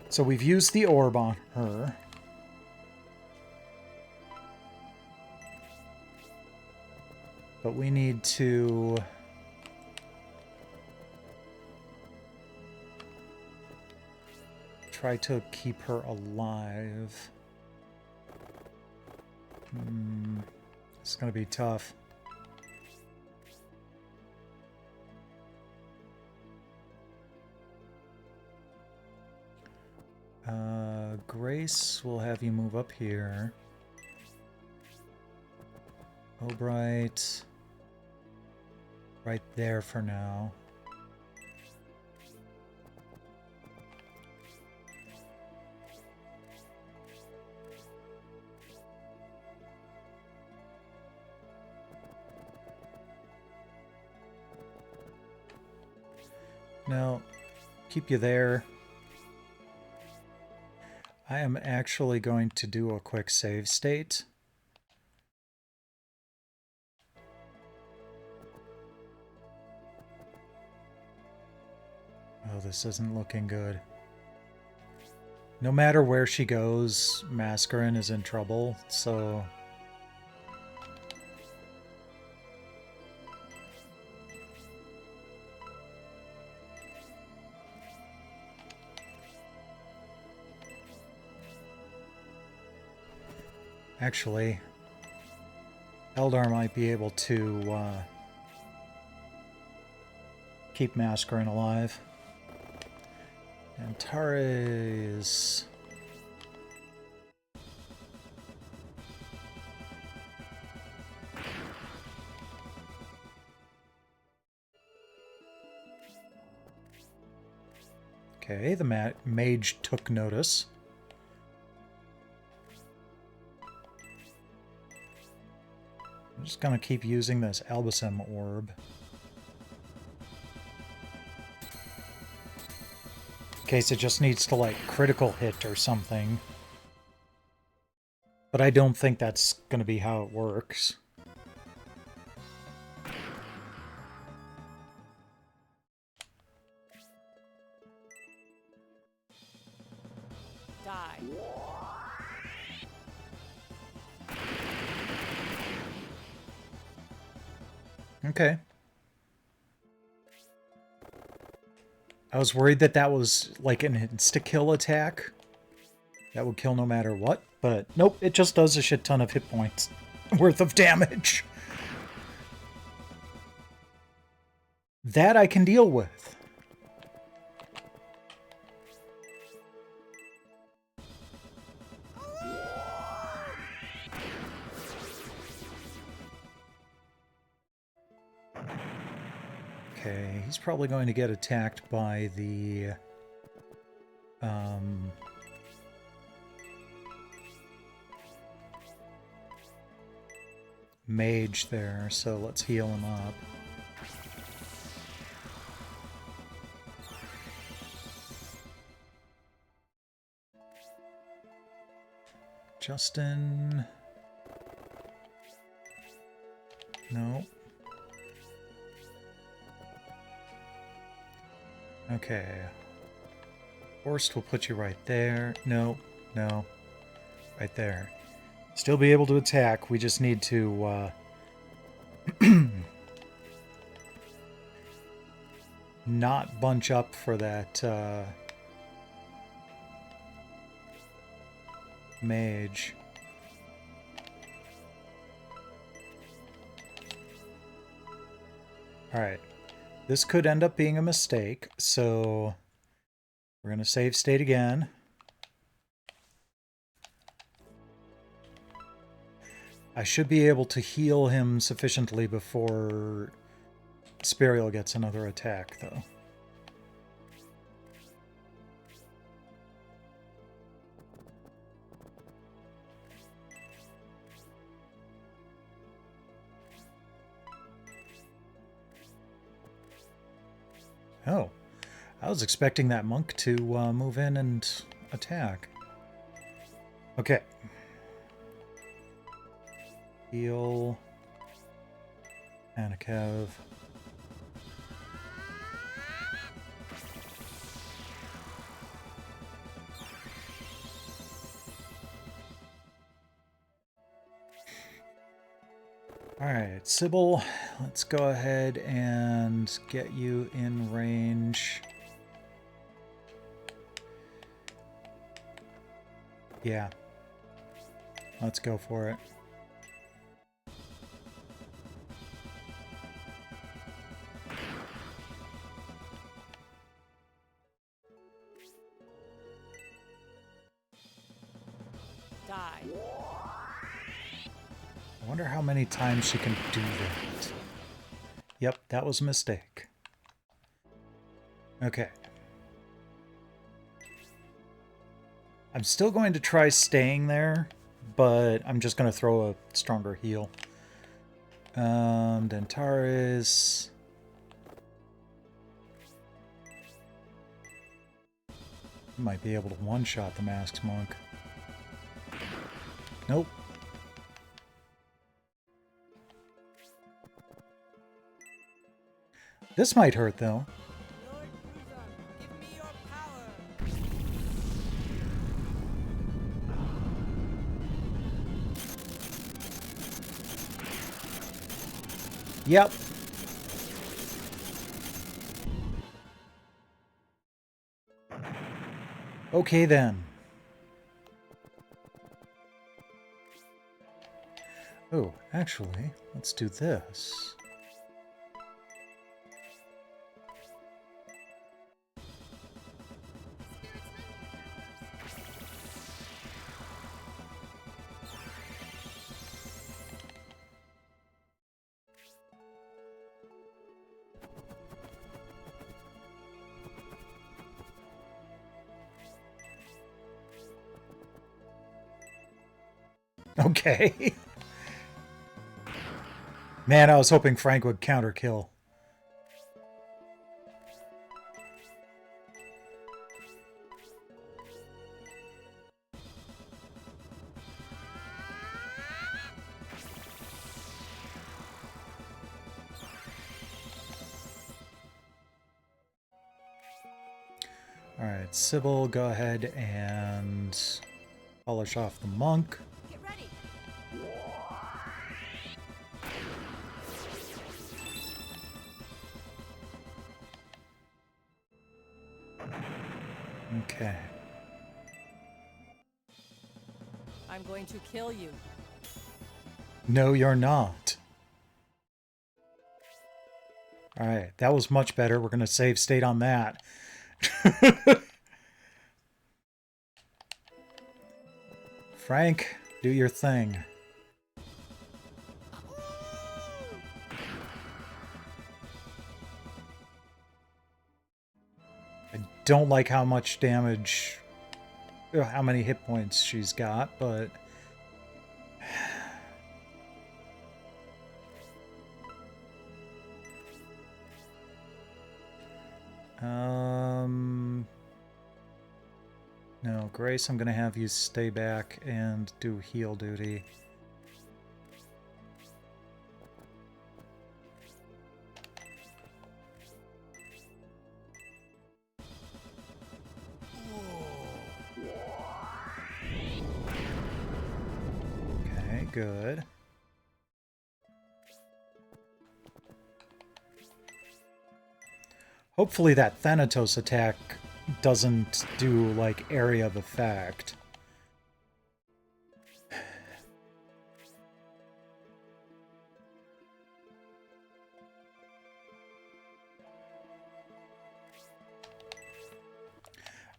So we've used the orb on her. But we need to... try to keep her alive. It's gonna be tough. Grace, we'll have you move up here. Albright, right there for now. Now, keep you there. I am actually going to do a quick save state. Oh, this isn't looking good. No matter where she goes, Mascarin is in trouble, so... Actually, Eldar might be able to keep Mascarin alive. Antares... Okay, the mage took notice. I'm just gonna keep using this Albacem orb. In case it just needs to, like, critical hit or something. But I don't think that's gonna be how it works. Die. Okay. I was worried that that was like an insta-kill attack. That would kill no matter what, but nope, it just does a shit ton of hit points worth of damage. That I can deal with. Okay, he's probably going to get attacked by the... mage there, so let's heal him up. Justin... No. Okay. Horst will put you right there. No, no. Right there. Still be able to attack, we just need to, not bunch up for that, mage. Alright. This could end up being a mistake, so we're going to save state again. I should be able to heal him sufficiently before Spiriel gets another attack, though. Oh, I was expecting that monk to move in and attack. Okay. Heal. Anakev. Alright, Sybil, let's go ahead and get you in range. Yeah. Let's go for it. Die. I wonder how many times she can do that. Yep, that was a mistake. Okay. I'm still going to try staying there, but I'm just going to throw a stronger heal. Dentaris. Might be able to one-shot the Masked Monk. Nope. This might hurt, though. Lord Cruzan, give me your power. Yep. Okay, then. Oh, actually, let's do this. Okay. Man, I was hoping Frank would counter kill. Alright, Sybil, go ahead and polish off the monk. Get ready. Okay. I'm going to kill you. No, you're not. Alright, that was much better. We're going to save state on that. Frank, do your thing. I don't like how much damage, how many hit points she's got, but... No, Grace, I'm going to have you stay back and do heal duty. Okay, good. Hopefully that Thanatos attack doesn't do, like, area of effect. I'm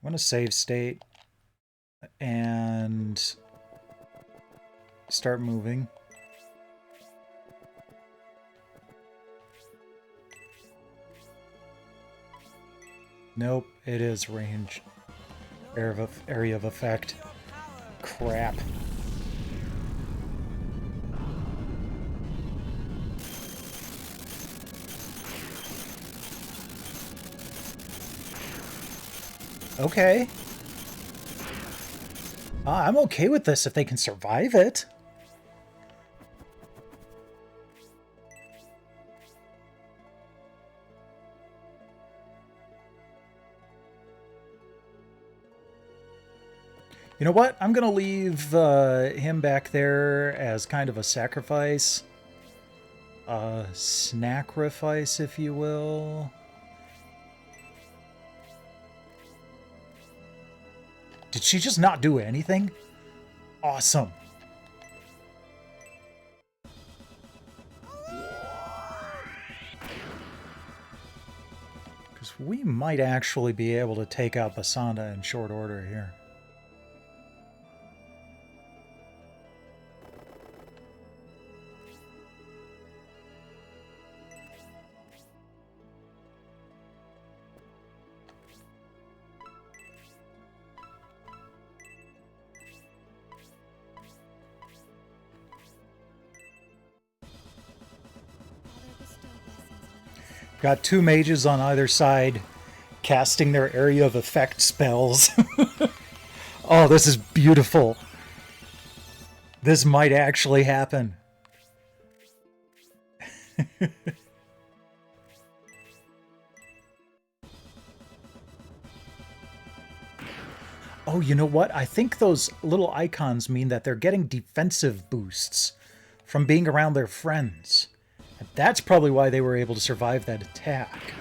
going to save state and start moving. Nope, it is range. Area of effect. Crap. Okay. I'm okay with this if they can survive it. You know what? I'm going to leave him back there as kind of a sacrifice. Snacrifice, if you will. Did she just not do anything? Awesome. Because we might actually be able to take out Basanda in short order here. Got two mages on either side casting their area of effect spells. Oh, this is beautiful. This might actually happen. Oh, you know what? I think those little icons mean that they're getting defensive boosts from being around their friends. And that's probably why they were able to survive that attack.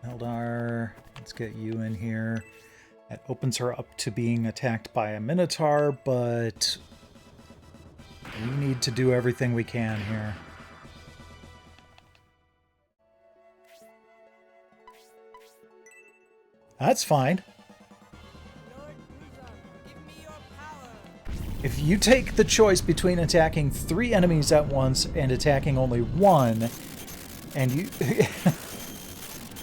Eldar, let's get you in here. That opens her up to being attacked by a Minotaur, but we need to do everything we can here. That's fine. Lord Buzan, give me your power. If you take the choice between attacking 3 enemies at once and attacking only 1, and you...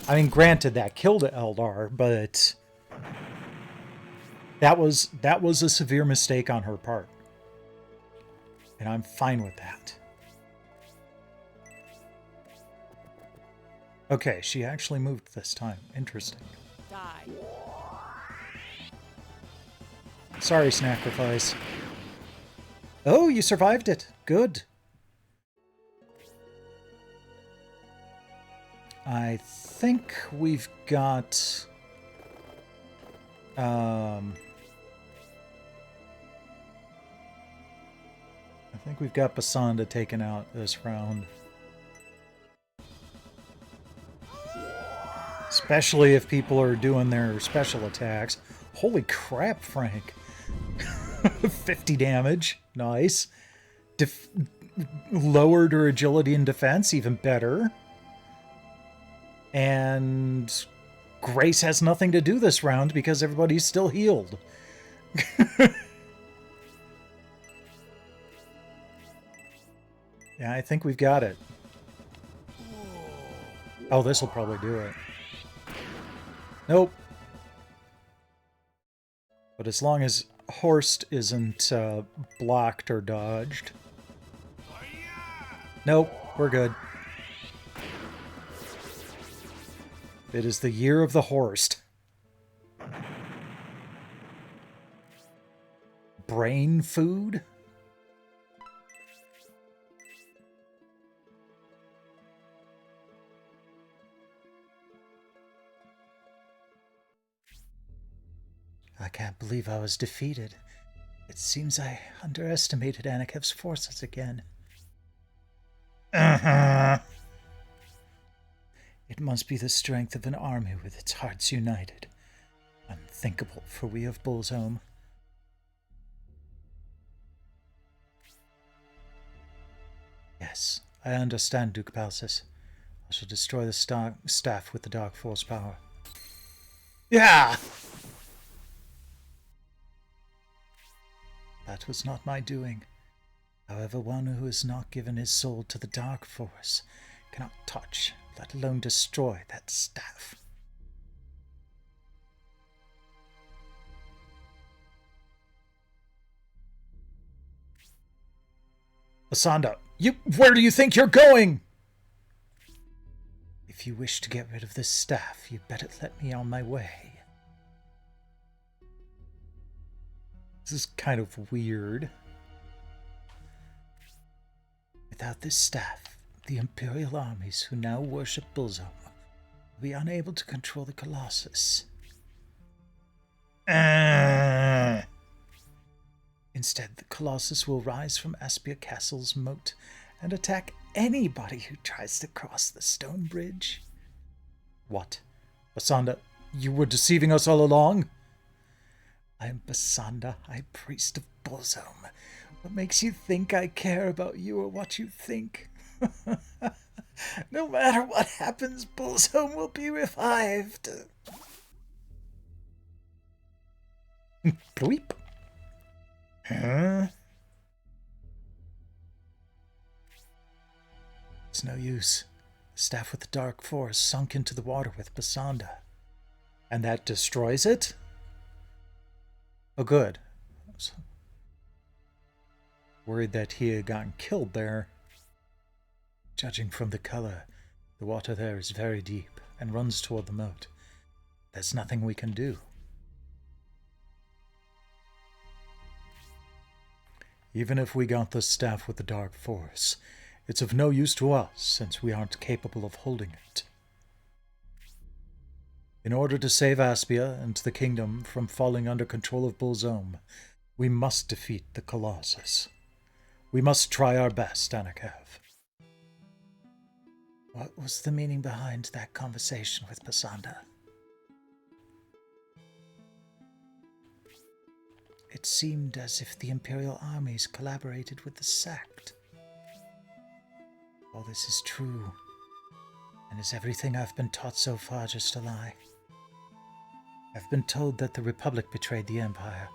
I mean, granted, that killed Eldar, but that was a severe mistake on her part. And I'm fine with that. Okay, she actually moved this time. Interesting. Die. Sorry, Sacrifice. Oh, you survived it. Good. I think we've got... I think we've got Basanda taken out this round. Especially if people are doing their special attacks. Holy crap, Frank. 50 damage. Nice. Lowered her agility and defense, even better. And Grace has nothing to do this round because everybody's still healed. Yeah, I think we've got it. Oh, this will probably do it. Nope. But as long as Horst isn't blocked or dodged. Nope, we're good. It is the year of the Horst. Brain food? I can't believe I was defeated. It seems I underestimated Anakev's forces again. It must be the strength of an army with its hearts united. Unthinkable for we of Bullsholm. Yes, I understand, Duke Balsis. I shall destroy the staff with the Dark Force power. Yeah! That was not my doing. However, one who has not given his soul to the Dark Force cannot touch, let alone destroy, that staff. Asanda, where do you think you're going? If you wish to get rid of this staff, you'd better let me on my way. This is kind of weird. Without this staff, the Imperial armies who now worship Bullsholm will be unable to control the Colossus. Instead, the Colossus will rise from Aspia Castle's moat and attack anybody who tries to cross the stone bridge. What? Basanda, you were deceiving us all along? I am Basanda, High Priest of Bullsholm. What makes you think I care about you or what you think? No matter what happens, Bullsholm will be revived. Bleep. Huh? It's no use. The staff with the Dark Force sunk into the water with Basanda. And that destroys it? Oh, good. Worried that he had gotten killed there. Judging from the color, the water there is very deep and runs toward the moat. There's nothing we can do. Even if we got the staff with the Dark Force, it's of no use to us since we aren't capable of holding it. In order to save Aspia and the kingdom from falling under control of Bullsholm, we must defeat the Colossus. We must try our best, Anakev. What was the meaning behind that conversation with Pasanda? It seemed as if the Imperial armies collaborated with the sect. All this is true. And is everything I've been taught so far just a lie? I've been told that the Republic betrayed the Empire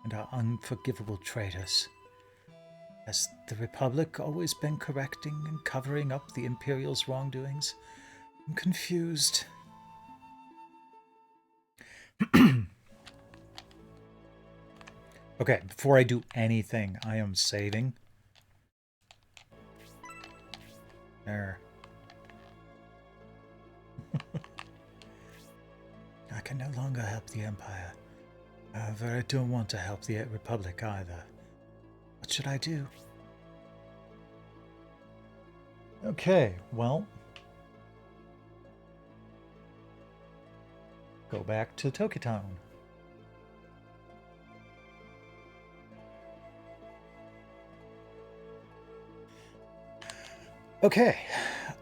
and are unforgivable traitors. Has the Republic always been correcting and covering up the Imperial's wrongdoings? I'm confused. Okay, before I do anything, I am saving. There. I can no longer help the Empire. However, I don't want to help the Republic either. What should I do? Okay, well. Go back to Tokytown. Okay.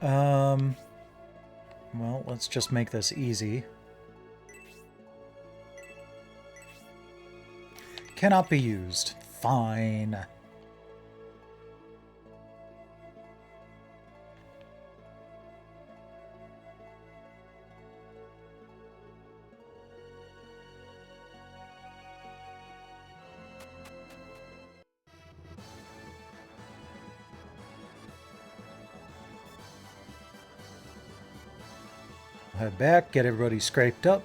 Well, let's just make this easy. Cannot be used. Fine. Head back, get everybody scraped up.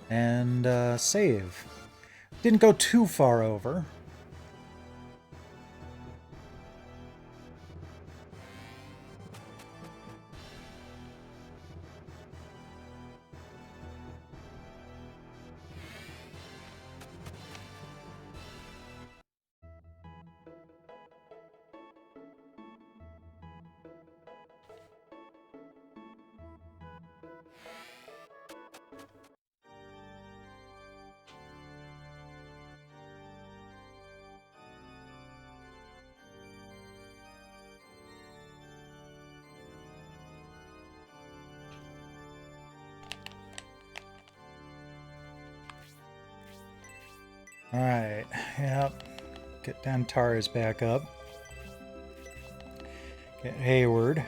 And save. Didn't go too far over. Alright, yep. Get Dantares back up. Get Hayward.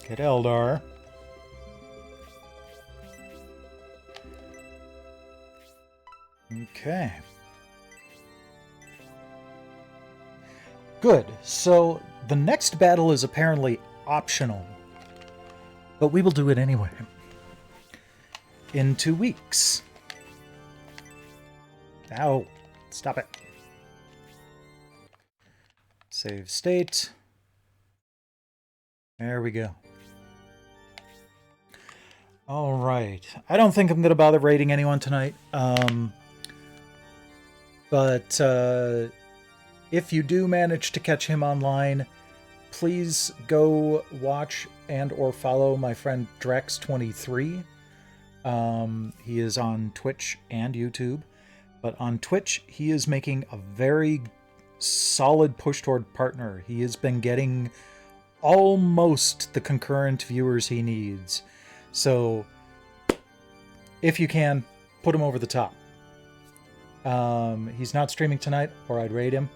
Get Eldar. Okay. Good. So the next battle is apparently optional. But we will do it anyway. In 2 weeks. Ow. Stop it. Save state. There we go. All right. I don't think I'm going to bother raiding anyone tonight. But if you do manage to catch him online, please go watch and or follow my friend Drex23. He is on Twitch and YouTube. But on Twitch, he is making a very solid push toward partner. He has been getting almost the concurrent viewers he needs. So, if you can, put him over the top. He's not streaming tonight, or I'd raid him.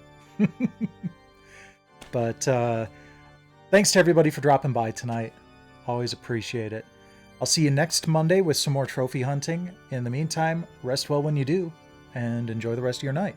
But thanks to everybody for dropping by tonight. Always appreciate it. I'll see you next Monday with some more trophy hunting. In the meantime, rest well when you do, and enjoy the rest of your night.